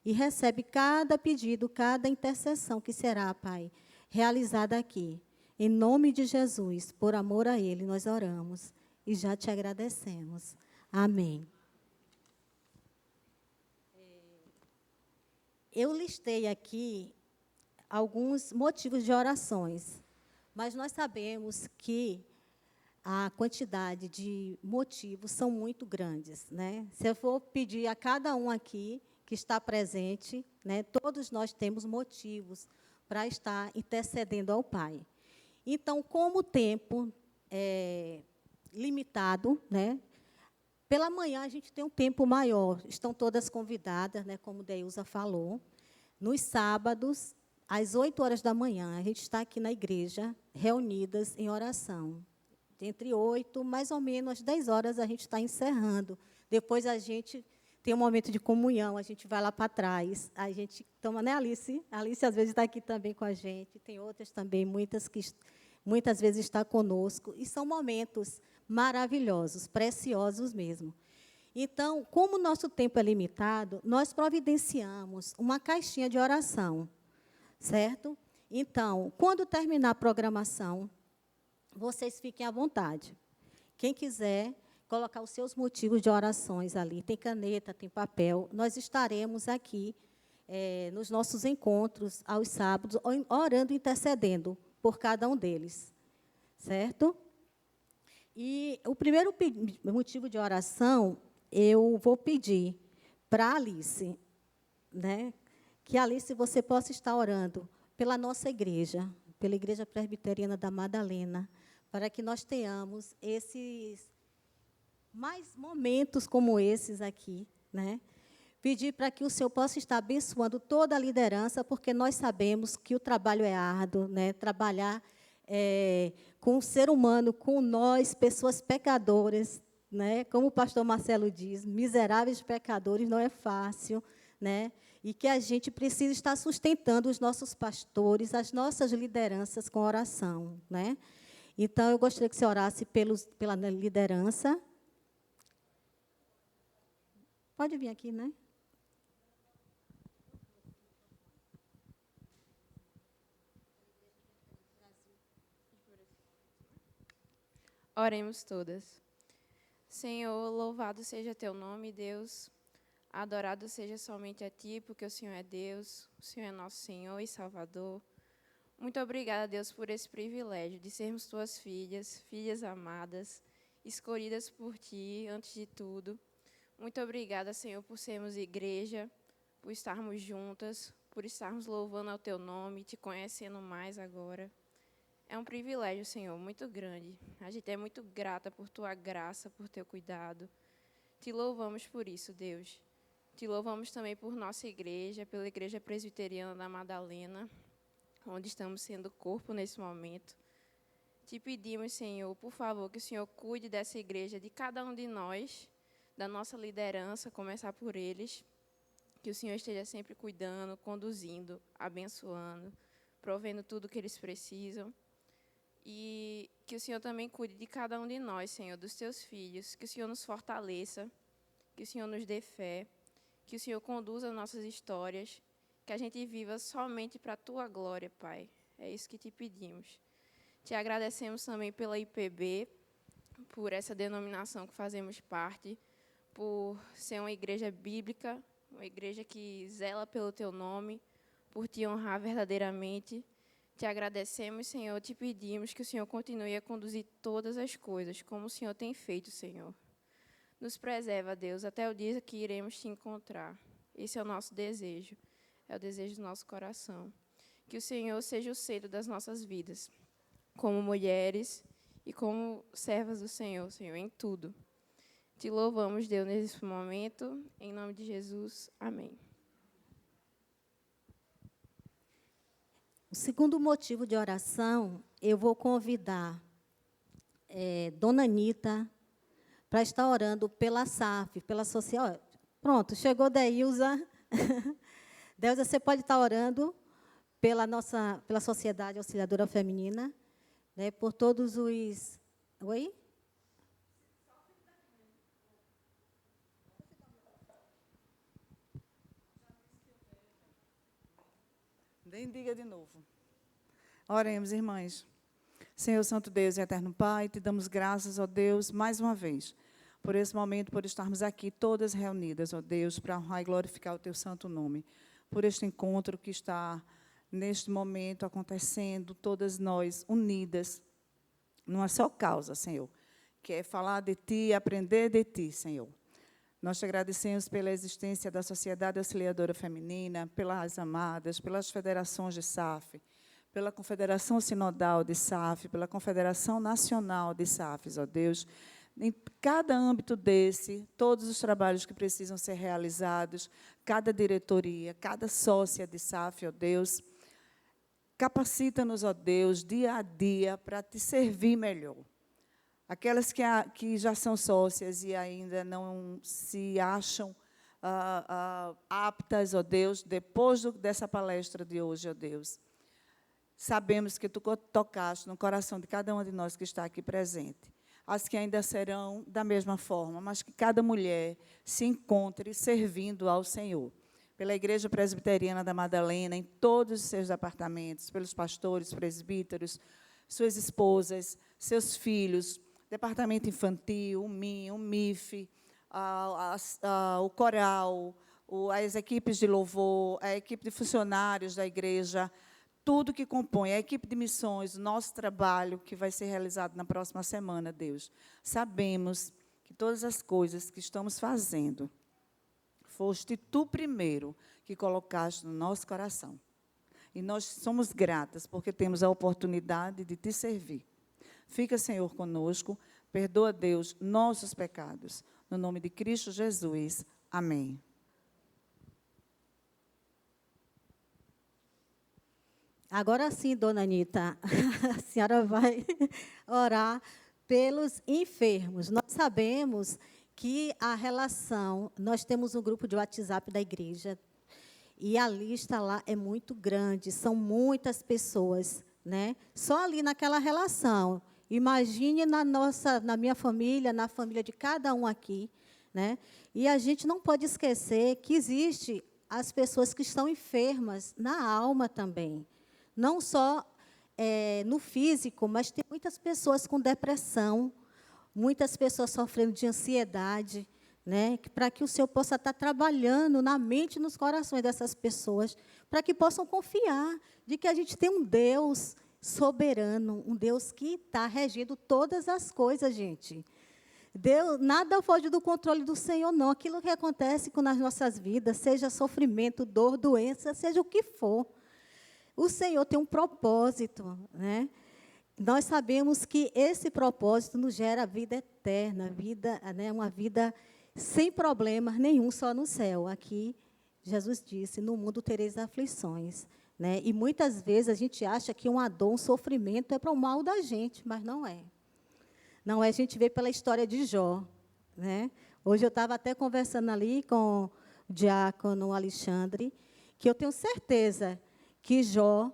E recebe cada pedido, cada intercessão que será, Pai, realizada aqui. Em nome de Jesus, por amor a Ele, nós oramos e já te agradecemos. Amém. Eu listei aqui alguns motivos de orações, mas nós sabemos que a quantidade de motivos são muito grandes, né? Se eu for pedir a cada um aqui que está presente, né, todos nós temos motivos para estar intercedendo ao Pai. Então, como o tempo é limitado, né? Pela manhã a gente tem um tempo maior, estão todas convidadas, né, como Deusa falou. Nos sábados, às 8 horas da manhã, a gente está aqui na igreja, reunidas em oração. Entre 8, mais ou menos, às 10 horas, a gente está encerrando. Depois a gente tem um momento de comunhão, a gente vai lá para trás, a gente toma, né, Alice? A Alice, às vezes, está aqui também com a gente, tem outras também, muitas que muitas vezes está conosco, e são momentos maravilhosos, preciosos mesmo. Então, como o nosso tempo é limitado, nós providenciamos uma caixinha de oração, certo? Então, quando terminar a programação, vocês fiquem à vontade. Quem quiser colocar os seus motivos de orações ali, tem caneta, tem papel, nós estaremos aqui nos nossos encontros aos sábados, orando e intercedendo por cada um deles, certo? E o primeiro motivo de oração, eu vou pedir para a Alice, né, que, Alice, você possa estar orando pela nossa igreja, pela Igreja Presbiteriana da Madalena, para que nós tenhamos mais momentos como esses aqui, né? Pedir para que o Senhor possa estar abençoando toda a liderança, porque nós sabemos que o trabalho é árduo, né? Trabalhar com o ser humano, com nós, pessoas pecadoras, né? Como o pastor Marcelo diz, miseráveis pecadores, não é fácil, né? E que a gente precisa estar sustentando os nossos pastores, as nossas lideranças com oração, né? Então, eu gostaria que você orasse pela liderança. Pode vir aqui, né? Oremos todas. Senhor, louvado seja teu nome, Deus. Adorado seja somente a ti, porque o Senhor é Deus, o Senhor é nosso Senhor e Salvador. Muito obrigada, Deus, por esse privilégio de sermos tuas filhas, filhas amadas, escolhidas por ti antes de tudo. Muito obrigada, Senhor, por sermos igreja, por estarmos juntas, por estarmos louvando ao teu nome, te conhecendo mais agora. É um privilégio, Senhor, muito grande. A gente é muito grata por tua graça, por teu cuidado. Te louvamos por isso, Deus. Te louvamos também por nossa igreja, pela Igreja Presbiteriana da Madalena, onde estamos sendo corpo nesse momento. Te pedimos, Senhor, por favor, que o Senhor cuide dessa igreja, de cada um de nós, da nossa liderança, começar por eles. Que o Senhor esteja sempre cuidando, conduzindo, abençoando, provendo tudo que eles precisam. E que o Senhor também cuide de cada um de nós, Senhor, dos teus filhos. Que o Senhor nos fortaleça, que o Senhor nos dê fé, que o Senhor conduza nossas histórias, que a gente viva somente para a tua glória, Pai. É isso que te pedimos. Te agradecemos também pela IPB, por essa denominação que fazemos parte, por ser uma igreja bíblica, uma igreja que zela pelo teu nome, por te honrar verdadeiramente. Te agradecemos, Senhor, te pedimos que o Senhor continue a conduzir todas as coisas, como o Senhor tem feito, Senhor. Nos preserva, Deus, até o dia que iremos te encontrar. Esse é o nosso desejo, é o desejo do nosso coração. Que o Senhor seja o centro das nossas vidas, como mulheres e como servas do Senhor, Senhor, em tudo. Te louvamos, Deus, nesse momento. Em nome de Jesus. Amém. O segundo motivo de oração, eu vou convidar Dona Anita para estar orando pela SAF, pela social. Pronto, chegou Deilza. Deilza, você pode estar orando pela Sociedade Auxiliadora Feminina, né, por todos os... Oi? Nem diga de novo. Oremos, irmãs. Senhor Santo Deus e Eterno Pai, te damos graças, ó Deus, mais uma vez, por esse momento, por estarmos aqui todas reunidas, ó Deus, para honrar e glorificar o teu santo nome, por este encontro que está neste momento acontecendo, todas nós unidas, numa só causa, Senhor, que é falar de Ti e aprender de Ti, Senhor. Nós te agradecemos pela existência da Sociedade Auxiliadora Feminina, pelas amadas, pelas federações de SAF, pela Confederação Sinodal de SAF, pela Confederação Nacional de SAFs, ó Deus. Em cada âmbito desse, todos os trabalhos que precisam ser realizados, cada diretoria, cada sócia de SAF, ó Deus, capacita-nos, ó Deus, dia a dia, para te servir melhor. Aquelas que já são sócias e ainda não se acham aptas, ó Deus, depois dessa palestra de hoje, ó Deus, sabemos que Tu tocaste no coração de cada uma de nós que está aqui presente. As que ainda serão da mesma forma, mas que cada mulher se encontre servindo ao Senhor. Pela Igreja Presbiteriana da Madalena, em todos os seus departamentos, pelos pastores, presbíteros, suas esposas, seus filhos, departamento infantil, o MIM, o MIF, o coral, as equipes de louvor, a equipe de funcionários da igreja, tudo que compõe, a equipe de missões, o nosso trabalho que vai ser realizado na próxima semana, Deus. Sabemos que todas as coisas que estamos fazendo, foste Tu primeiro que colocaste no nosso coração. E nós somos gratas porque temos a oportunidade de Te servir. Fica, Senhor, conosco. Perdoa, Deus, nossos pecados. No nome de Cristo Jesus. Amém. Agora sim, Dona Anita, a senhora vai orar pelos enfermos. Nós sabemos que a relação, nós temos um grupo de WhatsApp da igreja, e a lista lá é muito grande, são muitas pessoas, né? Só ali naquela relação. Imagine na minha família, na família de cada um aqui, né? E a gente não pode esquecer que existe as pessoas que estão enfermas na alma também. Não só no físico, mas tem muitas pessoas com depressão, muitas pessoas sofrendo de ansiedade, né? Para que o Senhor possa estar trabalhando na mente e nos corações dessas pessoas, para que possam confiar de que a gente tem um Deus soberano, um Deus que está regendo todas as coisas, gente. Deus, nada foge do controle do Senhor, não. Aquilo que acontece nas nossas vidas, seja sofrimento, dor, doença, seja o que for, o Senhor tem um propósito, né? Nós sabemos que esse propósito nos gera vida eterna, né, uma vida sem problemas nenhum, só no céu. Aqui, Jesus disse, no mundo tereis aflições. Né? E muitas vezes a gente acha que uma dor, um sofrimento é para o mal da gente, mas não é. Não é, a gente vê pela história de Jó. Né? Hoje eu estava até conversando ali com o diácono Alexandre, que eu tenho certeza que Jó,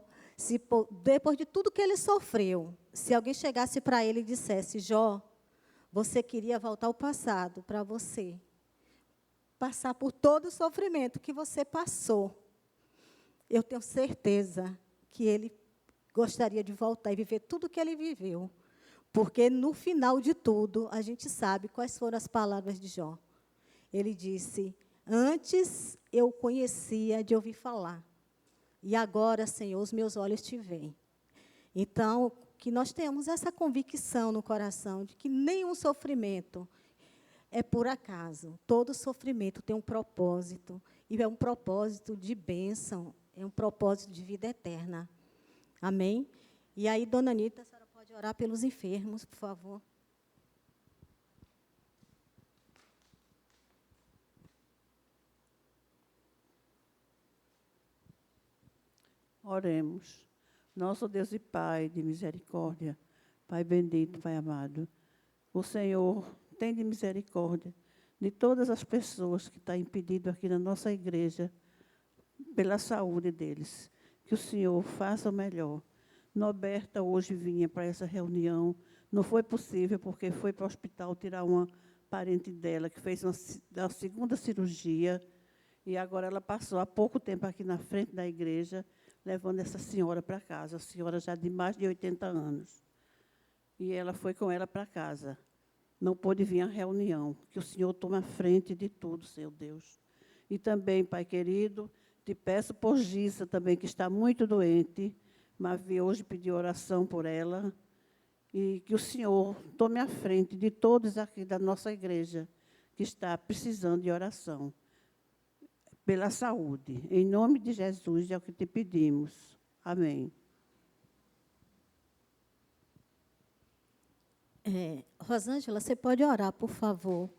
depois de tudo que ele sofreu, se alguém chegasse para ele e dissesse: Jó, você queria voltar ao passado para você passar por todo o sofrimento que você passou, eu tenho certeza que ele gostaria de voltar e viver tudo o que ele viveu. Porque, no final de tudo, a gente sabe quais foram as palavras de Jó. Ele disse: antes eu conhecia de ouvir falar, e agora, Senhor, os meus olhos te veem. Então, que nós tenhamos essa convicção no coração de que nenhum sofrimento é por acaso. Todo sofrimento tem um propósito, e é um propósito de bênção, é um propósito de vida eterna. Amém? E aí, dona Anita, a senhora pode orar pelos enfermos, por favor. Oremos. Nosso Deus e Pai de misericórdia, Pai bendito, Pai amado, o Senhor tem de misericórdia de todas as pessoas que estão impedidas aqui na nossa igreja, pela saúde deles. Que o Senhor faça o melhor. Norberta hoje vinha para essa reunião, não foi possível porque foi para o hospital tirar uma parente dela que fez a segunda cirurgia, e agora ela passou há pouco tempo aqui na frente da igreja, levando essa senhora para casa, a senhora já de mais de 80 anos. E ela foi com ela para casa. Não pôde vir à reunião. Que o Senhor tome a frente de tudo, Senhor Deus. E também, Pai querido, te peço por Gissa também, que está muito doente, mas vi hoje pedir oração por ela. E que o Senhor tome a frente de todos aqui da nossa igreja, que está precisando de oração. Pela saúde. Em nome de Jesus é o que te pedimos. Amém. Rosângela, você pode orar, por favor,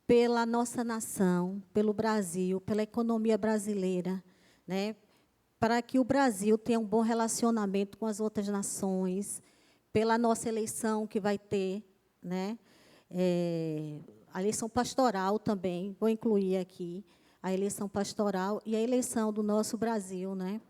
pela nossa nação, pelo Brasil, pela economia brasileira, né? Para que o Brasil tenha um bom relacionamento com as outras nações, pela nossa eleição que vai ter, né? A eleição pastoral também, vou incluir aqui, a eleição pastoral e a eleição do nosso Brasil, né,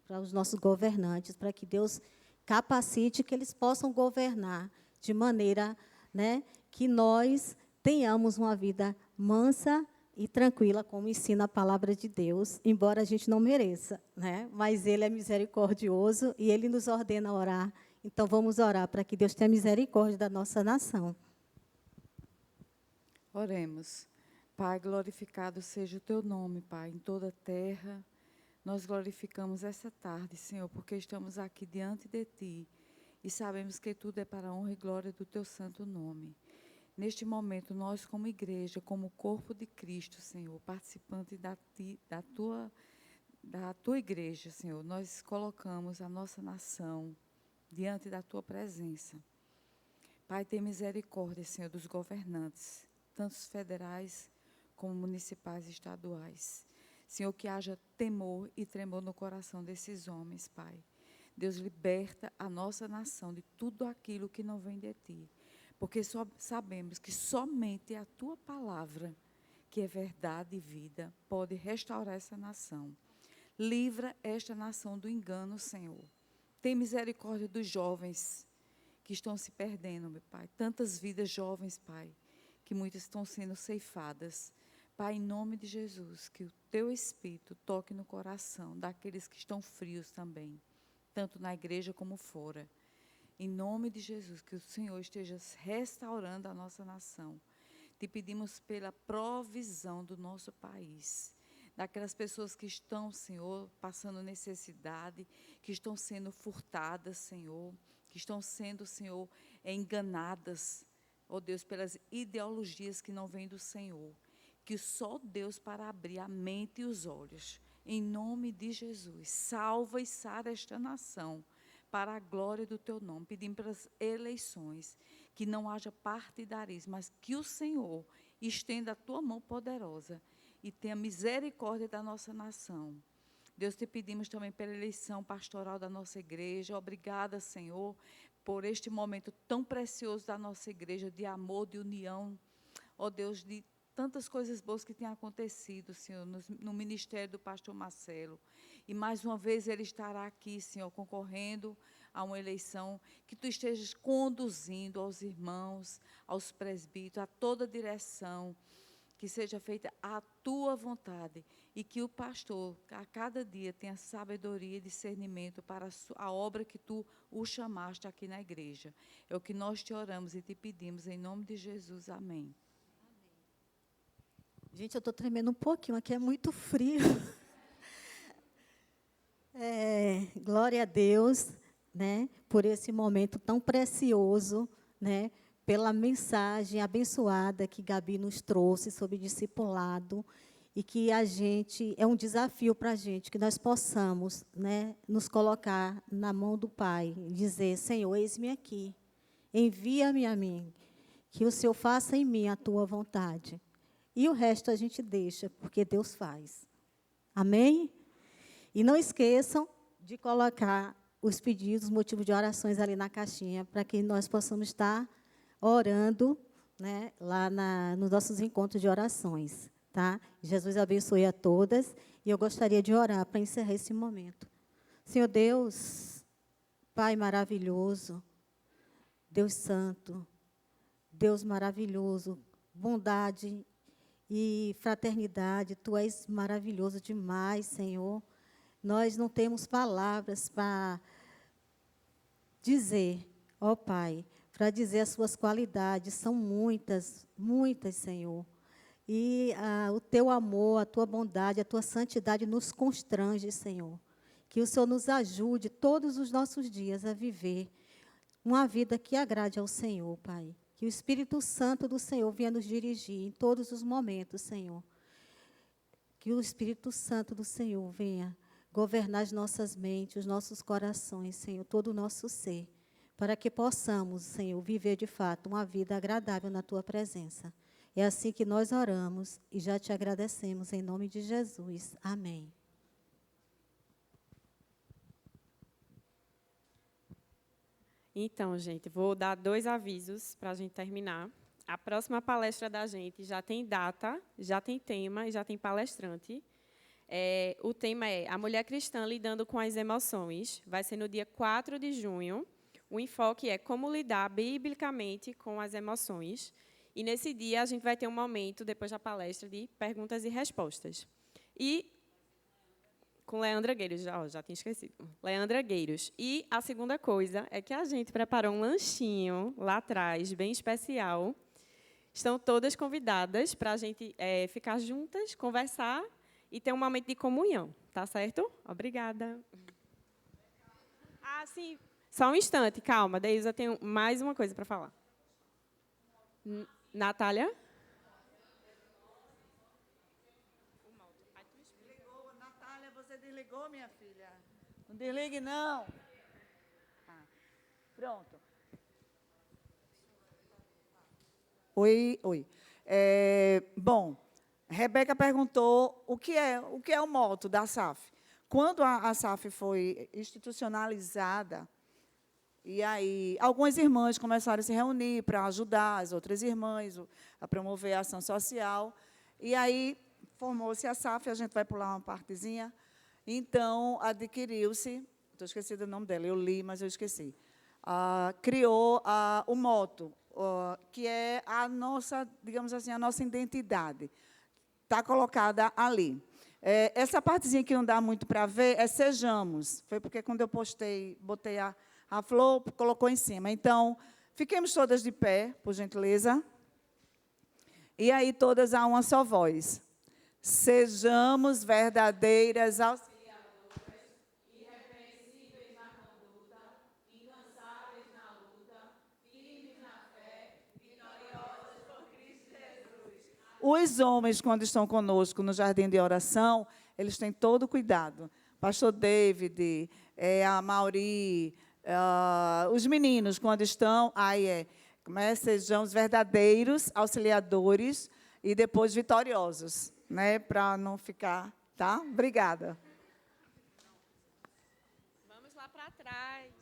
para os nossos governantes, para que Deus capacite que eles possam governar de maneira, né, que nós tenhamos uma vida mansa e tranquila, como ensina a palavra de Deus, embora a gente não mereça, né, mas Ele é misericordioso e Ele nos ordena a orar. Então, vamos orar para que Deus tenha misericórdia da nossa nação. Oremos. Pai, glorificado seja o teu nome, Pai, em toda a terra. Nós glorificamos essa tarde, Senhor, porque estamos aqui diante de Ti e sabemos que tudo é para a honra e glória do teu santo nome. Neste momento, nós como igreja, como corpo de Cristo, Senhor, participante da tua igreja, Senhor, nós colocamos a nossa nação diante da tua presença. Pai, tem misericórdia, Senhor, dos governantes, tanto os federais como municipais e estaduais. Senhor, que haja temor e tremor no coração desses homens, Pai. Deus, liberta a nossa nação de tudo aquilo que não vem de Ti. Porque só sabemos que somente a Tua palavra, que é verdade e vida, pode restaurar essa nação. Livra esta nação do engano, Senhor. Tem misericórdia dos jovens que estão se perdendo, meu Pai. Tantas vidas jovens, Pai, que muitas estão sendo ceifadas. Pai, em nome de Jesus, que o Teu Espírito toque no coração daqueles que estão frios também, tanto na igreja como fora. Em nome de Jesus, que o Senhor esteja restaurando a nossa nação. Te pedimos pela provisão do nosso país, daquelas pessoas que estão, Senhor, passando necessidade, que estão sendo furtadas, Senhor, que estão sendo, Senhor, enganadas, ó Deus, pelas ideologias que não vêm do Senhor. Que só Deus para abrir a mente e os olhos. Em nome de Jesus, salva e sara esta nação, para a glória do Teu nome. Pedimos pelas eleições, que não haja partidarismo, mas que o Senhor estenda a Tua mão poderosa e tenha misericórdia da nossa nação. Deus, te pedimos também pela eleição pastoral da nossa igreja. Obrigada, Senhor, por este momento tão precioso da nossa igreja, de amor, de união, ó Deus, de tantas coisas boas que têm acontecido, Senhor, no ministério do pastor Marcelo. E mais uma vez ele estará aqui, Senhor, concorrendo a uma eleição, que tu estejas conduzindo aos irmãos, aos presbíteros, a toda a direção, que seja feita a tua vontade e que o pastor, a cada dia, tenha sabedoria e discernimento para a obra que tu o chamaste aqui na igreja. É o que nós te oramos e te pedimos, em nome de Jesus. Amém. Gente, eu estou tremendo um pouquinho, aqui é muito frio. Glória a Deus, né, por esse momento tão precioso, né, pela mensagem abençoada que Gabi nos trouxe sobre discipulado, e que é um desafio para a gente, que nós possamos, né, nos colocar na mão do Pai, e dizer: Senhor, eis-me aqui, envia-me a mim, que o Senhor faça em mim a tua vontade. E o resto a gente deixa, porque Deus faz. Amém? E não esqueçam de colocar os pedidos, motivos de orações ali na caixinha, para que nós possamos estar orando, né, lá nos nossos encontros de orações. Tá? Jesus abençoe a todas. E eu gostaria de orar para encerrar esse momento. Senhor Deus, Pai maravilhoso, Deus santo, Deus maravilhoso, bondade e fraternidade, Tu és maravilhoso demais, Senhor. Nós não temos palavras para dizer, ó Pai, para dizer as Suas qualidades, são muitas, muitas, Senhor. E o Teu amor, a Tua bondade, a Tua santidade nos constrange, Senhor. Que o Senhor nos ajude todos os nossos dias a viver uma vida que agrade ao Senhor, Pai. Que o Espírito Santo do Senhor venha nos dirigir em todos os momentos, Senhor. Que o Espírito Santo do Senhor venha governar as nossas mentes, os nossos corações, Senhor, todo o nosso ser, para que possamos, Senhor, viver de fato uma vida agradável na Tua presença. É assim que nós oramos e já te agradecemos, em nome de Jesus. Amém. Então, gente, vou dar 2 avisos para a gente terminar. A próxima palestra da gente já tem data, já tem tema e já tem palestrante. O tema é A Mulher Cristã Lidando com as Emoções. Vai ser no dia 4 de junho. O enfoque é como lidar biblicamente com as emoções. E, nesse dia, a gente vai ter um momento, depois da palestra, de perguntas e respostas. E com Leandra Gueiros, já tinha esquecido. Leandra Gueiros. E a segunda coisa é que a gente preparou um lanchinho lá atrás, bem especial. Estão todas convidadas para a gente ficar juntas, conversar e ter um momento de comunhão. Tá certo? Obrigada. Ah, sim. Só um instante, calma. Deilza tem mais uma coisa para falar. Natália? Natália, você desligou, minha filha? Não desligue, não. Pronto. Oi. Bom, Rebeca perguntou o que é o moto da SAF. Quando a SAF foi institucionalizada, e aí algumas irmãs começaram a se reunir para ajudar as outras irmãs a promover a ação social. E aí formou-se a SAF, a gente vai pular uma partezinha. Então, adquiriu-se, estou esquecida o nome dela, eu li, mas eu esqueci. Criou o moto, que é a nossa, digamos assim, a nossa identidade. Está colocada ali. Essa partezinha que não dá muito para ver é Sejamos. Foi porque quando eu postei, botei a Flor, colocou em cima. Então, fiquemos todas de pé, por gentileza. E aí, todas a uma só voz. Sejamos verdadeiras auxiliadoras, irrepreensíveis na conduta, incansáveis na luta, firmes na fé, vitoriosas por Cristo Jesus. Os homens, quando estão conosco no jardim de oração, eles têm todo o cuidado. Pastor David, a Mauri, os meninos, quando estão, sejamos verdadeiros auxiliadores e depois vitoriosos, né, para não ficar, tá? Obrigada. Vamos lá para trás.